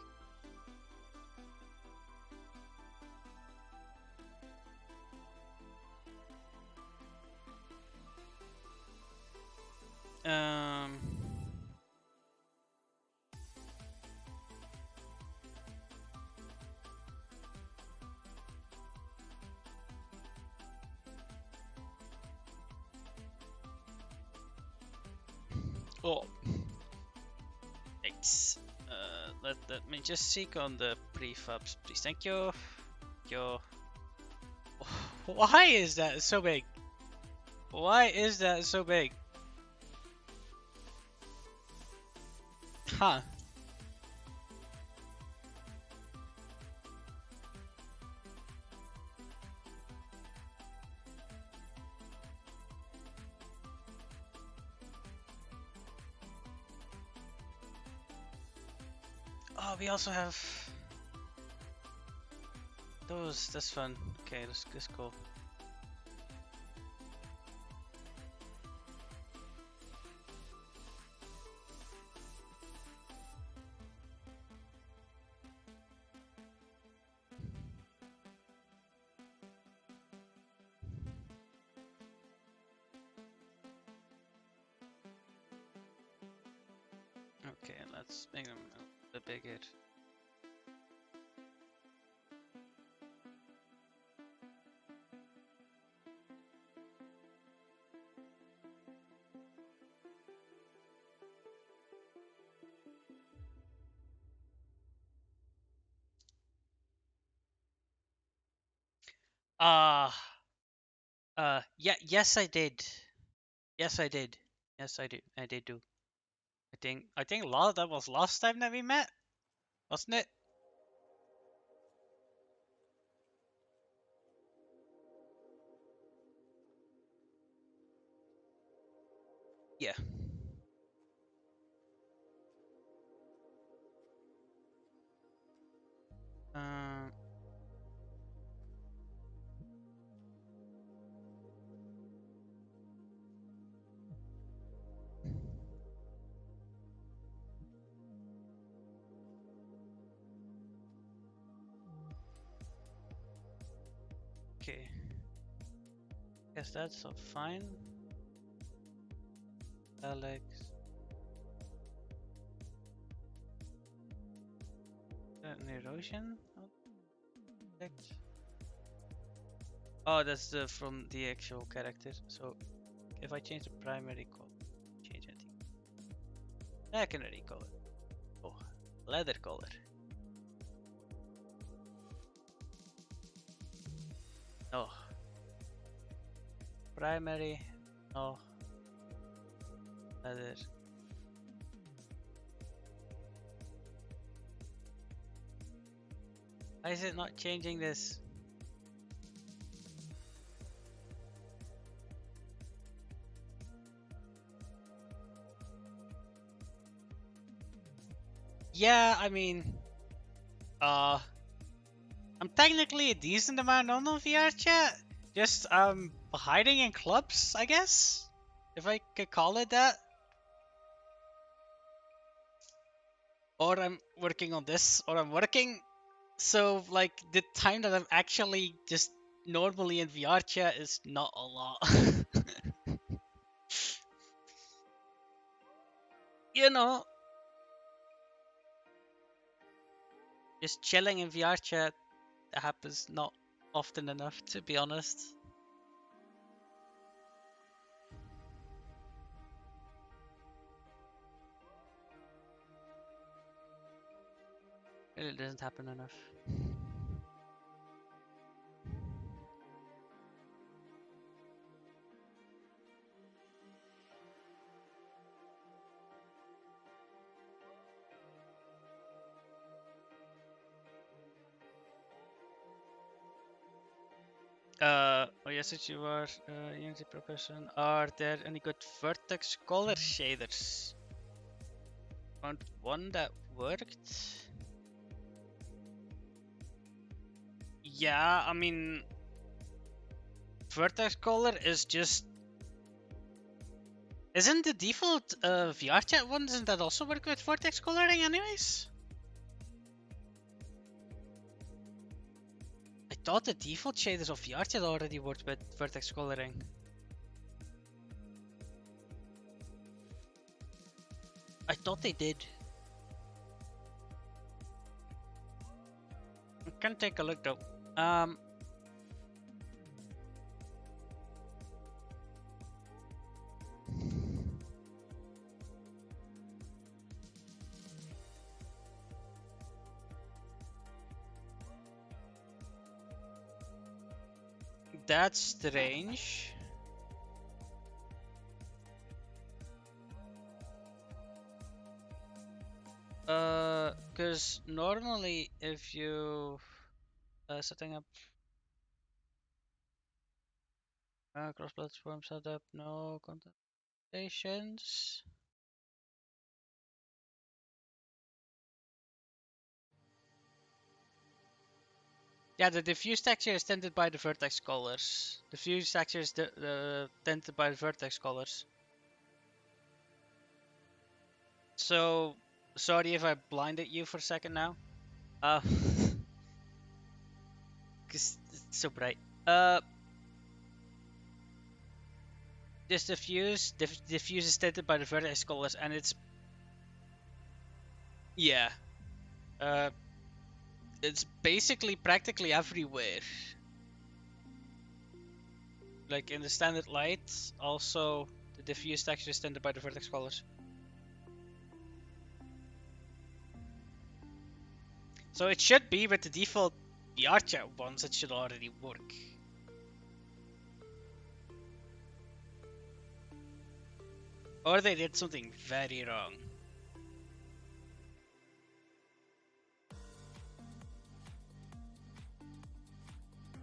S1: Oh, thanks. Let me just seek on the prefabs, please. Thank you. Yo. Why is that so big? Why is that so big? Huh. Oh, we also have those. That's fun. Okay, let's go. Okay, let's make them a bit bigger. Yeah, yes I did. Yes I did. Yes I did. I did do. I think a lot of that was last time that we met, wasn't it? Yeah. Um. Okay. Guess that's all fine. Alex. An erosion? Oh, that's from the actual character. So if I change the primary color, change anything. Secondary color. Oh, leather color. No. Primary. No. Other. Why is it not changing this? Yeah, I mean, I'm technically a decent amount on VR chat. Just hiding in clubs, I guess, if I could call it that. Or I'm working on this, or I'm working. So like the time that I'm actually just normally in VR chat is not a lot. You know, just chilling in VR chat happens not often enough, to be honest. It doesn't happen enough. Oh yes, that you are Unity Pro person. Are there any good vertex color shaders? Found one that worked. Yeah, I mean, vertex color is just. Isn't the default VR chat one? Doesn't that also work with vertex coloring, anyways? I thought the default shaders of VR chat already worked with vertex coloring. I thought they did. I can take a look though. That's strange. Because normally if you setting up cross-platform setup, no connotations. Yeah, the diffuse texture is tinted by the vertex colors. The diffuse texture is tinted by the vertex colors. So, sorry if I blinded you for a second now. Because it's so bright. This diffuse is tinted by the vertex colors, and it's yeah. It's basically practically everywhere. Like in the standard light, also the diffuse texture is tinted by the vertex colors. So it should be with the default VR chat ones, it should already work. Or they did something very wrong.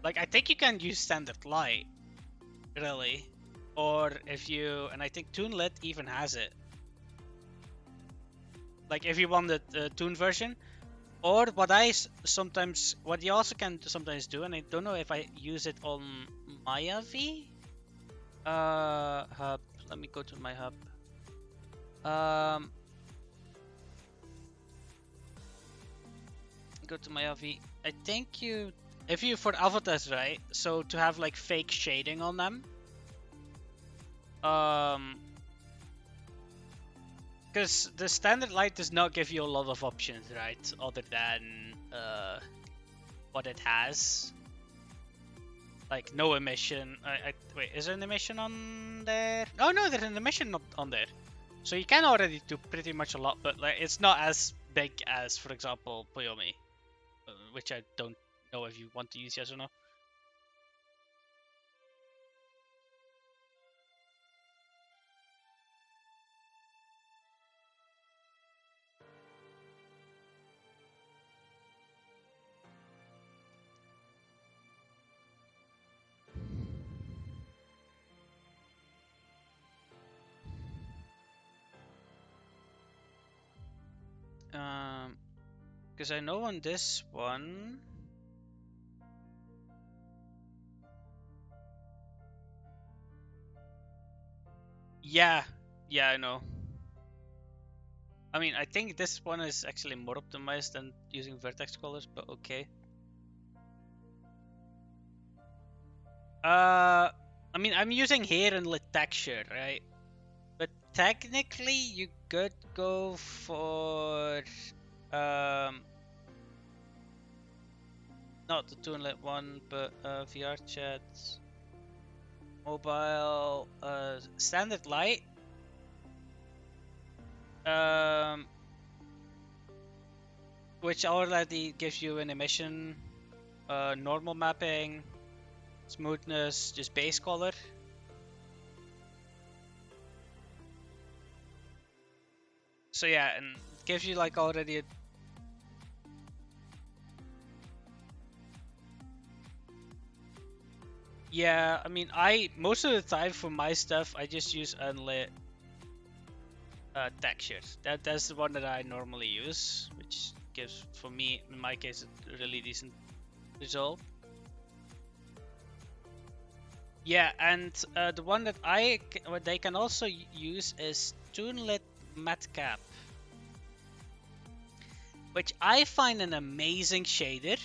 S1: Like, I think you can use standard light, really. Or if you, and I think ToonLit even has it. Like, if you want the Toon version. Or what you also can sometimes do, and I don't know if I use it on Maya V. Hub. Let me go to my hub. Go to my LV. I think if you for avatars, right? So to have like fake shading on them. Because the standard light does not give you a lot of options, right? Other than what it has. Like no emission. Wait, is there an emission on there? Oh no, there's an emission on there. So you can already do pretty much a lot, but like it's not as big as, for example, Poyomi, which I don't know if you want to use, yes or no. Because I know on this one. Yeah, yeah, I know. I mean, I think this one is actually more optimized than using vertex colors, but okay. I mean, I'm using here and lit texture, right? But technically, you could go for not the Toonlit one, but VR chat, mobile, standard light. Um, which already gives you an emission, normal mapping, smoothness, just base color. So yeah, and it gives you like already a yeah, I mean, most of the time for my stuff, I just use unlit textures. That's the one that I normally use, which gives, for me, in my case, a really decent result. Yeah, and the one that what they can also use is Toonlit Matcap, which I find an amazing shader.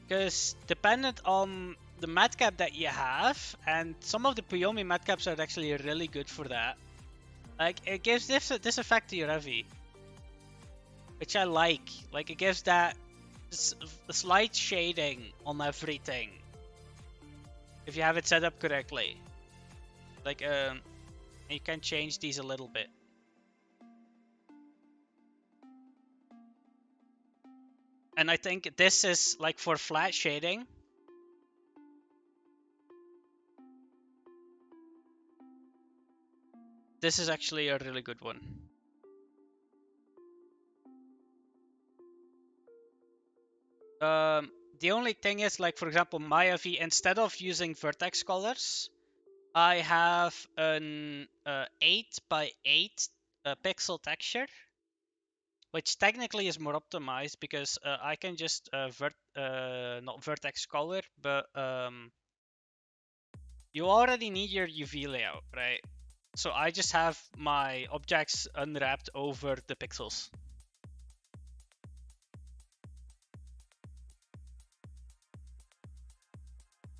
S1: Because dependent on the matcap that you have, and some of the Pyomi matcaps are actually really good for that. Like, it gives this effect to your heavy, which I like. Like, it gives that slight shading on everything if you have it set up correctly. Like, you can change these a little bit. And I think this is like for flat shading. This is actually a really good one. The only thing is, like, for example, my FE, instead of using vertex colors, I have an 8 by 8 pixel texture, which technically is more optimized because I can just not vertex color, but you already need your UV layout, right? So I just have my objects unwrapped over the pixels.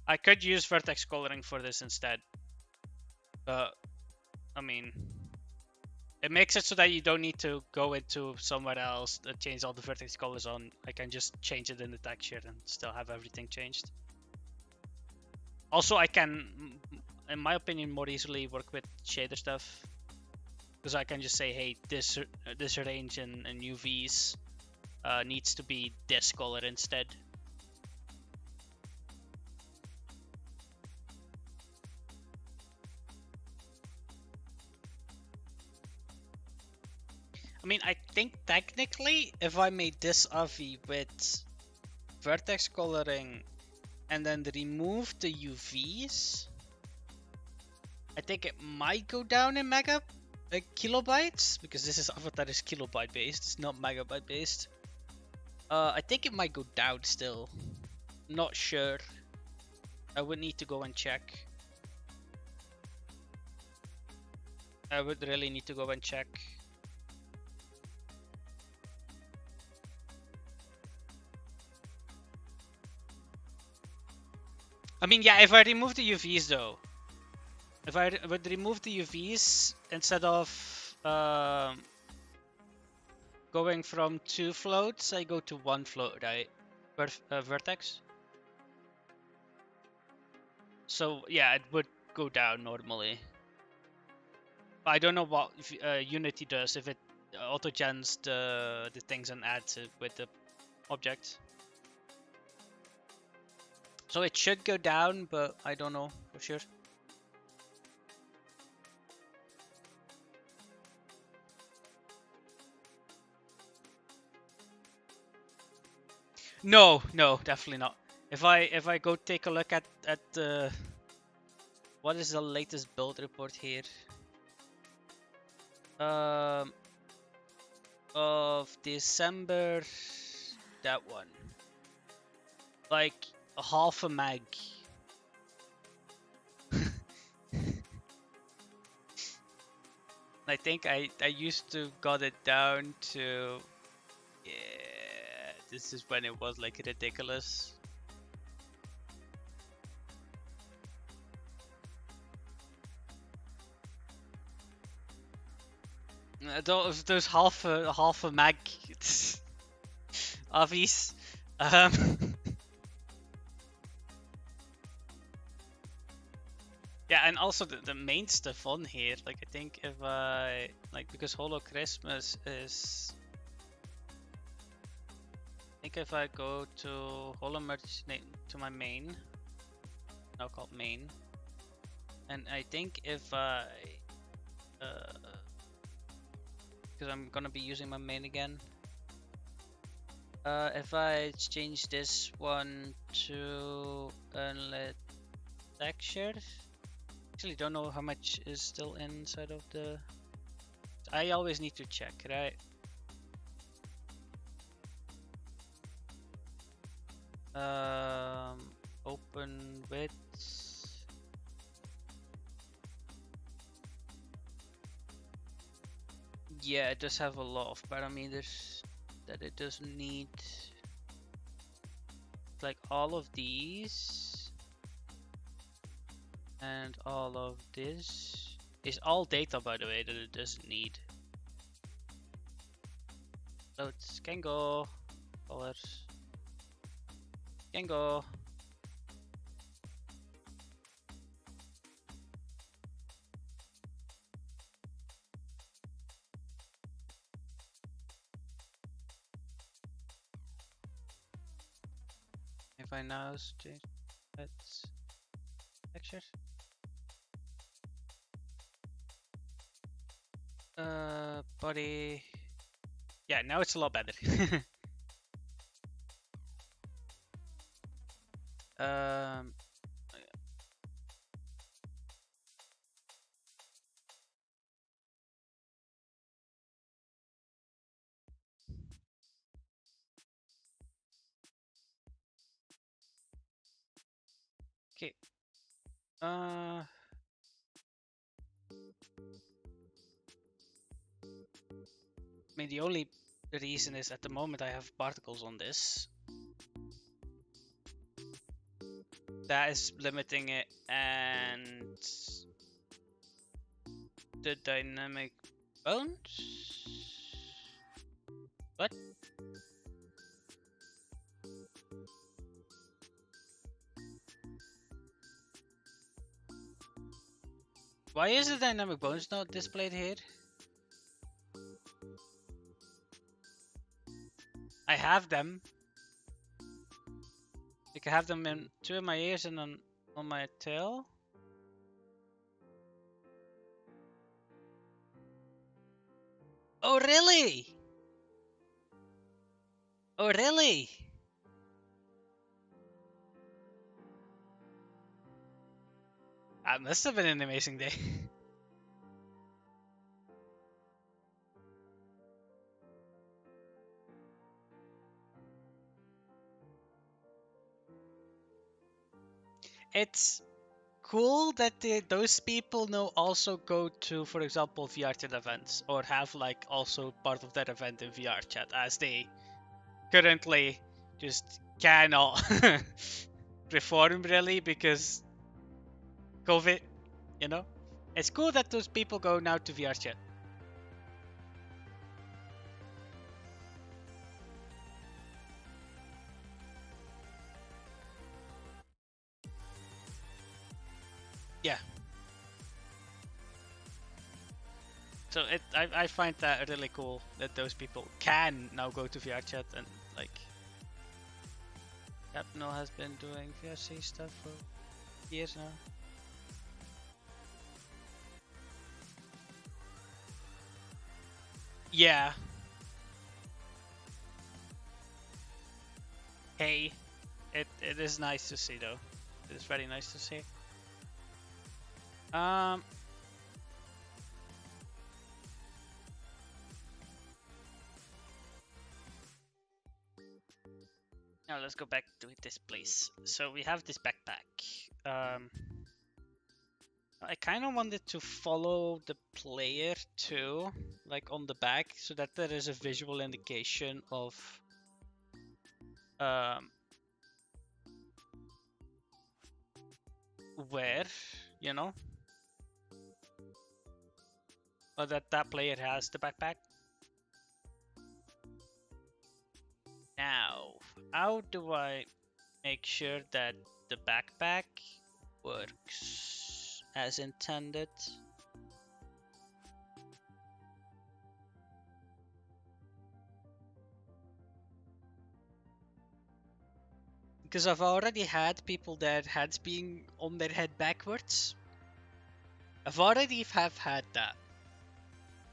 S1: I could use vertex coloring for this instead, but I mean, it makes it so that you don't need to go into somewhere else and change all the vertex colors on. I can just change it in the texture and still have everything changed. Also, I can, in my opinion, more easily work with shader stuff, because I can just say, hey, this range in UVs needs to be this color instead. I mean, I think technically, if I made this AVI with vertex coloring and then remove the UVs, I think it might go down in kilobytes, because this is avatar is kilobyte based, it's not megabyte based. I think it might go down still. Not sure. I would need to go and check. I would really need to go and check. I mean, yeah, if I remove the UVs though, if I would remove the UVs instead of going from 2 floats, I go to 1 float, right? Vertex. So yeah, it would go down normally. I don't know what Unity does, if it auto-gens the things and adds it with the object. So it should go down, but I don't know for sure. No, definitely not. If I go take a look at what is the latest build report here? of December. That one. Like a half a meg. I think I used to got it down to, yeah, this is when it was like ridiculous. Those half a meg obvious. Yeah, and also the main stuff on here, like I think if I like, because Holo Christmas is, I think if I go to Holo merch to my main, now called main, and I think if I because I'm gonna be using my main again, if I change this one to unlit texture, actually don't know how much is still inside of the, I always need to check, right? Open with, yeah, it does have a lot of parameters that it doesn't need, like all of these and all of this is all data, by the way, that it doesn't need. Loads can go, colors can go. If I now change let's texture, body, yeah, now it's a lot better. um okay, I mean, the only reason is at the moment I have particles on this. That is limiting it, and the dynamic bones? What? Why is the dynamic bones not displayed here? I have them. Like I have them in two of my ears and on my tail. Oh really? Oh really? That must have been an amazing day. It's cool that those people now also go to, for example, VR chat events, or have like also part of that event in VR chat, as they currently just cannot perform really because COVID, you know? It's cool that those people go now to VR chat. Yeah. So I find that really cool that those people can now go to VR chat, and like Capno has been doing VRC stuff for years now. Yeah. Hey, it is nice to see though. It is very nice to see. Um, Now let's go back to this place. So we have this backpack. I kind of wanted to follow the player too, like on the back, so that there is a visual indication of um, where, you know, or that that player has the backpack. Now, how do I make sure that the backpack works as intended? Because I've already had people that heads being on their head backwards. I've already have had that,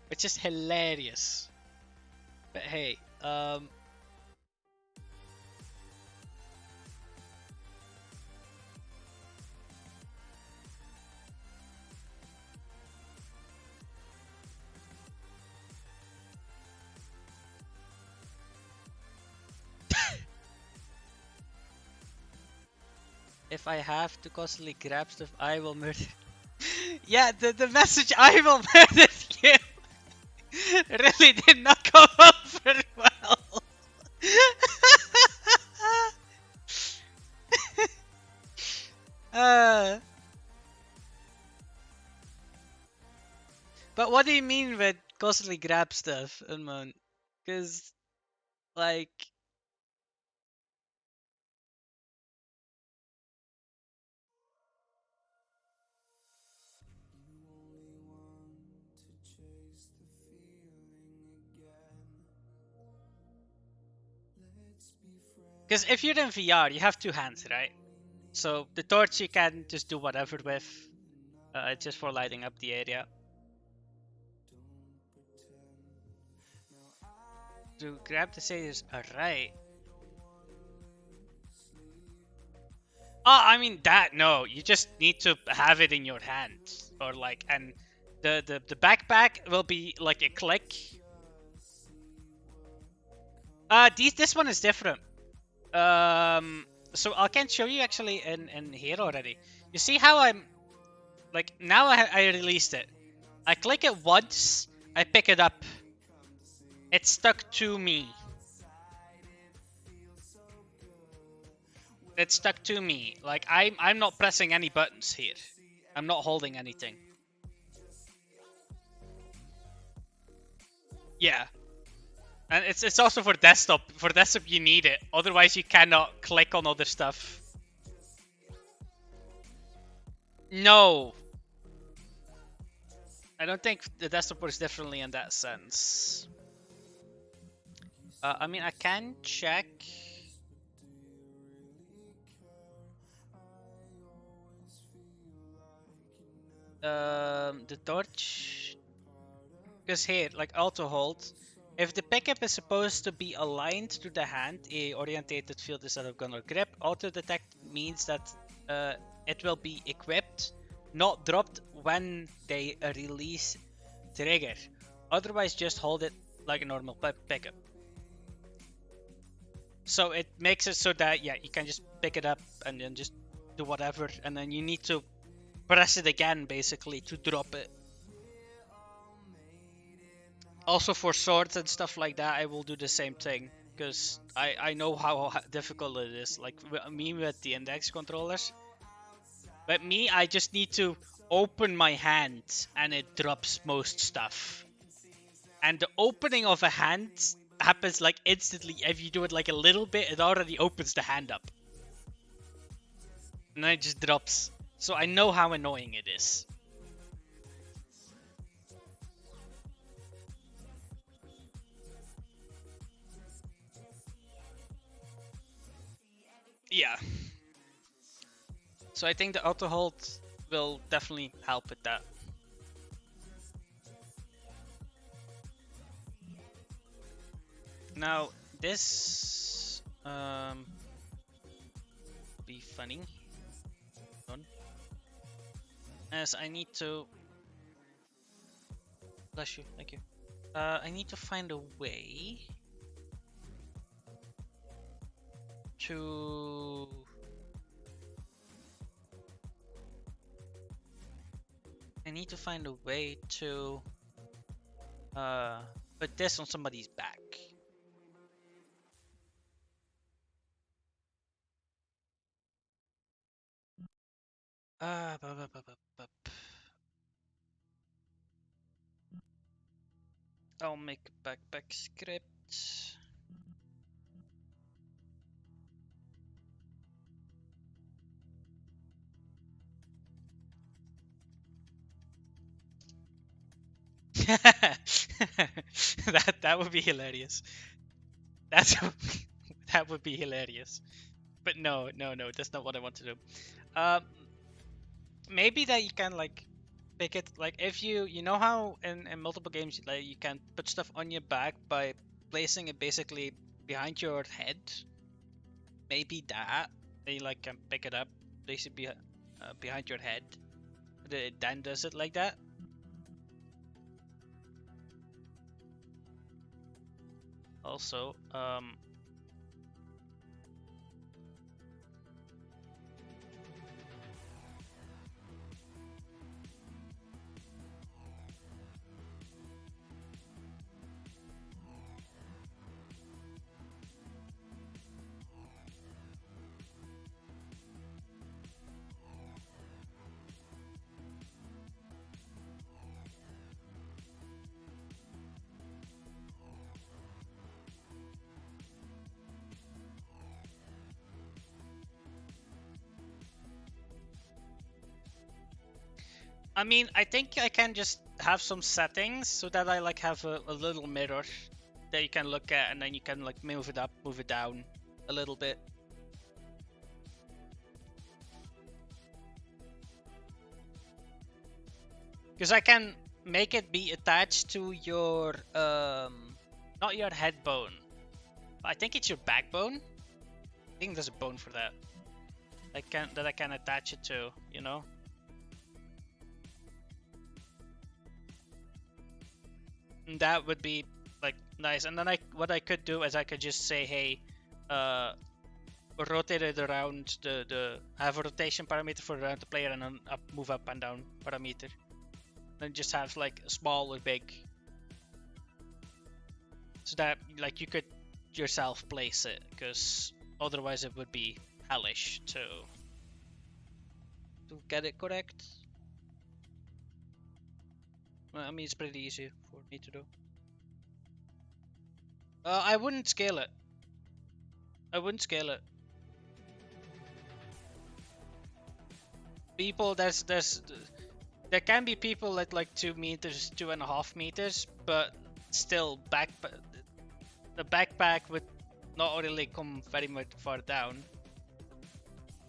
S1: which is hilarious. But hey, if I have to constantly grab stuff, I will murder. Yeah, the message "I will murder you" really did not come up very well. uh, but what do you mean with constantly grab stuff, Unmon? Because like, because if you're in VR, you have two hands, right? So the torch you can just do whatever with, just for lighting up the area. To grab the sailors, alright. Oh, I mean that, no, you just need to have it in your hand. Or like, and the backpack will be like a click. This one is different. So I can show you actually in here already. You see how I'm, like, now I released it. I click it once, I pick it up. It's stuck to me. It's stuck to me. Like, I'm not pressing any buttons here. I'm not holding anything. Yeah. And it's also for desktop. For desktop you need it. Otherwise you cannot click on other stuff. No. I don't think the desktop works differently in that sense. I mean, I can check. The torch. Because here, like auto hold, if the pickup is supposed to be aligned to the hand, a orientated field instead of gun or grip, auto detect means that it will be equipped, not dropped when they release trigger. Otherwise, just hold it like a normal pickup. So it makes it so that, yeah, you can just pick it up and then just do whatever, and then you need to press it again basically to drop it. Also for swords and stuff like that, I will do the same thing because I know how difficult it is. Like me with the index controllers, but me, I just need to open my hand and it drops most stuff. And the opening of a hand happens like instantly. If you do it like a little bit, it already opens the hand up. And then it just drops. So I know how annoying it is. Yeah. So I think the auto hold will definitely help with that. Now this be funny. As I need to, bless you, thank you. I need to find a way to... I need to find a way to put this on somebody's back. I'll make a backpack script. that would be hilarious. That would be hilarious. But no, that's not what I want to do. Um, maybe that you can like pick it like if you know how in multiple games like you can put stuff on your back by placing it basically behind your head. Maybe that you like can pick it up, place it behind your head. It then does it like that. Also, I mean, I think I can just have some settings so that I like have a little mirror that you can look at, and then you can like move it up, move it down a little bit. Because I can make it be attached to your not your head bone. I think it's your backbone. I think there's a bone for that. I can attach it to, you know. And that would be like nice. And then what I could do is I could just say, hey, rotate it around I have a rotation parameter for around the player and then move up and down parameter. And just have like small or big. So that like you could yourself place it, because otherwise it would be hellish to get it correct. Well, I mean, it's pretty easy for me to do. I wouldn't scale it. I wouldn't scale it. People, there can be people at like 2 meters, 2.5 meters, but still the backpack would not really come very much far down.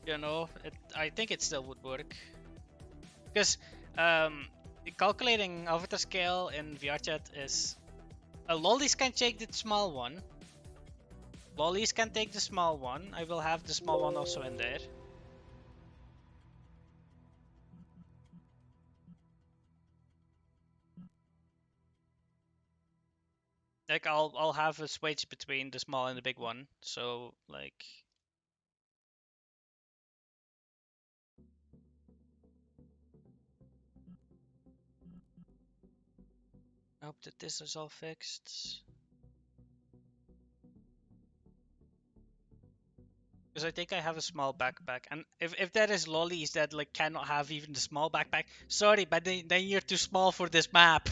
S1: You know, I think it still would work. Because calculating avatar scale in VRChat is lollies can take the small one. Lollies can take the small one. I will have the small one also in there. Like I'll have a switch between the small and the big one. So like I hope that this is all fixed. Because I think I have a small backpack, and if there is lollies that like cannot have even the small backpack, sorry, but then you're too small for this map.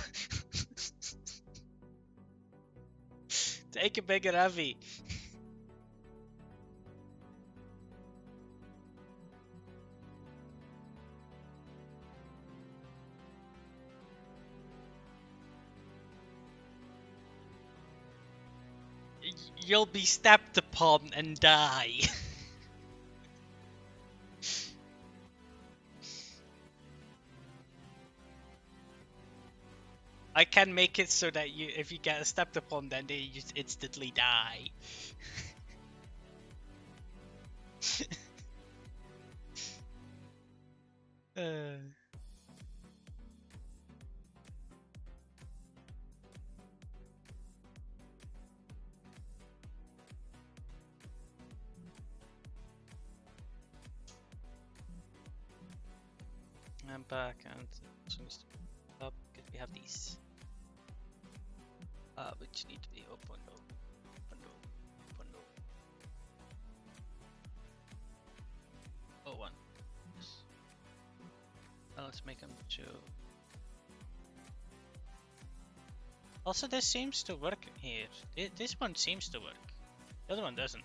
S1: Take a bigger heavy. You'll be stepped upon and die. I can make it so that if you get stepped upon, then you just instantly die. uh. and back, and it also needs to be up because we have these. Which need to be open. Oh, one. Yes. Well, let's make them 2. Also, this seems to work here. This one seems to work. The other one doesn't.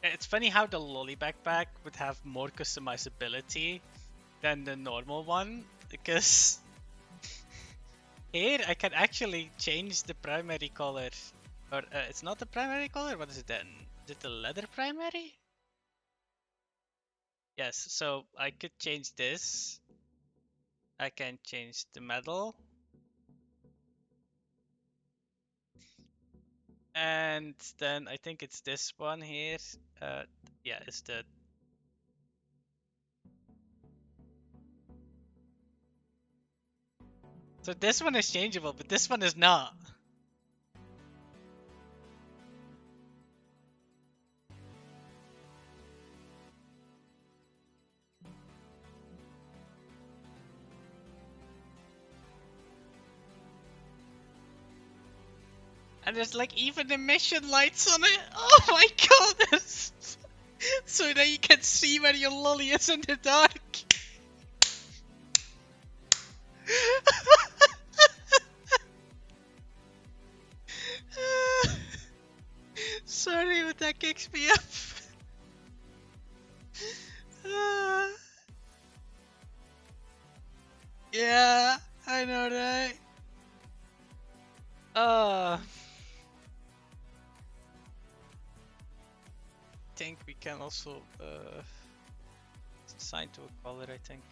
S1: It's funny how the lolly backpack would have more customizability than the normal one, because here I can actually change the primary color. Or it's not the primary color, what is it then? Is it the leather primary? Yes, so I could change this. I can change the metal. And then I think it's this one here. Yeah, it's the... So this one is changeable, but this one is not. And there's like even emission lights on it. Oh my god! So that you can see where your lolly is in the dark. Sorry, but that kicks me up. Yeah, I know, right? Think we can also assign to a color, I think.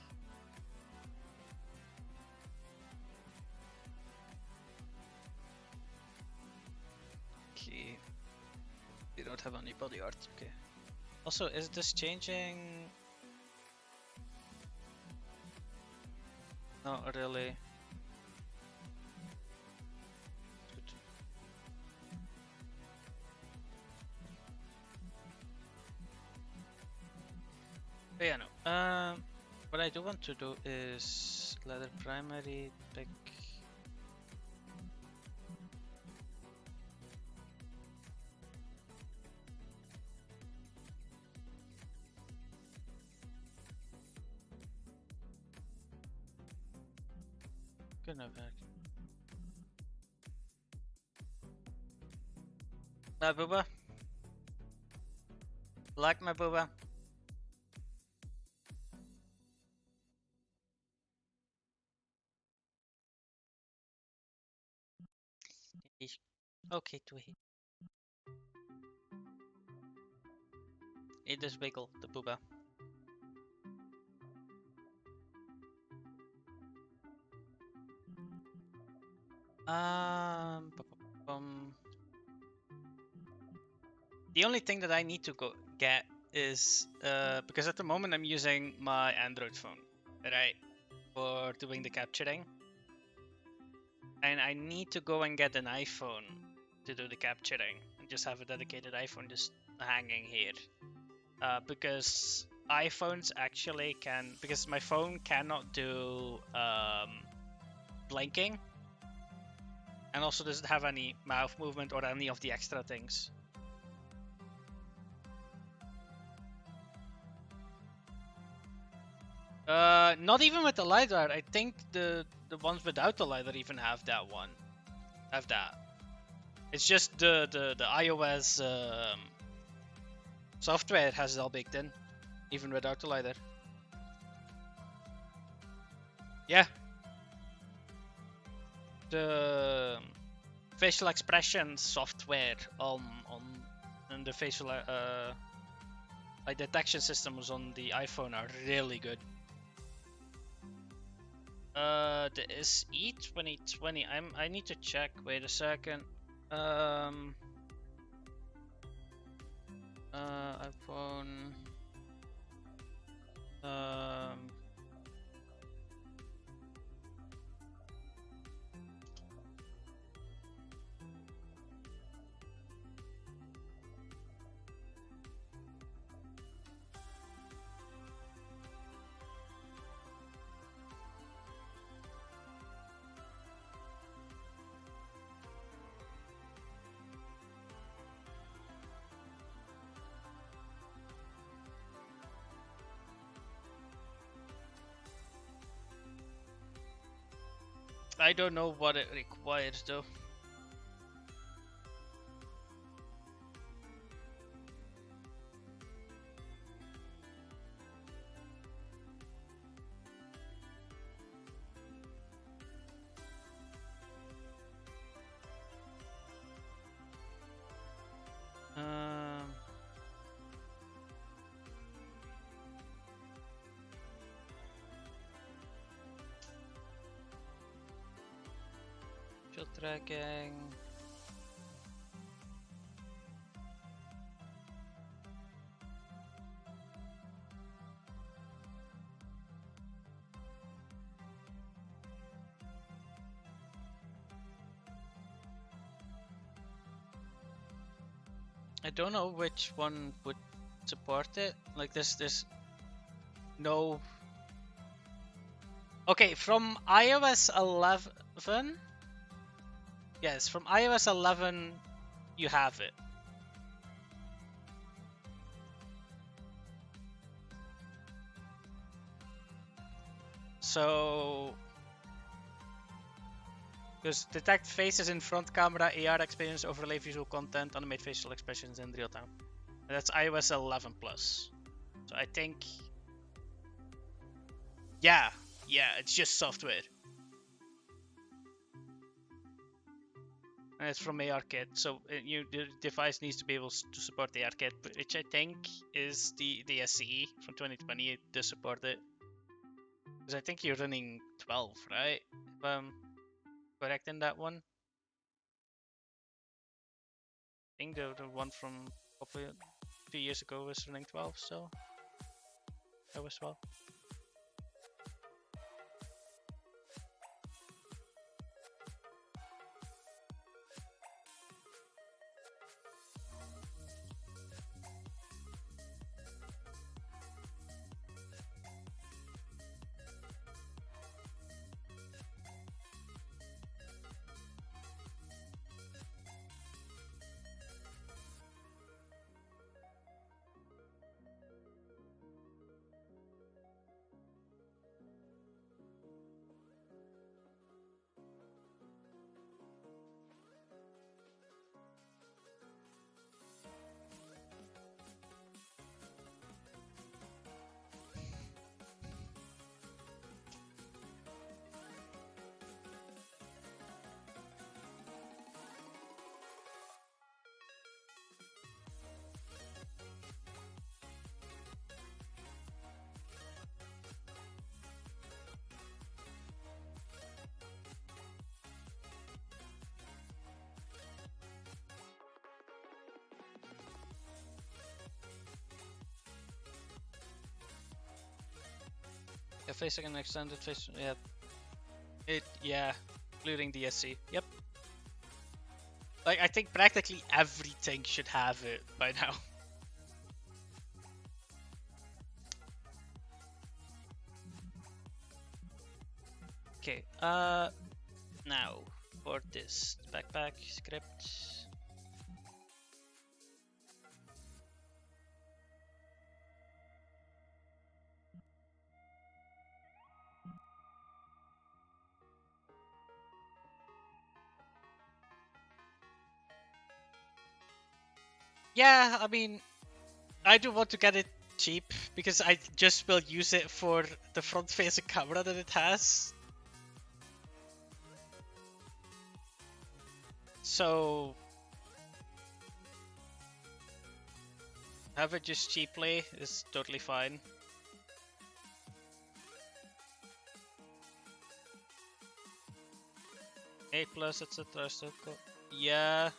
S1: Okay. We don't have any body art, okay. Also, is this changing? Not really. But yeah, no. What I do want to do is leather primary, pick. Good enough. My booba. Like my booba. Okay, to hit. It is wiggle, the booba. The only thing that I need to go get is because at the moment I'm using my Android phone, right, for doing the capturing, and I need to go and get an iPhone to do the capturing and just have a dedicated iPhone just hanging here, because iPhones actually can, because my phone cannot do blinking, and also doesn't have any mouth movement or any of the extra things. Not even with the LiDAR. I think the ones without the LiDAR even have that one. Have that. It's just the iOS software has it all baked in, even without the LiDAR. Yeah. The facial expression software on the facial like detection systems on the iPhone are really good. The SE 2020. I need to check. Wait a second. iPhone. I don't know what it requires though. Um, Field tracking. I don't know which one would support it. Like there's no. Okay, from iOS 11. Yes, from iOS 11, you have it. So, because detect faces in front camera, AR experience, overlay visual content, animate facial expressions in real time. And that's iOS 11 plus. So I think, yeah, it's just software. And it's from ARKit, so the device needs to be able to support ARKit, which I think is the SCE from 2020. It does support it. Because I think you're running 12, right? If I'm correct in that one. I think the one from a few years ago was running 12, so that was 12. Yeah, facing an extended face, yeah, including DSC. Yep. Like I think practically everything should have it by now. Okay. Now for this backpack script. Yeah, I mean, I do want to get it cheap because I just will use it for the front-facing camera that it has. So have it just cheaply is totally fine. A plus, etc. Yeah.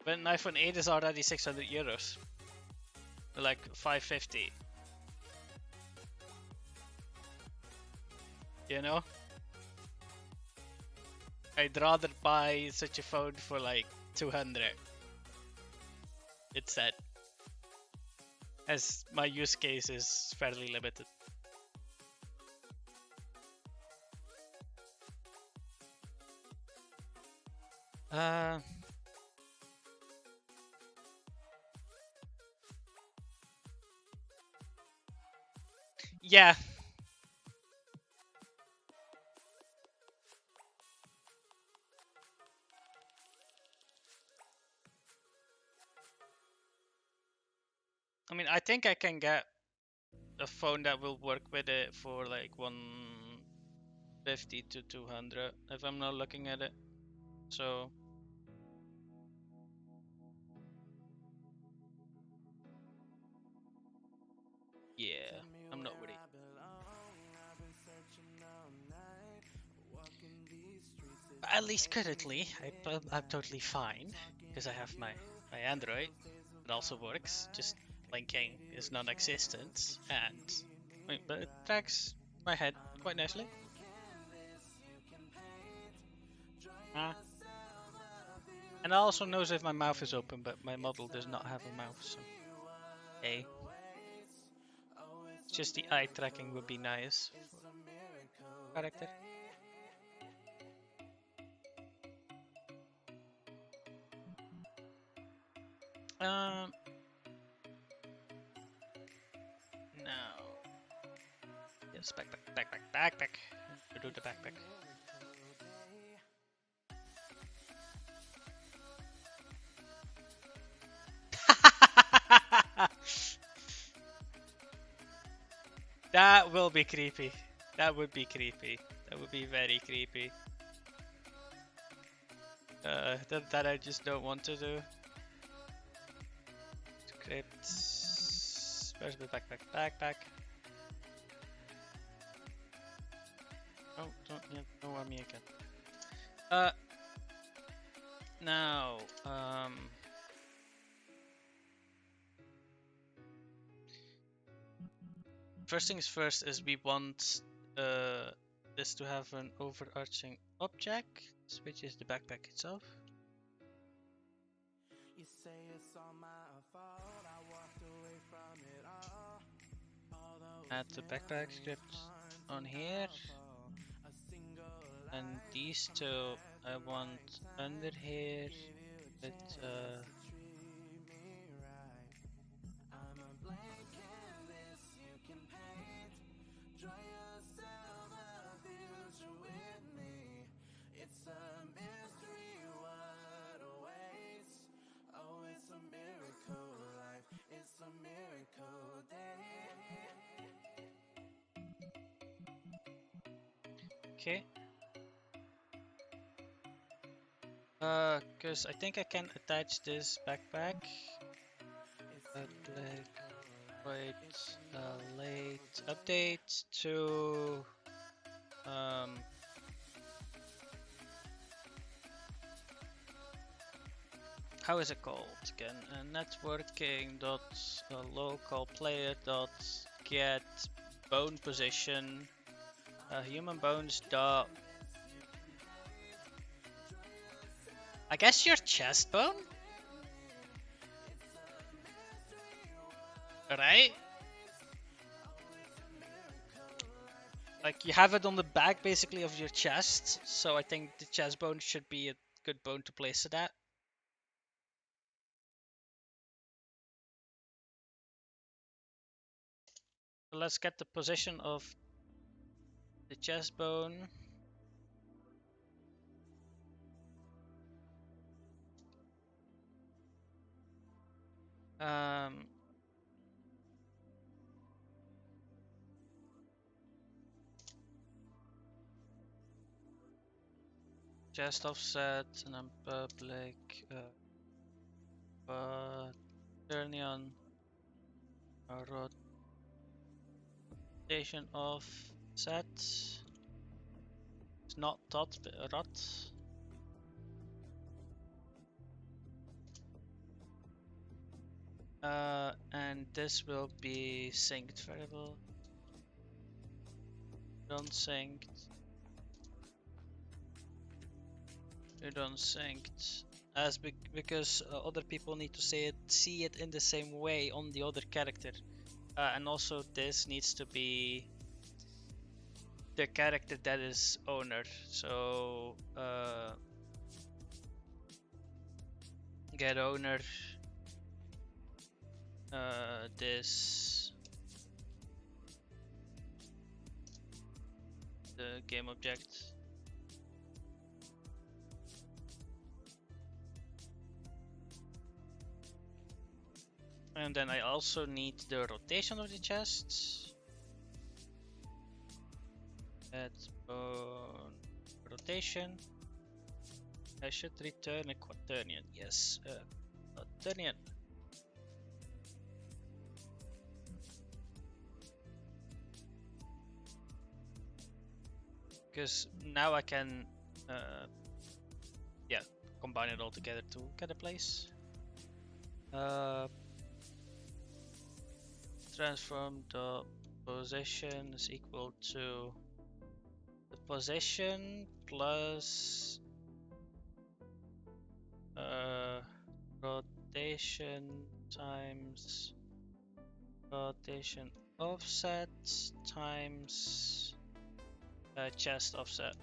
S1: But an iPhone 8 is already 600 euros. Like 550. You know? I'd rather buy such a phone for like 200 instead. As my use case is fairly limited. Uh, yeah. I mean, I think I can get a phone that will work with it for like 150 to 200 if I'm not looking at it. So yeah, I'm not worried. At least currently, I'm totally fine because I have my Android. It also works. Just blinking is non-existent, and but it tracks my head quite nicely. Ah. And it also knows if my mouth is open, but my model does not have a mouth, so hey. Just the eye tracking would be nice for character. Um, no. Yes, backpack. To do the backpack. That will be creepy. That would be creepy. That would be very creepy. That I just don't want to do. Script. Where's the backpack? Backpack. Oh, don't want me again. Now, first things first is we want this to have an overarching object, which is the backpack itself. Add the backpack script on here. And these two I want under here with okay. Because I think I can attach this backpack. Like quite late update to how is it called again? Networking dot local player dot get bone position human bones dot. I guess your chest bone, right? Like you have it on the back basically of your chest, so I think the chest bone should be a good bone to place it at. So let's get the position of the chest bone. Chest offset and then public Quaternion rotation offset. It's not dot but rot. And this will be synced variable. Unsynced. Unsynced. Because other people need to see it in the same way on the other character. And also this needs to be the character that is owner. So get owner this the game object. And then I also need the rotation of the chests. That's rotation. I should return a quaternion. Yes, quaternion. Because now I can, yeah, combine it all together to get a place. Transform the position is equal to the position plus rotation times rotation offset times chest offset.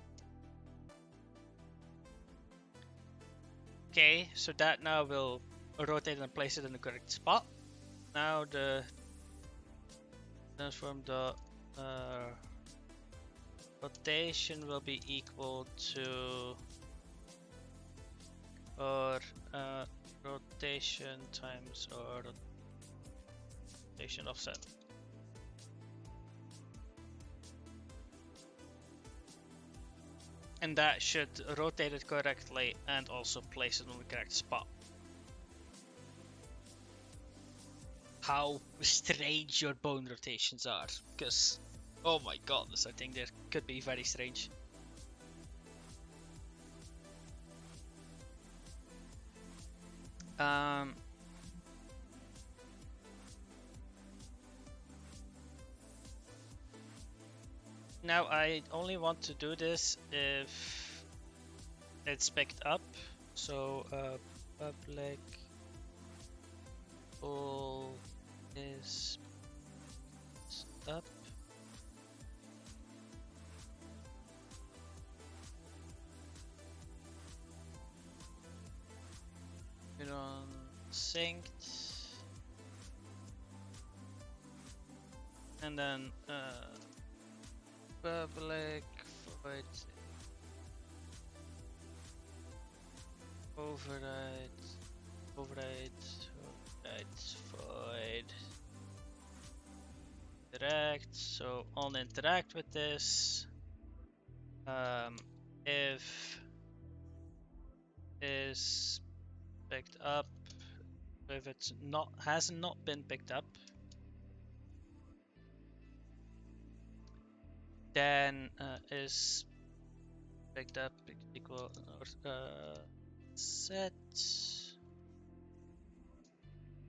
S1: Okay, so that now will rotate and place it in the correct spot. Now the transform the rotation will be equal to or rotation times or rotation offset. And that should rotate it correctly and also place it on the correct spot. How strange your bone rotations are, because oh my goodness, I think they could be very strange. Now I only want to do this if it's picked up. So public bool is up. Put on synced, and then public void override void interact. So on interact with this, if is picked up, if it's not has not been picked up, then is picked up equal or set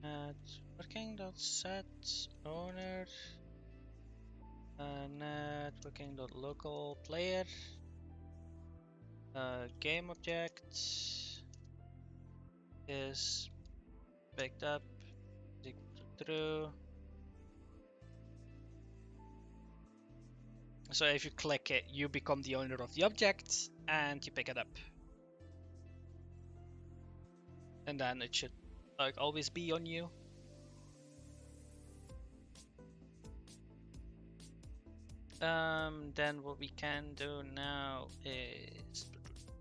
S1: networking.set owner networking.local player game object is picked up is equal to true. So if you click it, you become the owner of the object and you pick it up. And then it should like always be on you. Then what we can do now is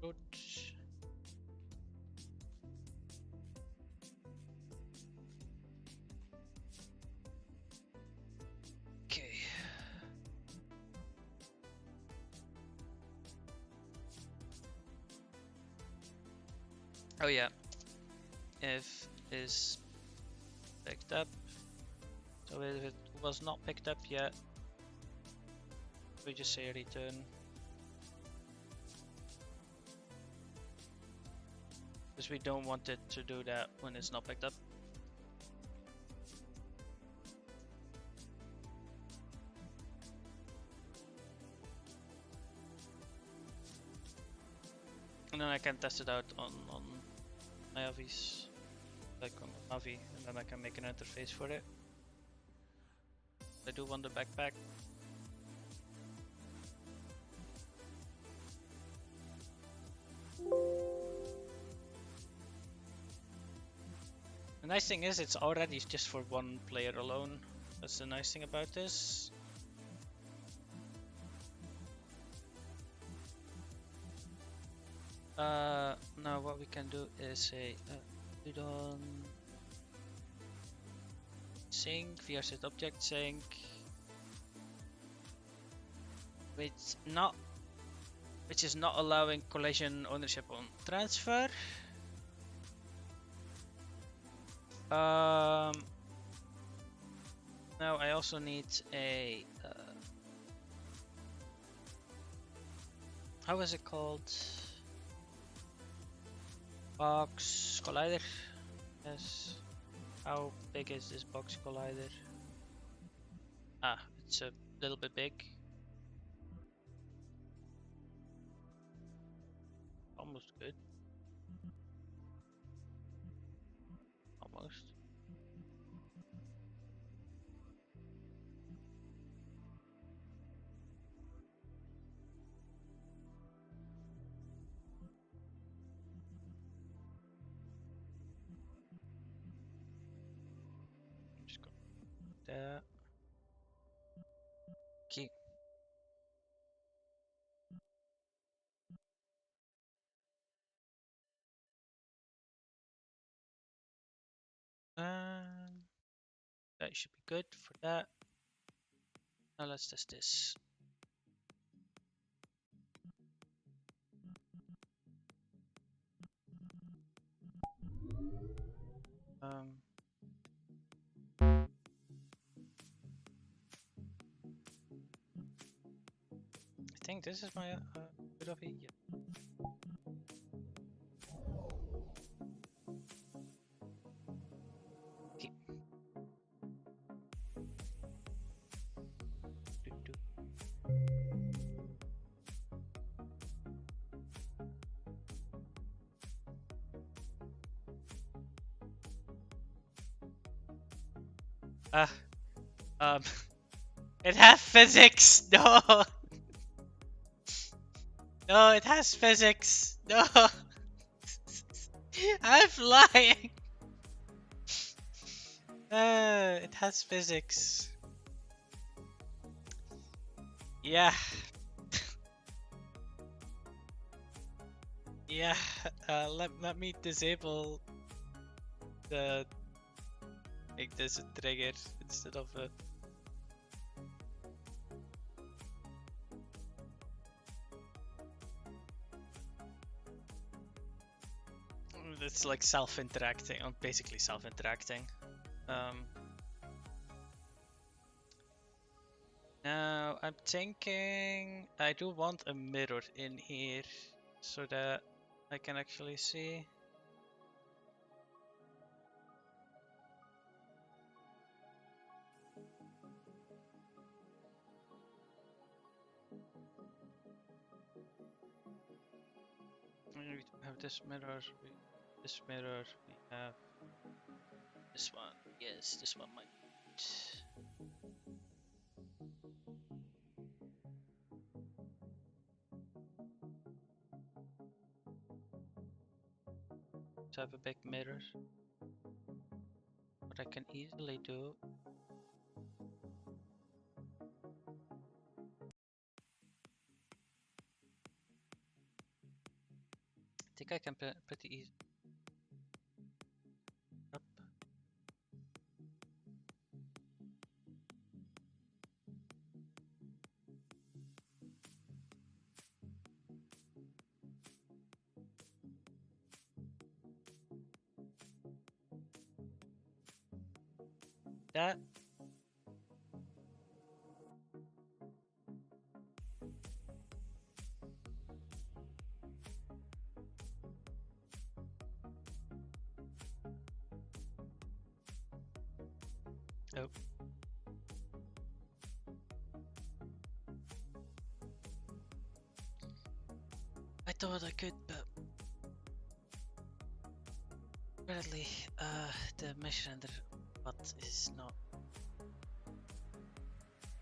S1: okay. Oh yeah, if is picked up. So if it was not picked up yet, we just say return. Because we don't want it to do that when it's not picked up. And then I can test it out on my Avi's, like on Avi, and then I can make an interface for it. I do want the backpack. The nice thing is it's already just for one player alone. That's the nice thing about this. Now what we can do is say udon sync VRC object sync, which is not allowing collision ownership on transfer. Now I also need a how is it called? Box collider. Yes. How big is this box collider? Ah, it's a little bit big. Almost good. Almost. Just go there. Okay. That should be good for that. Now let's test this. I think this is my bit of it. Yeah. Okay. It has physics. No, no, it has physics. No, I'm lying. It has physics. Yeah. Yeah. Let me disable the make this a trigger instead of a. It's like self-interacting, basically self-interacting. Now I'm thinking I do want a mirror in here so that I can actually see. We have this mirror, we have this one. Yes, this one might. To have a big mirror. What I can easily do. I think I can pretty easy. Up. That. Oh. I thought I could, but apparently the mesh render but is not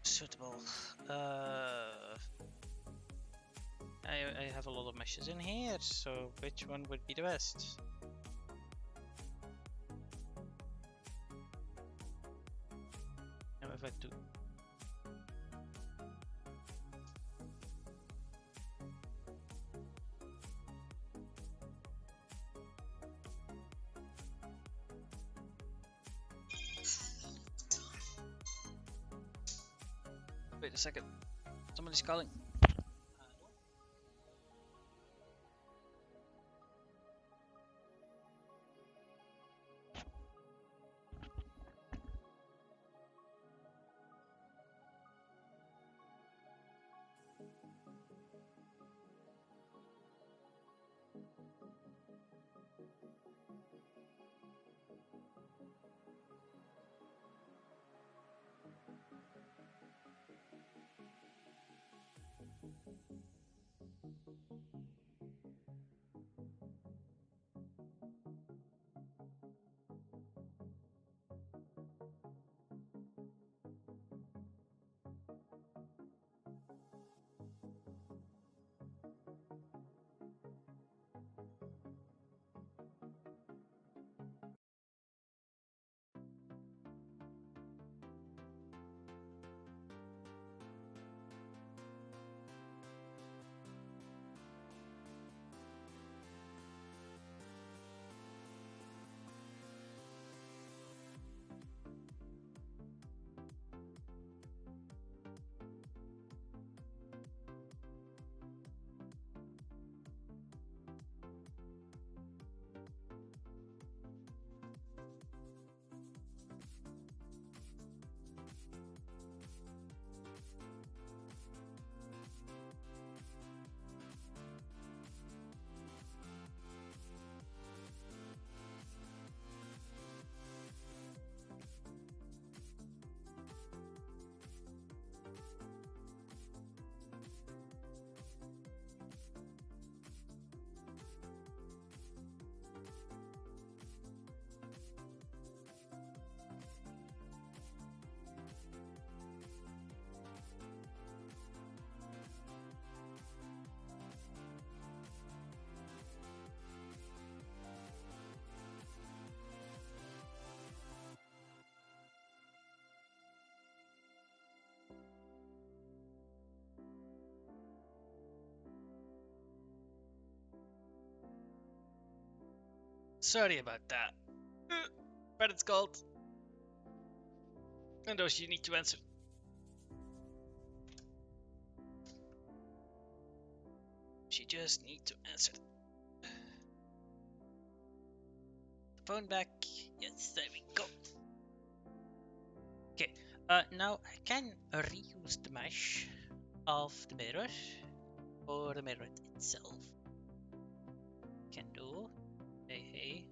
S1: suitable. I have a lot of meshes in here, so which one would be the best? to. Wait a second. Somebody's calling. Sorry about that. But it's called. And those you need to answer. She just need to answer the phone back. Yes, there we go. Okay, now I can reuse the mesh of the mirror or the mirror itself. Can do. Hey.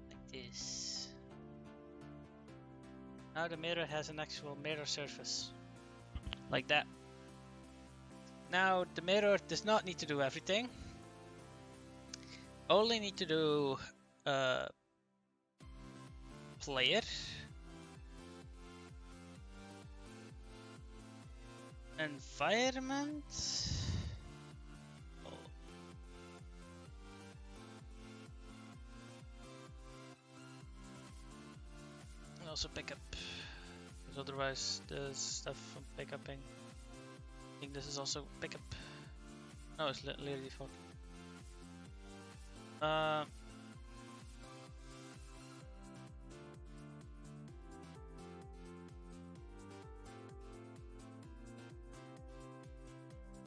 S1: Like this. Now the mirror has an actual mirror surface. Like that. Now the mirror does not need to do everything. Only need to do player. Environment. Oh. And also pickup. Because otherwise the stuff from pickupping. I think this is also pickup. No, it's literally default.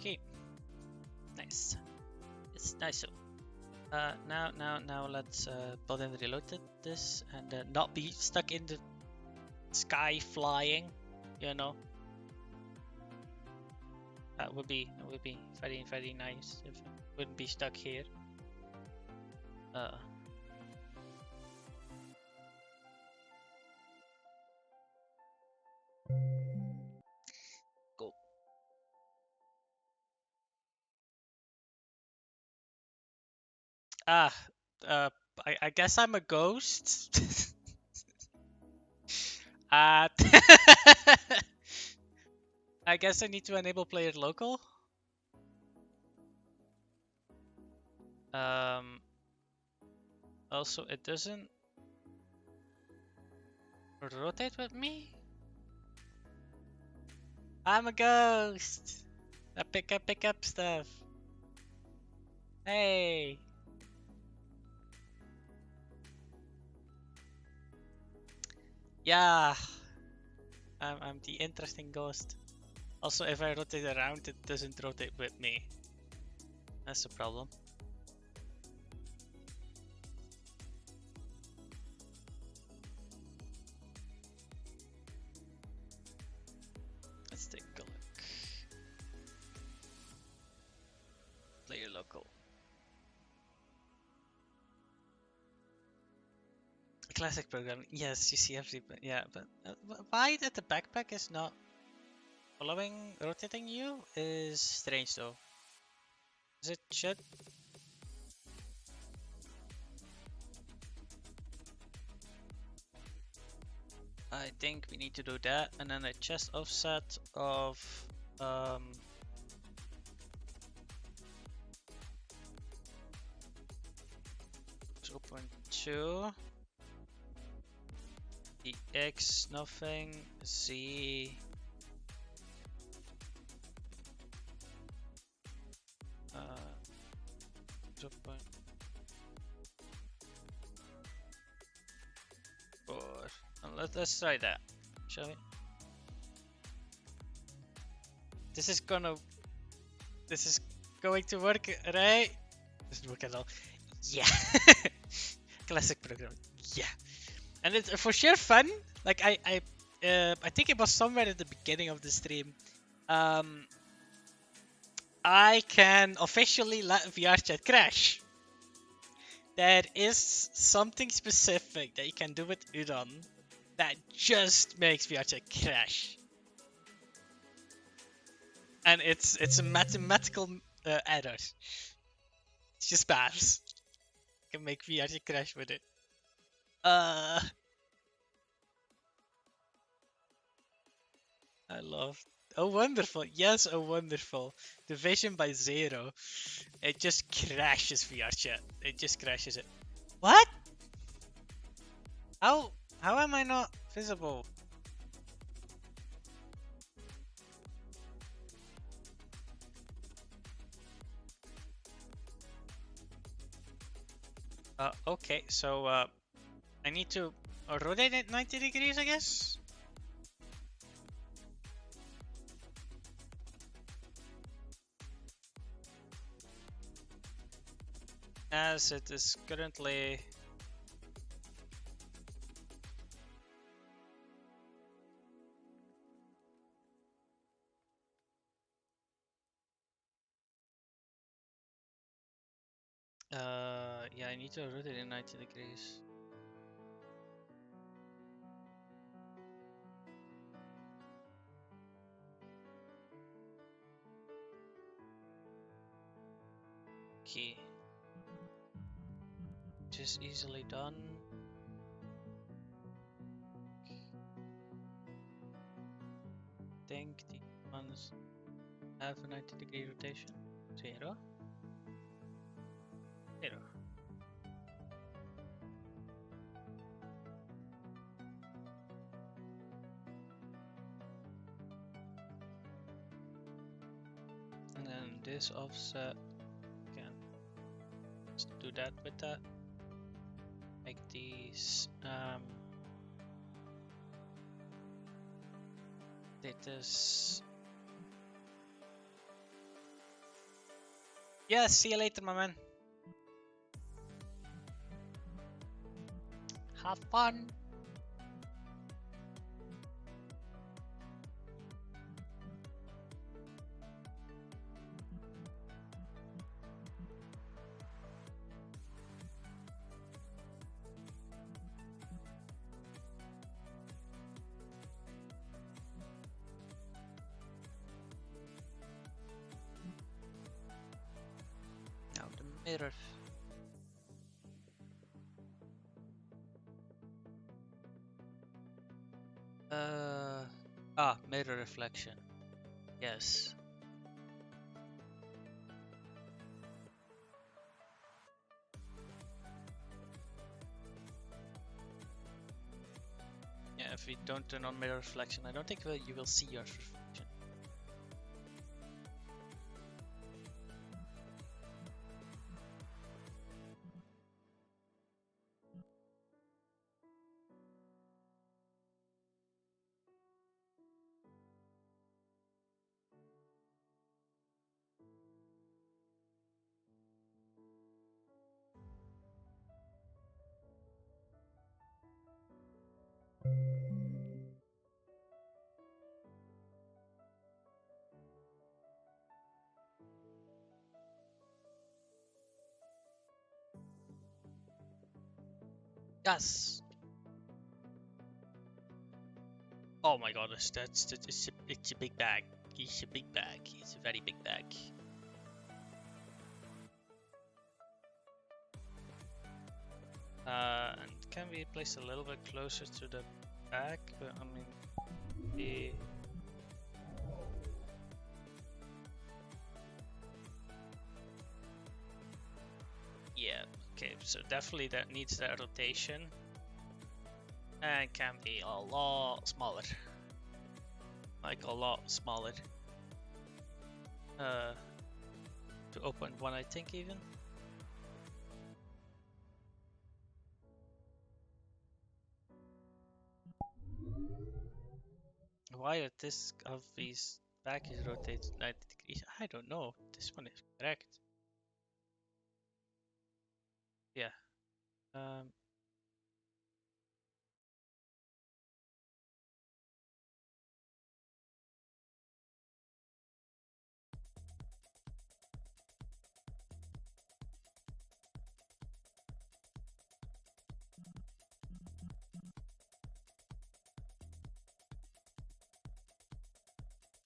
S1: Okay. Nice. It's nice. Now let's build and reload this and not be stuck in the sky flying. You know. That would be very nice if it wouldn't be stuck here. Go. I guess I'm a ghost. I guess I need to enable player local. Also, it doesn't rotate with me? I'm a ghost! I pick up stuff. Hey! Yeah! I'm the interesting ghost. Also, if I rotate around, it doesn't rotate with me. That's the problem. Let's take a look. Player local. Classic programming. Yes, you see everything. Yeah, but why that the backpack is not following, rotating you is strange though. Is it should? I think we need to do that, and then a chest offset of 0.2. The X nothing. Z 0.4. Let's try that, shall we? This is going to work, right? Doesn't work at all. Yeah. Classic program. Yeah. And it's for sheer fun. Like I think it was somewhere at the beginning of the stream. I can officially let VRChat crash. There is something specific that you can do with Udon that just makes VRChat crash. And it's a mathematical error. It's just bad. You can make VRChat crash with it. I love. Oh, wonderful. Yes, oh, wonderful. Division by 0. It just crashes VRChat. It just crashes it. What? How am I not visible? Okay, so I need to rotate it 90 degrees, I guess? As it is currently... yeah, I need to rotate it 90 degrees. Okay. Just easily done. Think the ones have a 90 degree rotation. 0. 0. And then this offset, can just do that with that. Make these status. Yeah, see you later, my man. Have fun. Now the mirror. Mirror reflection. Yes. Yeah, if we don't turn on mirror reflection, I don't think you will see your reflection. Yes. Oh my god, it's a big bag. It's a big bag. It's a very big bag. And can we place a little bit closer to the back? But I mean, the yeah. Okay, so definitely that needs that rotation, and can be a lot smaller. Like a lot smaller. 2.1 I think even. Why are this of these back is rotated 90 degrees? I don't know. This one is correct. Yeah.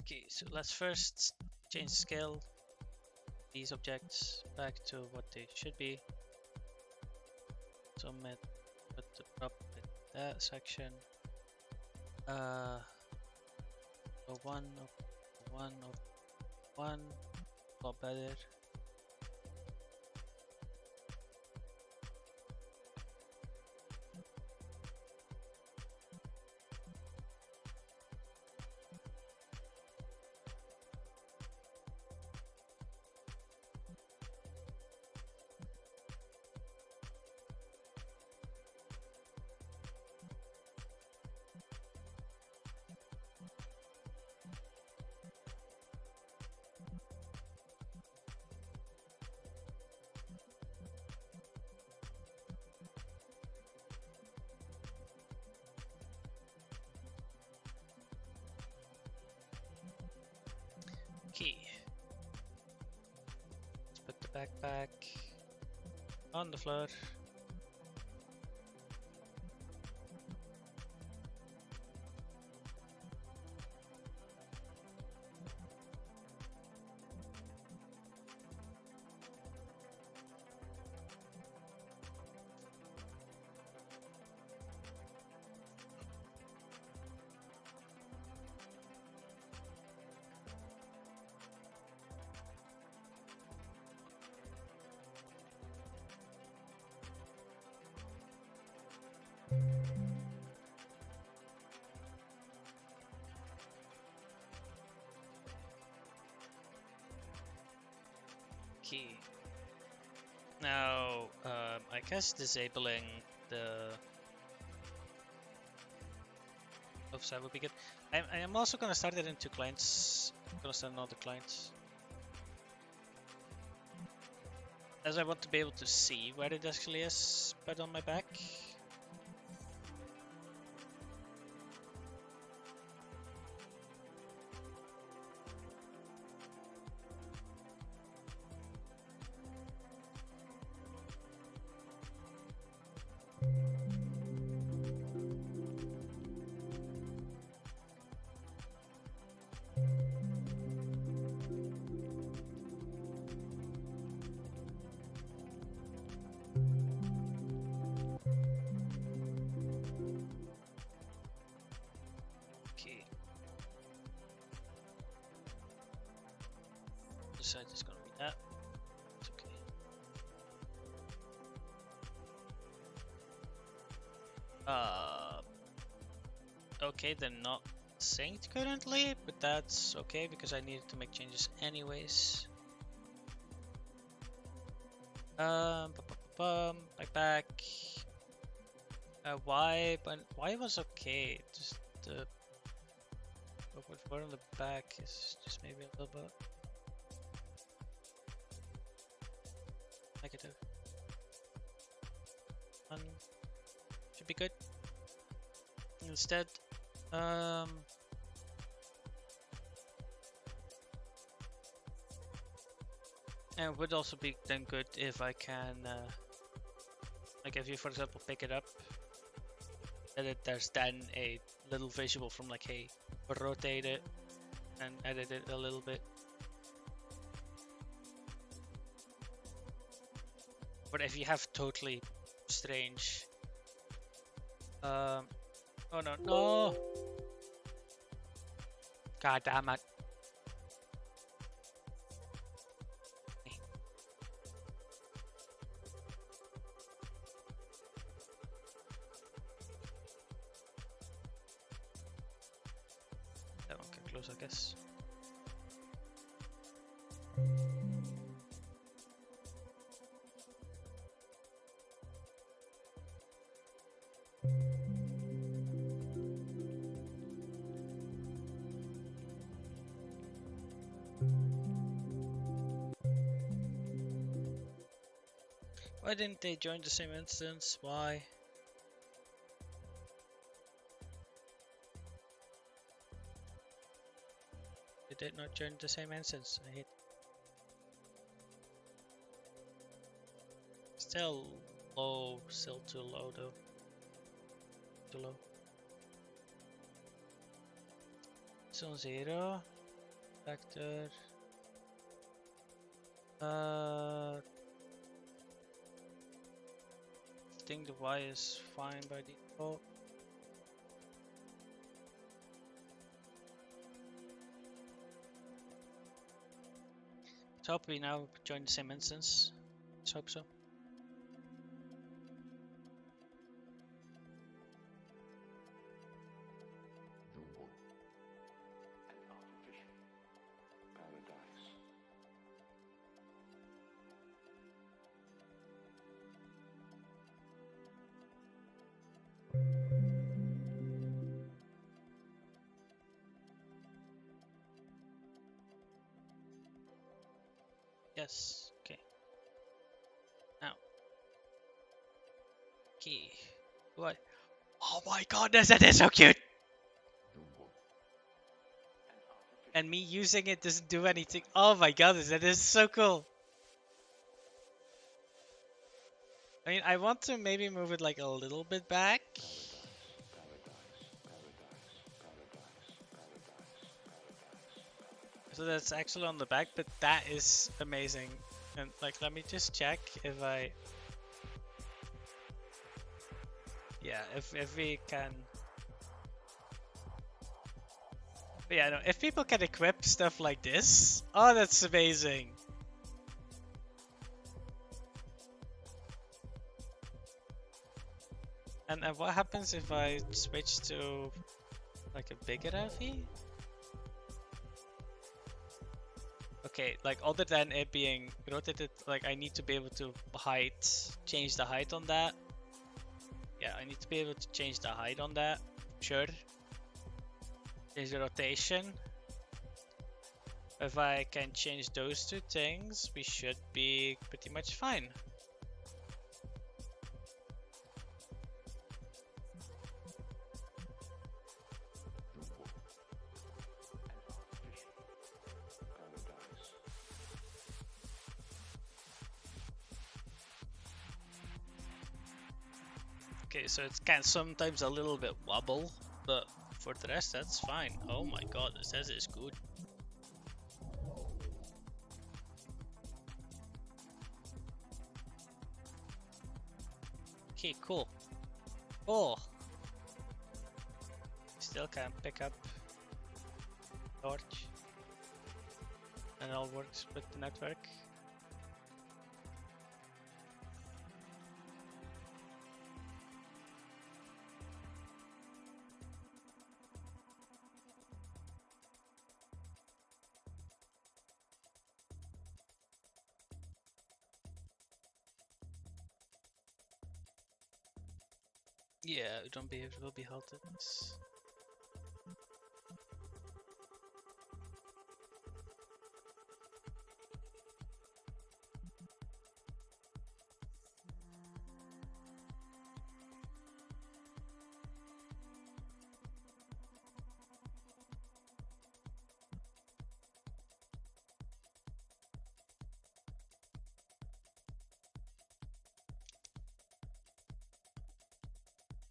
S1: Okay, so let's first change scale these objects back to what they should be. So put the prop in that section. One, a lot better. Okay. Let's put the backpack on the floor. Okay. Now, I guess disabling the offside would be good. I am also gonna start it into clients. I'm gonna start another client, as I want to be able to see where it actually is, but on my back. Side is gonna be that. It's okay. okay, they're not synced currently, but that's okay because I needed to make changes anyways. Back. Y, but Y was okay. Just the word on the back is just maybe a little bit negative. Should be good. Instead, and it would also be then good if I can, like if you for example pick it up, and there's then a little visual from like, hey, rotate it and edit it a little bit. But if you have totally strange, oh no, god damn it. That one can close, I guess. Why didn't they join the same instance? Why? They did not join the same instance. I hate. Still low, still too low though. Too low. Zone 0. Vector. I think the Y is fine by default. Let's hope we now join the same instance. Let's hope so. Yes, okay. Now. Key. What? Oh my goodness, that is so cute! And me using it doesn't do anything. Oh my goodness, that is so cool! I mean, I want to maybe move it like a little bit back. So that's actually on the back, but that is amazing. And like, let me just check if I... Yeah, if we can... But yeah, no, if people can equip stuff like this, oh, that's amazing. And what happens if I switch to like a bigger LV? Okay, like other than it being rotated, like I need to be able to change the height on that. Yeah, I need to be able to change the height on that. Sure. Change the rotation. If I can change those two things, we should be pretty much fine. Okay, so it can sometimes a little bit wobble, but for the rest that's fine. Oh my god, this is good. Okay, cool. Oh! Still can't pick up torch. And it all works with the network. Yeah, udon beer will be halted.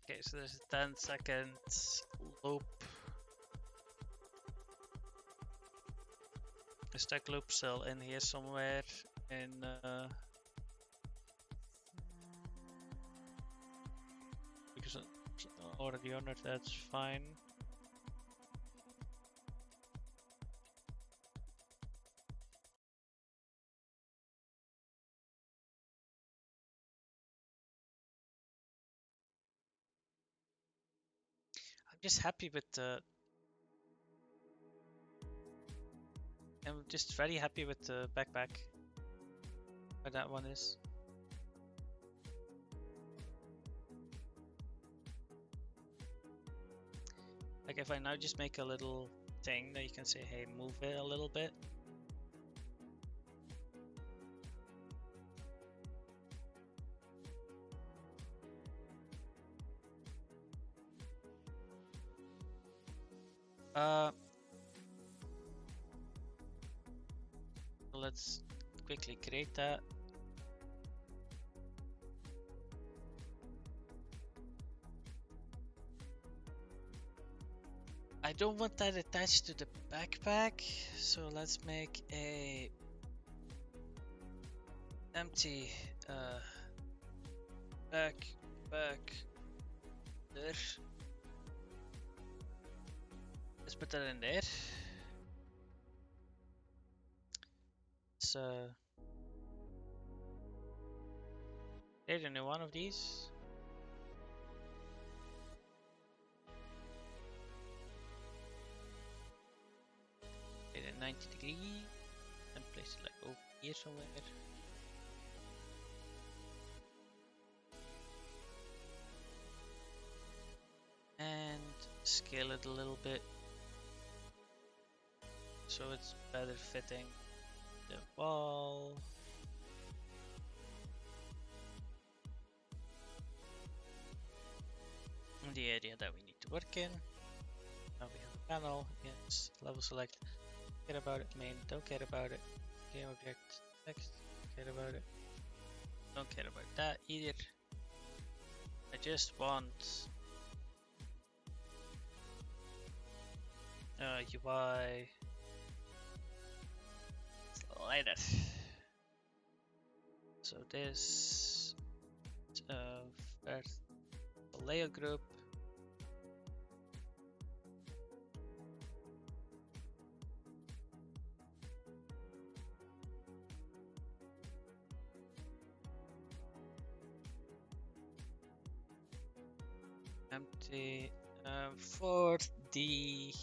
S1: Okay, so there's a 10-second loop. A stack loop cell in here somewhere in because it's already on it, that's fine. I'm just happy with the I'm just very happy with the backpack. Where that one is. Like if I now just make a little thing that you can say, hey, move it a little bit. Let's quickly create that. I don't want that attached to the backpack, so let's make a empty backpack there. Let's put that in there. So create a new one of these. Create a 90° and place it like over here somewhere. And scale it a little bit so it's better fitting the wall. And the area that we need to work in. Now we have a panel, yes, level select, care about it, main, don't care about it, game object, text, care about it, don't care about that either. I just want UI slider. So this first layer group. Empty for the,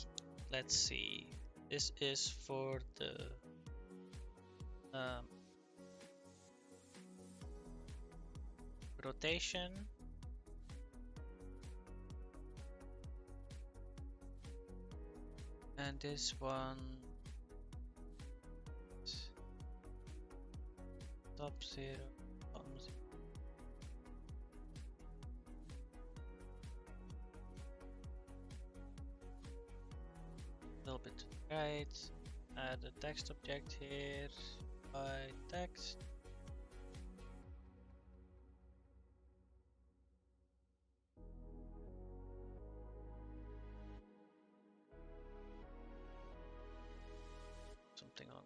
S1: let's see, this is for the rotation. And this one top 0, bottom 0. A little bit to the right. Add a text object here by text. Something on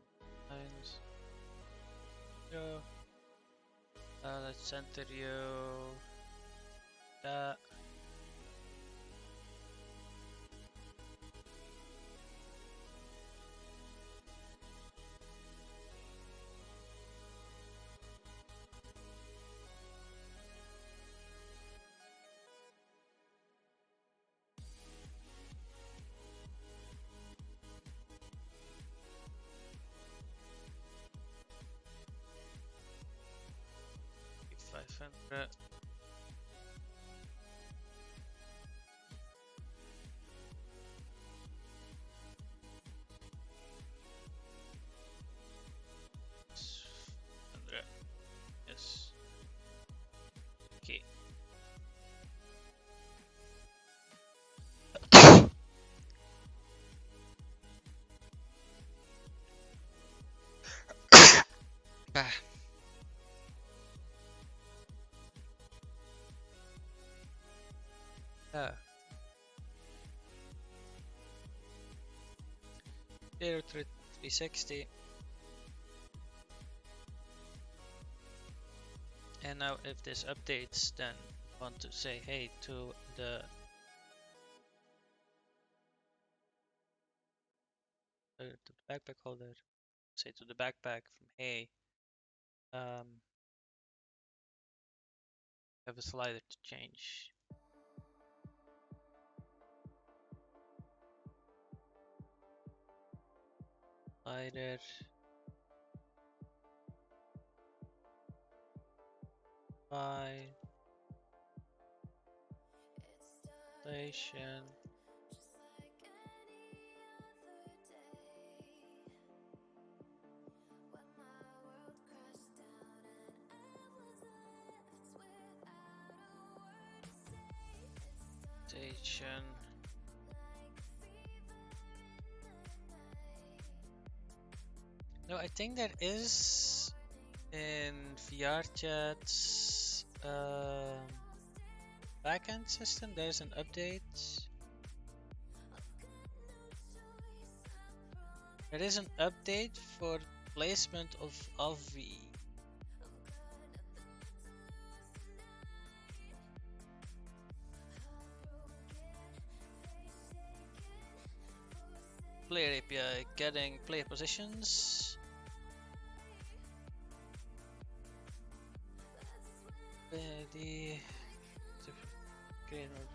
S1: lines. Let's center you. That. $500. Ah. Ah. 360. And now if this updates, then I want to say hey to the backpack holder. Say to the backpack from hey, have a slider to change. Slider. Station. Station. No, I think there is in VRChat's backend system. There's an update. There is an update for placement of AV. Player API getting player positions. The green or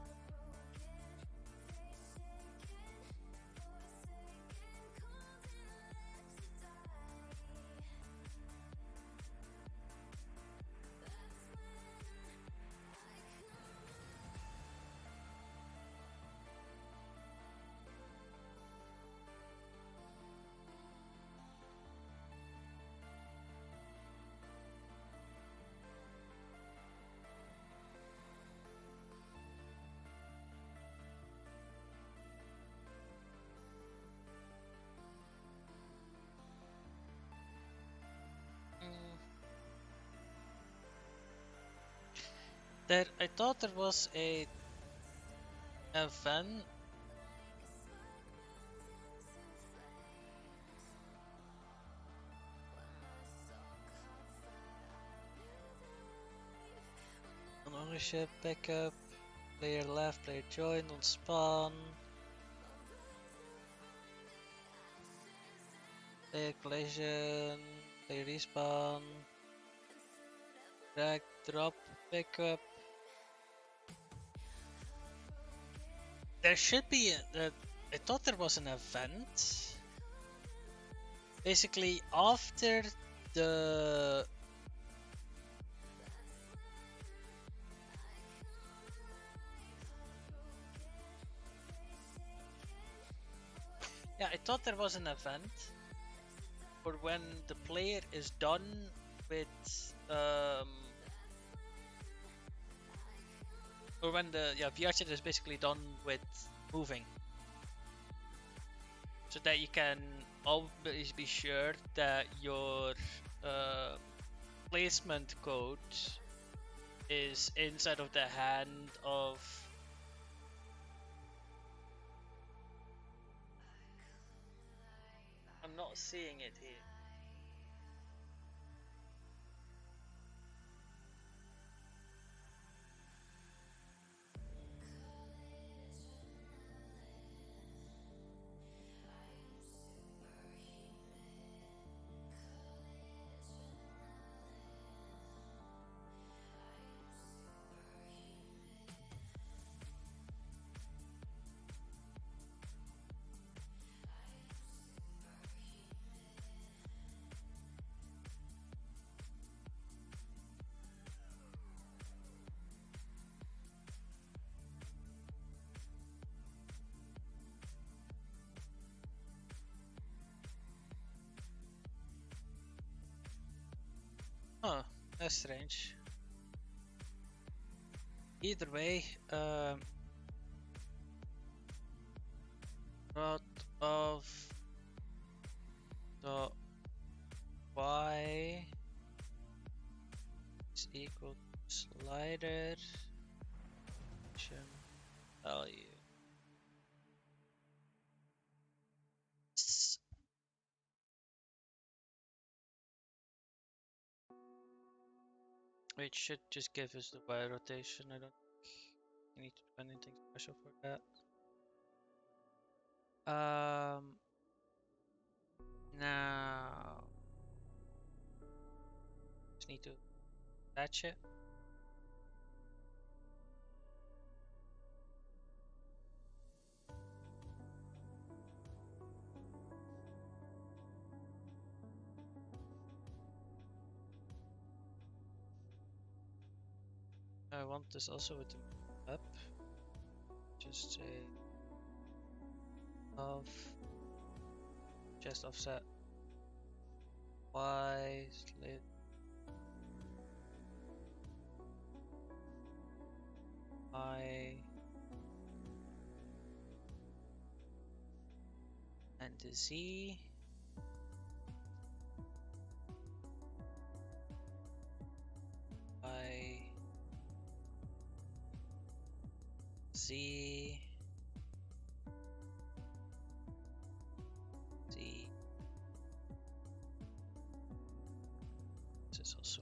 S1: there, I thought there was a event. On ownership backup, player left, player joined on spawn. Player collision, player respawn. Drag, drop, backup. There should be I thought there was an event. Basically, after the I thought there was an event for when the player is done with or when the VRC is basically done with moving, so that you can always be sure that your placement code is inside of the hand of I'm not seeing it here. Huh, that's strange. Either way, lot of the Y equal to slider value. It should just give us the Y rotation. I don't think you need to do anything special for that. Now just need to attach it. I want this also with the up. Just say of just offset Y slit I and the Z. I Z Z. This is also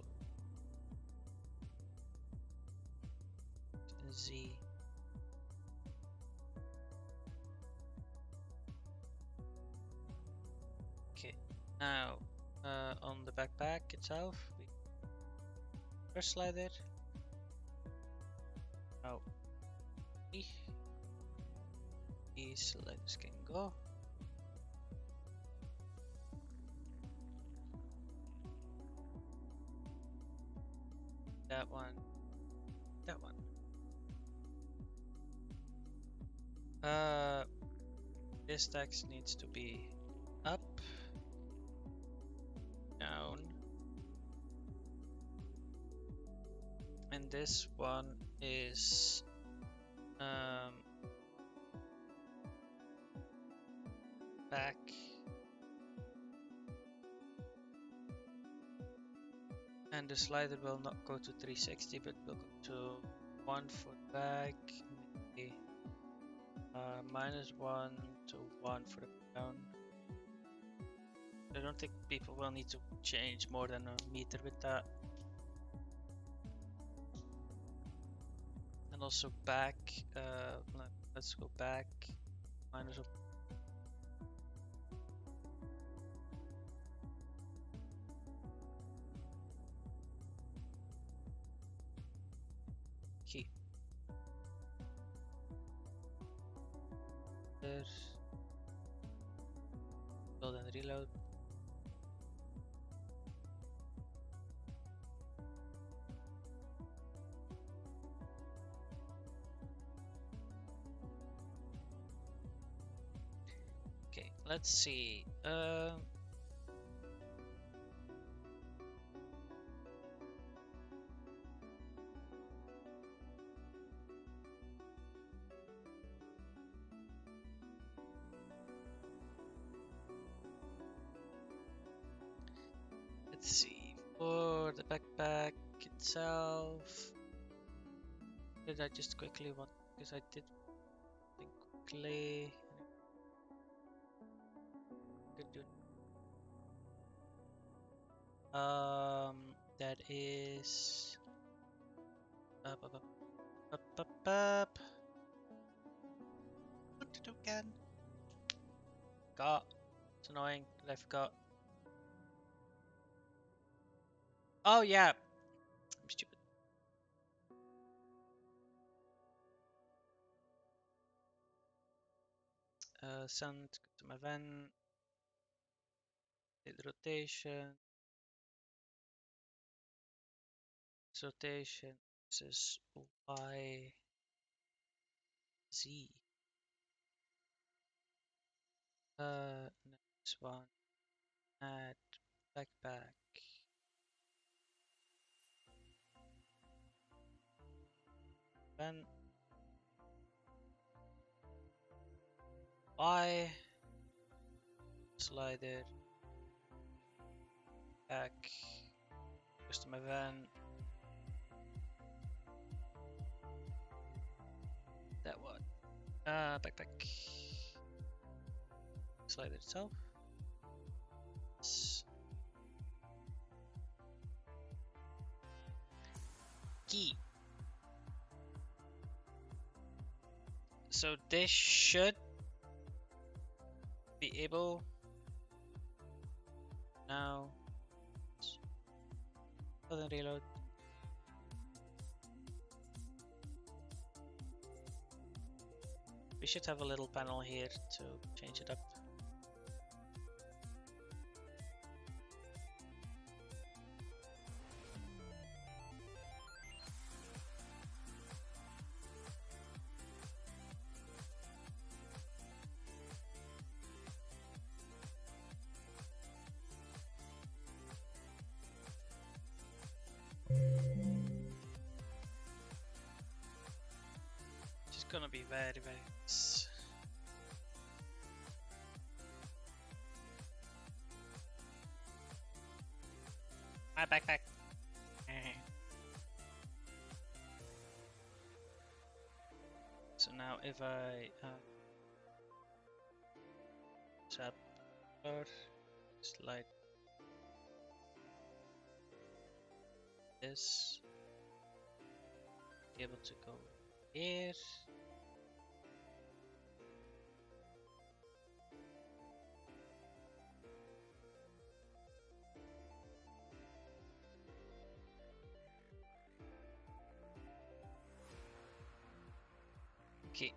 S1: Z. Okay, now on the backpack itself, we first slide it. Now these sliders can go. That one. That one. This text needs to be up, down, and this one is back. And the slider will not go to 360, but will go to 1 for back, maybe -1 to 1 for the down. I don't think people will need to change more than a meter with that. And also back, let's go back, -1. Key. There. Build and reload. Okay, let's see. Let's see. For the backpack itself, did I just quickly want? Because I did think quickly. Could do. That is up. What did I do again? Got. It's annoying that I forgot. Oh yeah, I'm stupid. Send to my event. Hit rotation. This rotation. This is Y Z. Next one. Add backpack. Then Y. Slider. Back. Custom event. Backpack. Slide itself. Key. So this should be able now. Doesn't reload. We should have a little panel here to change it up. Just gonna be very, very nice. My backpack. So now if I tap or slide this, be able to go here. Okay,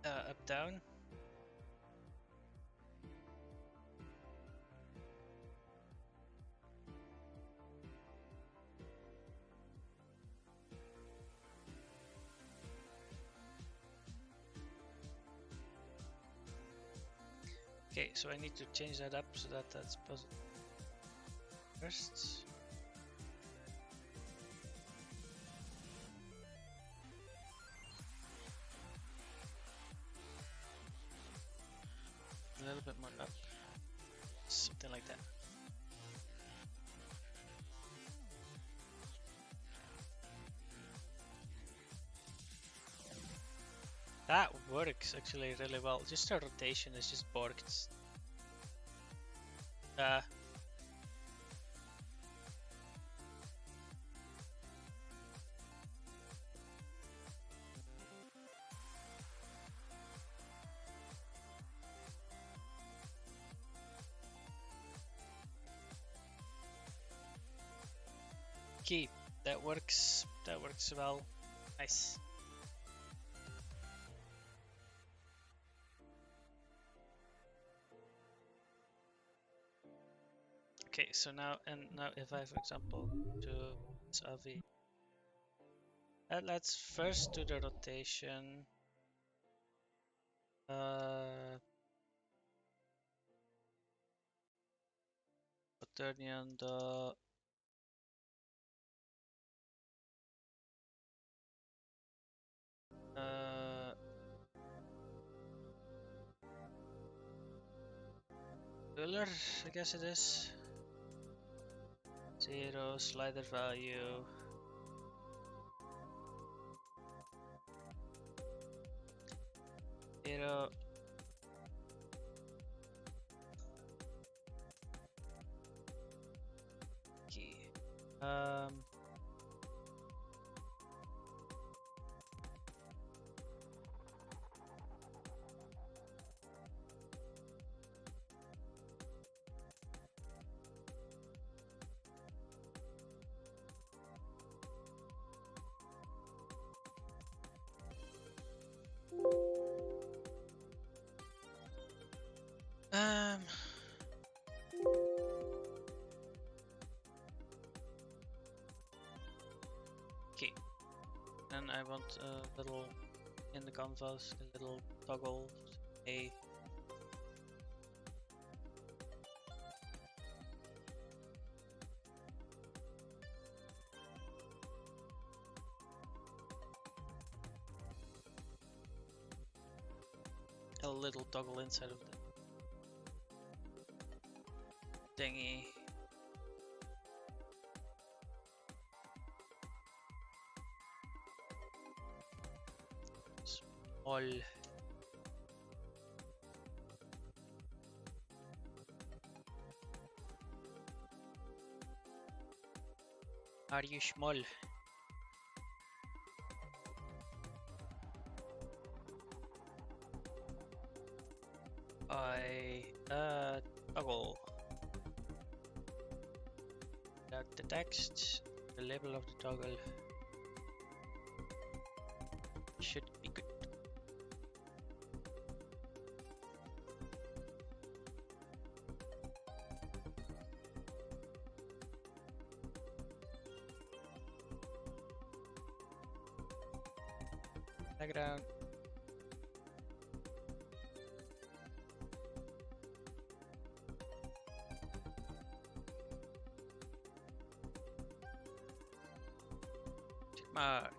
S1: up down. Okay, so I need to change that up so that that's positive first. A little bit more up, something like that. That works actually really well. Just the rotation is just borked. Okay, that works. That works well. Nice. Okay, so now if I, for example, do Savi, let's first do the rotation. Turn on the ruler, I guess it is. 0 slider value. Zero. Okay. Okay. Then I want a little in the canvas, a little toggle, a little toggle inside of the thingy. Small Are you small? Toggle. That the text, the label of the toggle should be good. Background. Check mark.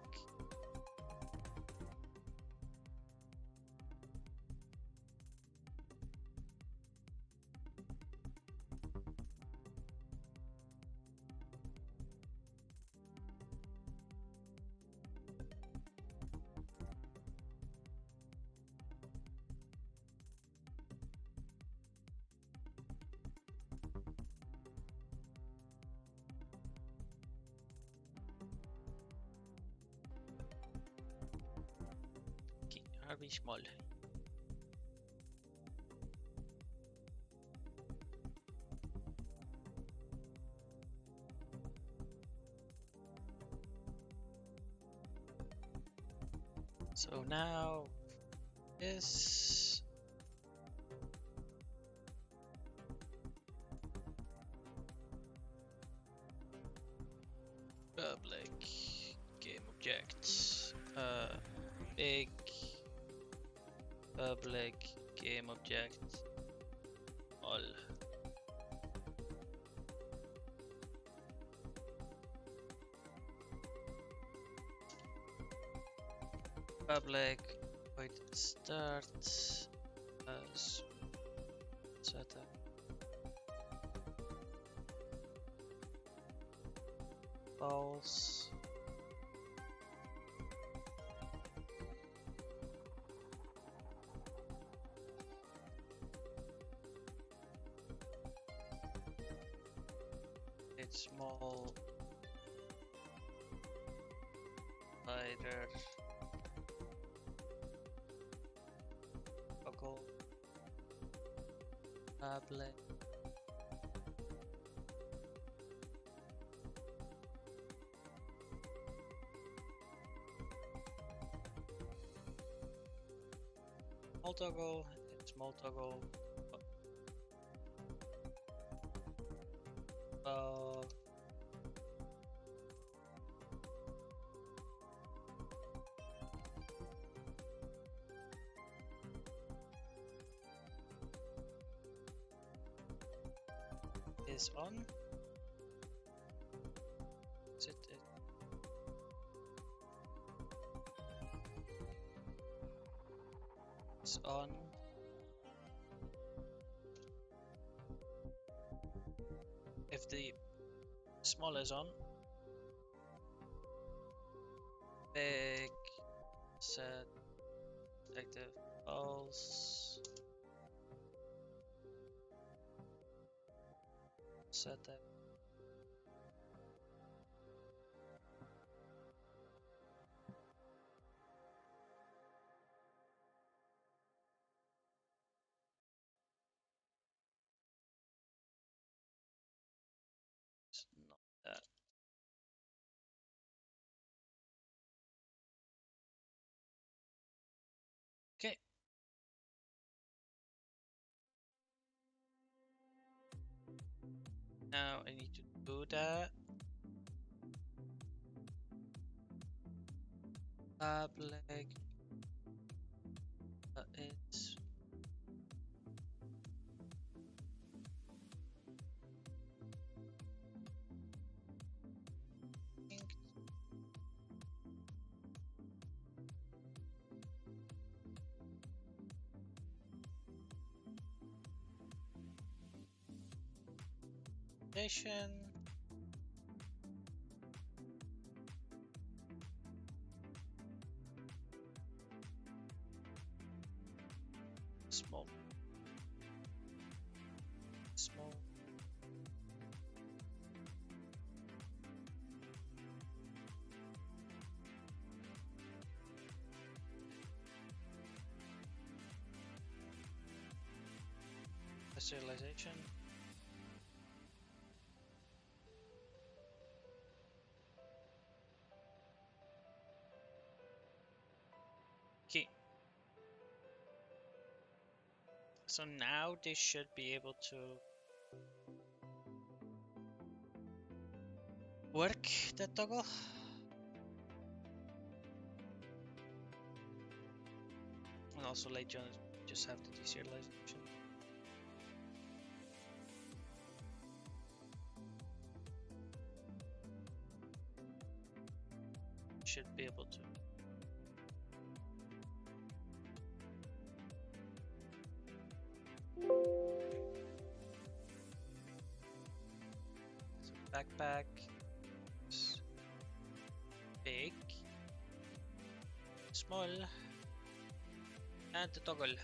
S1: Are we small? So now this public game objects, big public game object all. Public void start as setup. False. It's small lighter toggle tablet small toggle, it's small toggle is on. Is it? It's on. If the small is on, big set active false set that. It's not that. Okay. Now I need to do that. Public. It's station. Small. Small. Serialization. Okay. So now they should be able to work that toggle. And also later on just have the deserialization. Should be able to. So backpack is big, small, and the toggle.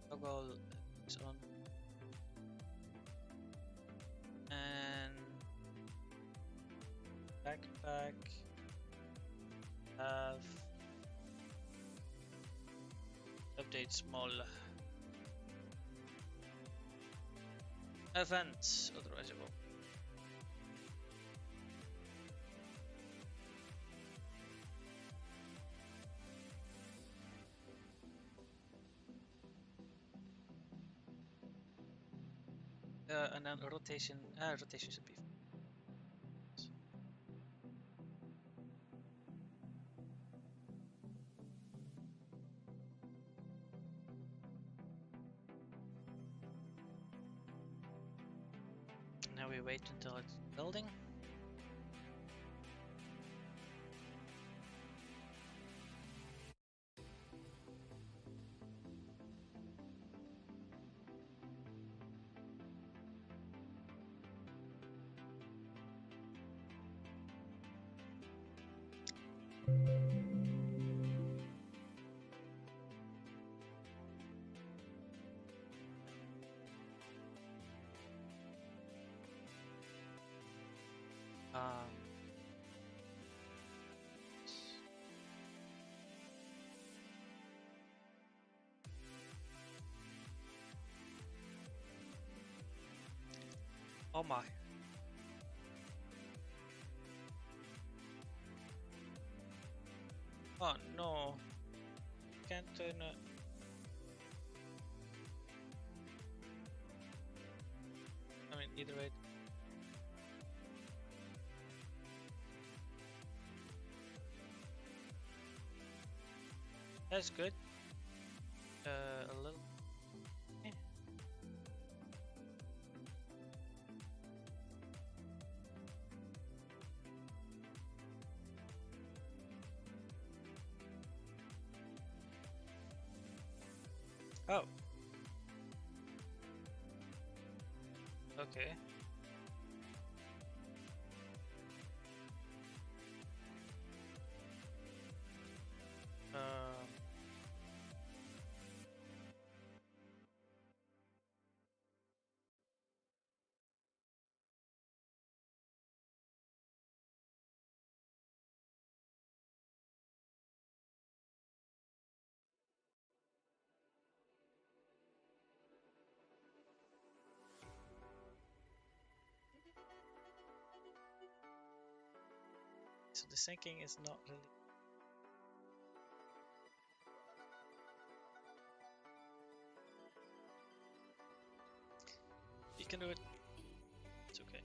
S1: Toggle is on. And backpack have update small events authorizable. And then rotation should be. Now we wait until it's building. Um, oh my. Oh no. Can't turn it. I mean, either way. That's good. A little. Eh. Oh. Okay. Um. So the syncing is not really. You can do it. It's okay.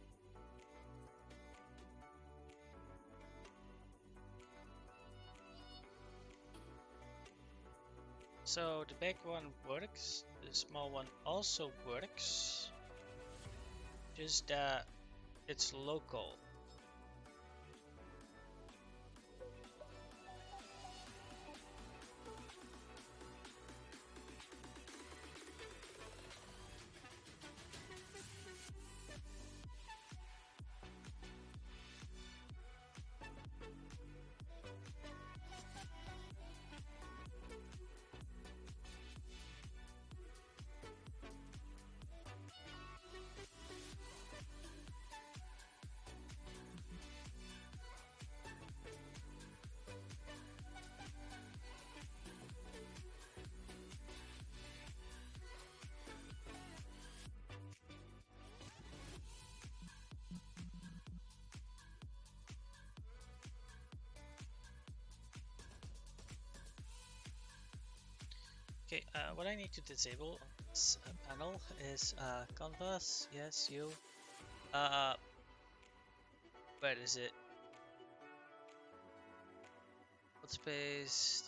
S1: So the big one works, the small one also works, just that it's local. Okay, what I need to disable on this panel is canvas. Yes, you. Where is it? What space?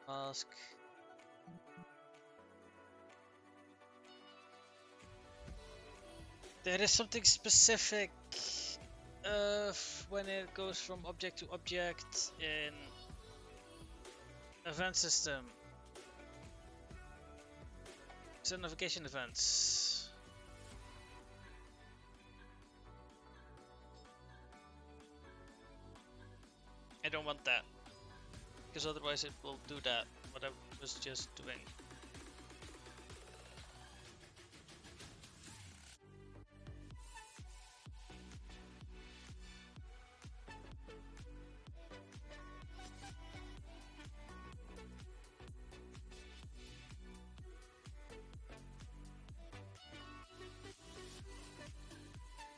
S1: Mask. There is something specific when it goes from object to object in event system. It's a navigation events. I don't want that, because otherwise it will do that, what I was just doing.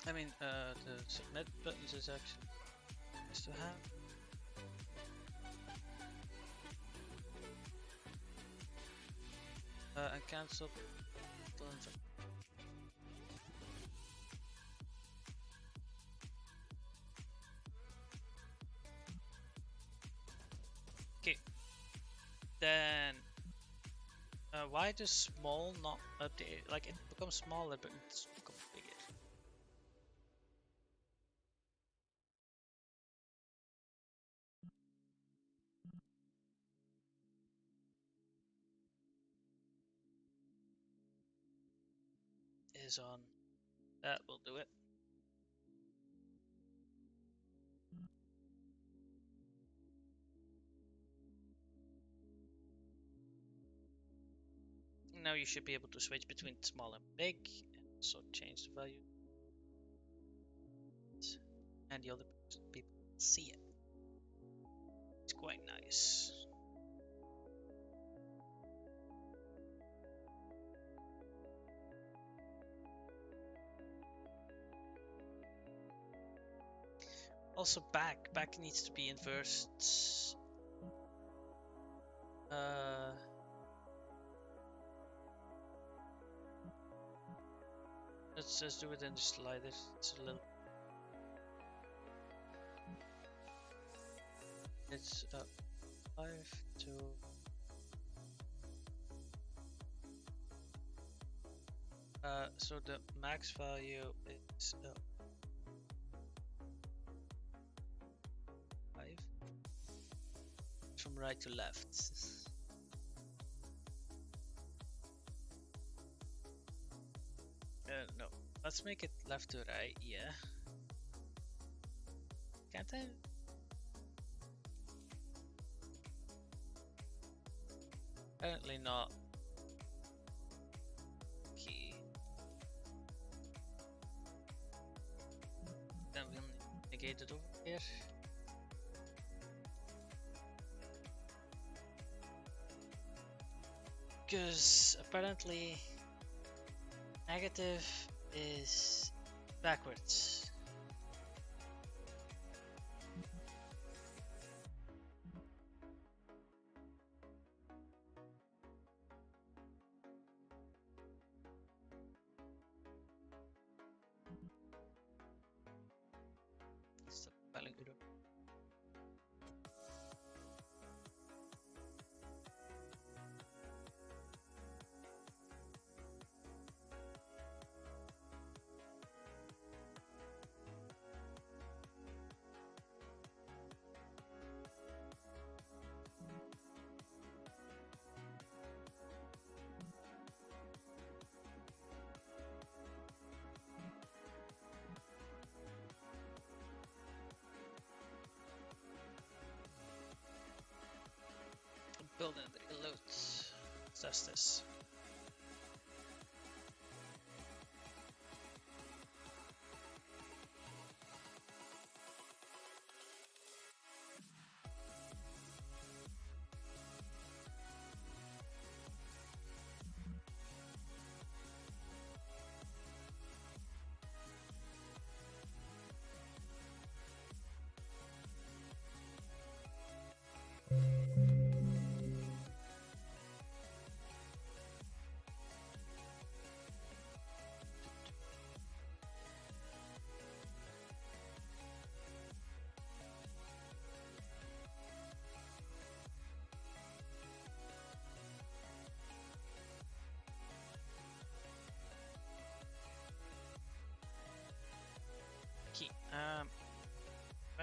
S1: I mean, the submit buttons is actually nice to have. And cancel. Okay. Then, why does small not update? Like it becomes smaller, but it's become bigger. Is on. That will do it. Now you should be able to switch between small and big, and also change the value. And the other people see it. It's quite nice. Also back needs to be inversed. Let's just do it in the sliders. It's a little. It's 5 to. So the max value is 5 from right to left. No, let's make it left to right. Yeah. Can't I? Apparently not. Okay. Then we'll negate it over here. Because apparently negative is backwards. Building the loot. Test this.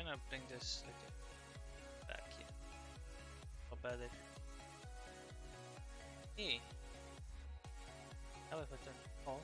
S1: gonna bring this like back here. How bad it? Hey, how about that? Oh.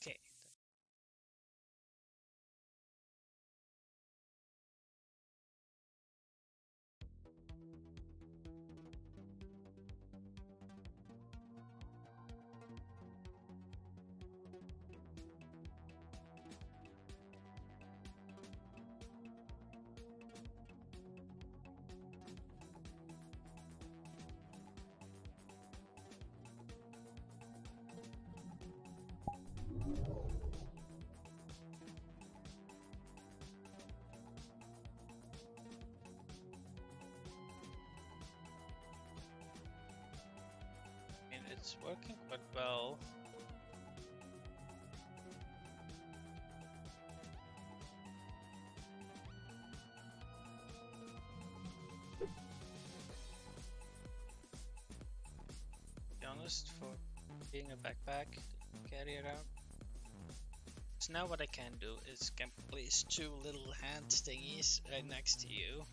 S1: Okay. I mean, it's working quite well. To be honest, for being a backpack to carry around. So now what I can do is can place two little hand thingies right next to you,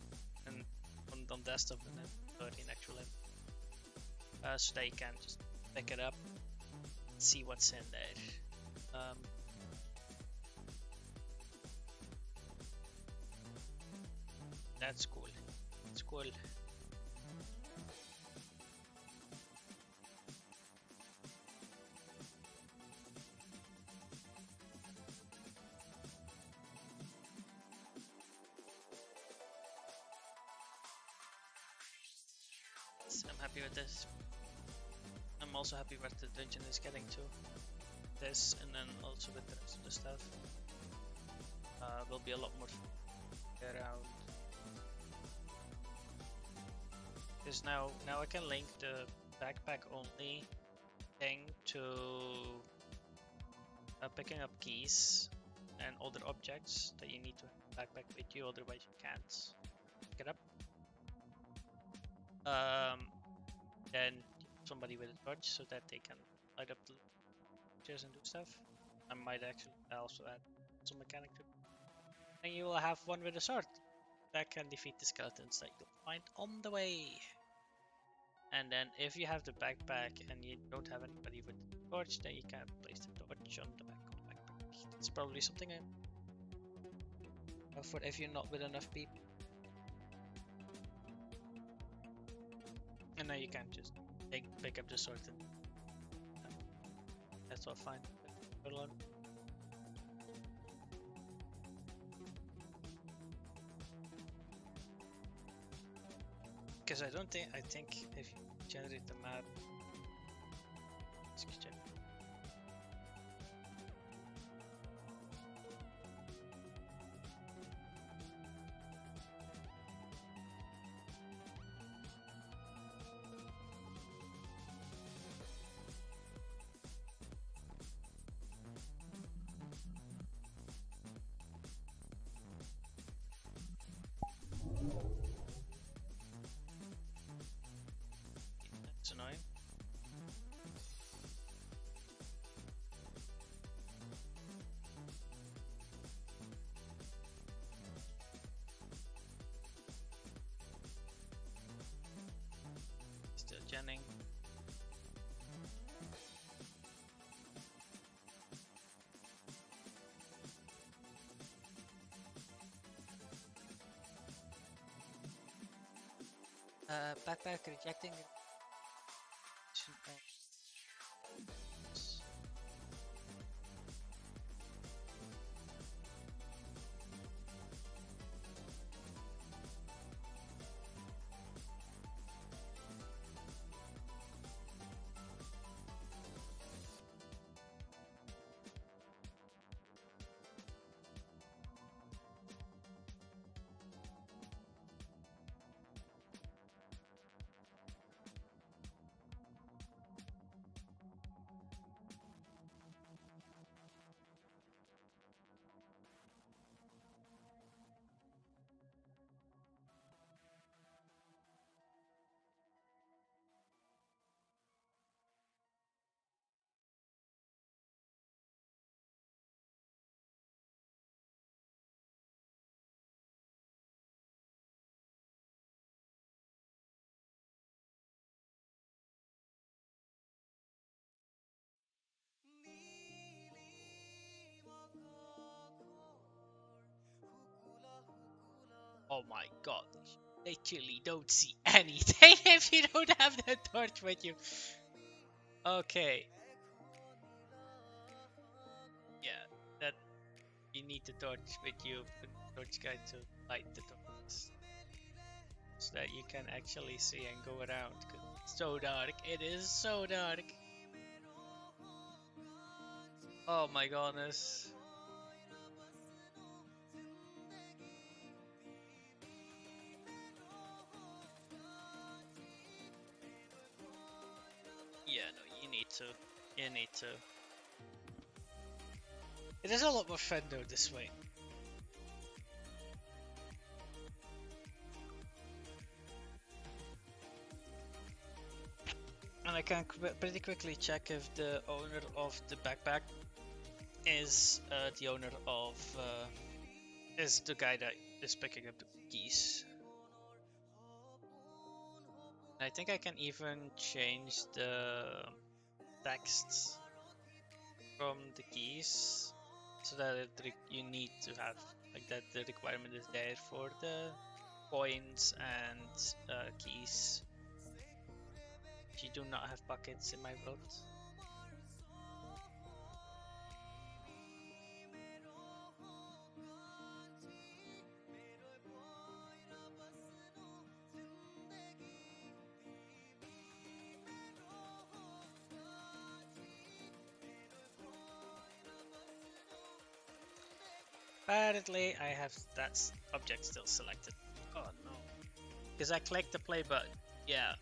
S1: and on desktop and then 13 actually, so that you can just pick it up, and see what's in there. That's cool. It's cool. So I'm happy with this. I'm also happy what the dungeon is getting to. This and then also with the rest of the stuff. Will be a lot more around. Because now I can link the backpack only thing to picking up keys and other objects that you need to have backpack with you, otherwise you can't pick it up. Then somebody with a torch so that they can light up the chairs and do stuff. I might actually also add some mechanic to it. And you will have one with a sword that can defeat the skeletons that you'll find on the way. And then if you have the backpack and you don't have anybody with the torch, then you can place the torch on the back of the backpack. That's probably something for if you're not with enough people. And now you can just pick up the sword and that's all fine. Hold on. Because I think if you generate the map, let's check. That's annoying. Still genning. Backpack rejecting. Oh my god. You literally don't see anything if you don't have the torch with you. Okay. Yeah, that you need the torch with you, the torch guy, to light the torches. So that you can actually see and go around. 'Cause it's so dark. It is so dark. Oh my goodness. Yeah, no, you need to. You need to. It is a lot more fun though this way. And I can pretty quickly check if the owner of the backpack is the owner of is the guy that is picking up the keys. I think I can even change the text from the keys so that you need to have like that the requirement is there for the coins and keys. You do not have buckets in my world. Apparently I have that object still selected. Oh no. Because I clicked the play button. Yeah.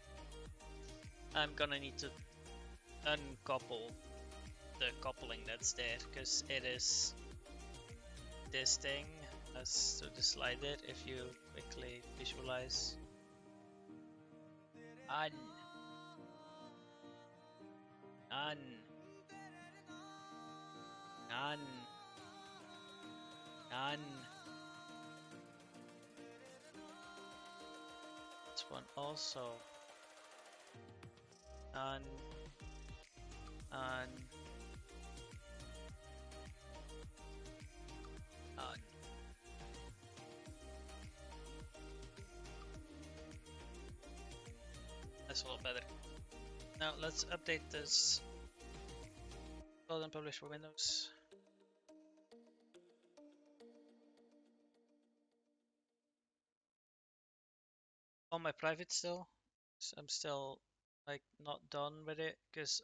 S1: I'm gonna need to uncouple the coupling that's there because it is this thing as to the slider if you quickly visualize. None. None. None. None. This one also. None. None. None. That's a lot better. Now let's update this. Build and publish for Windows. On my private still. So I'm still like not done with it because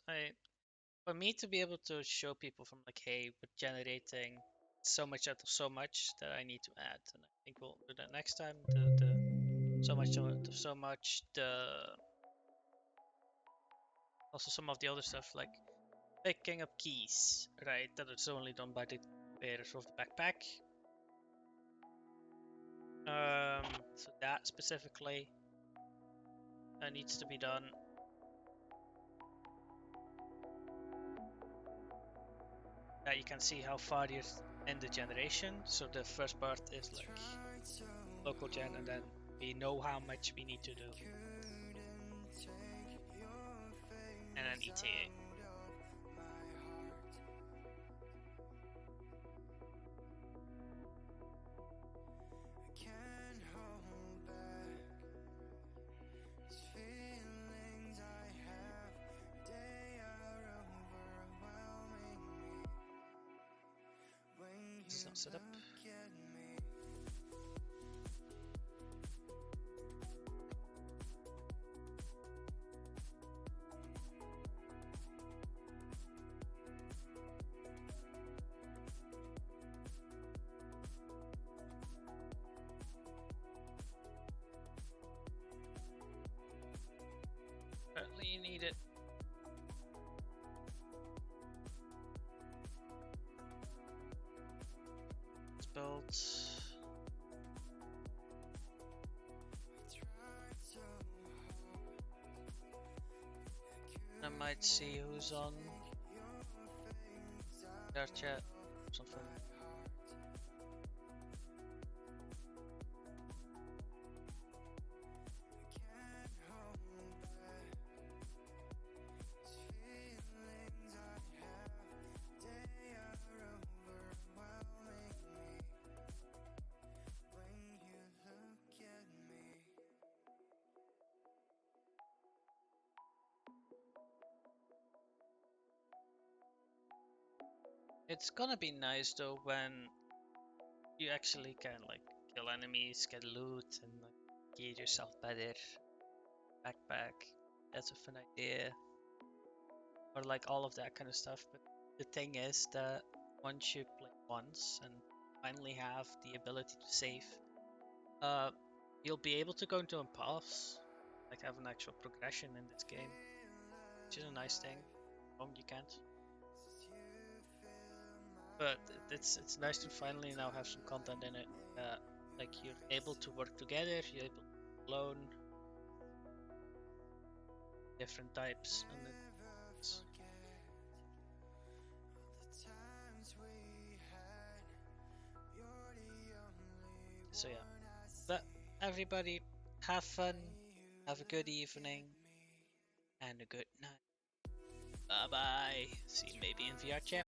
S1: for me to be able to show people from like, hey, we're generating so much out of so much that I need to add, and I think we'll do that next time. The so much out of so much, also some of the other stuff like picking up keys, right? That is only done by the bearers of the backpack. So that specifically needs to be done. You can see how far you're in the generation. So the first part is like local gen, and then we know how much we need to do, and then ETA. This is not set up. Apparently you need it. It's built. I might see who's on their chat or something. It's gonna be nice though when you actually can like kill enemies, get loot, and like gear yourself better. Backpack, that's a fun idea. Or like all of that kind of stuff. But the thing is that once you play once and finally have the ability to save, uh, you'll be able to go into a paths, like have an actual progression in this game, which is a nice thing. You can't. But it's nice to finally now have some content in it. Like you're able to work together, you're able to work alone, different types, and it's so yeah. But everybody, have fun, have a good evening, and a good night. Bye bye. See you maybe in VR chat.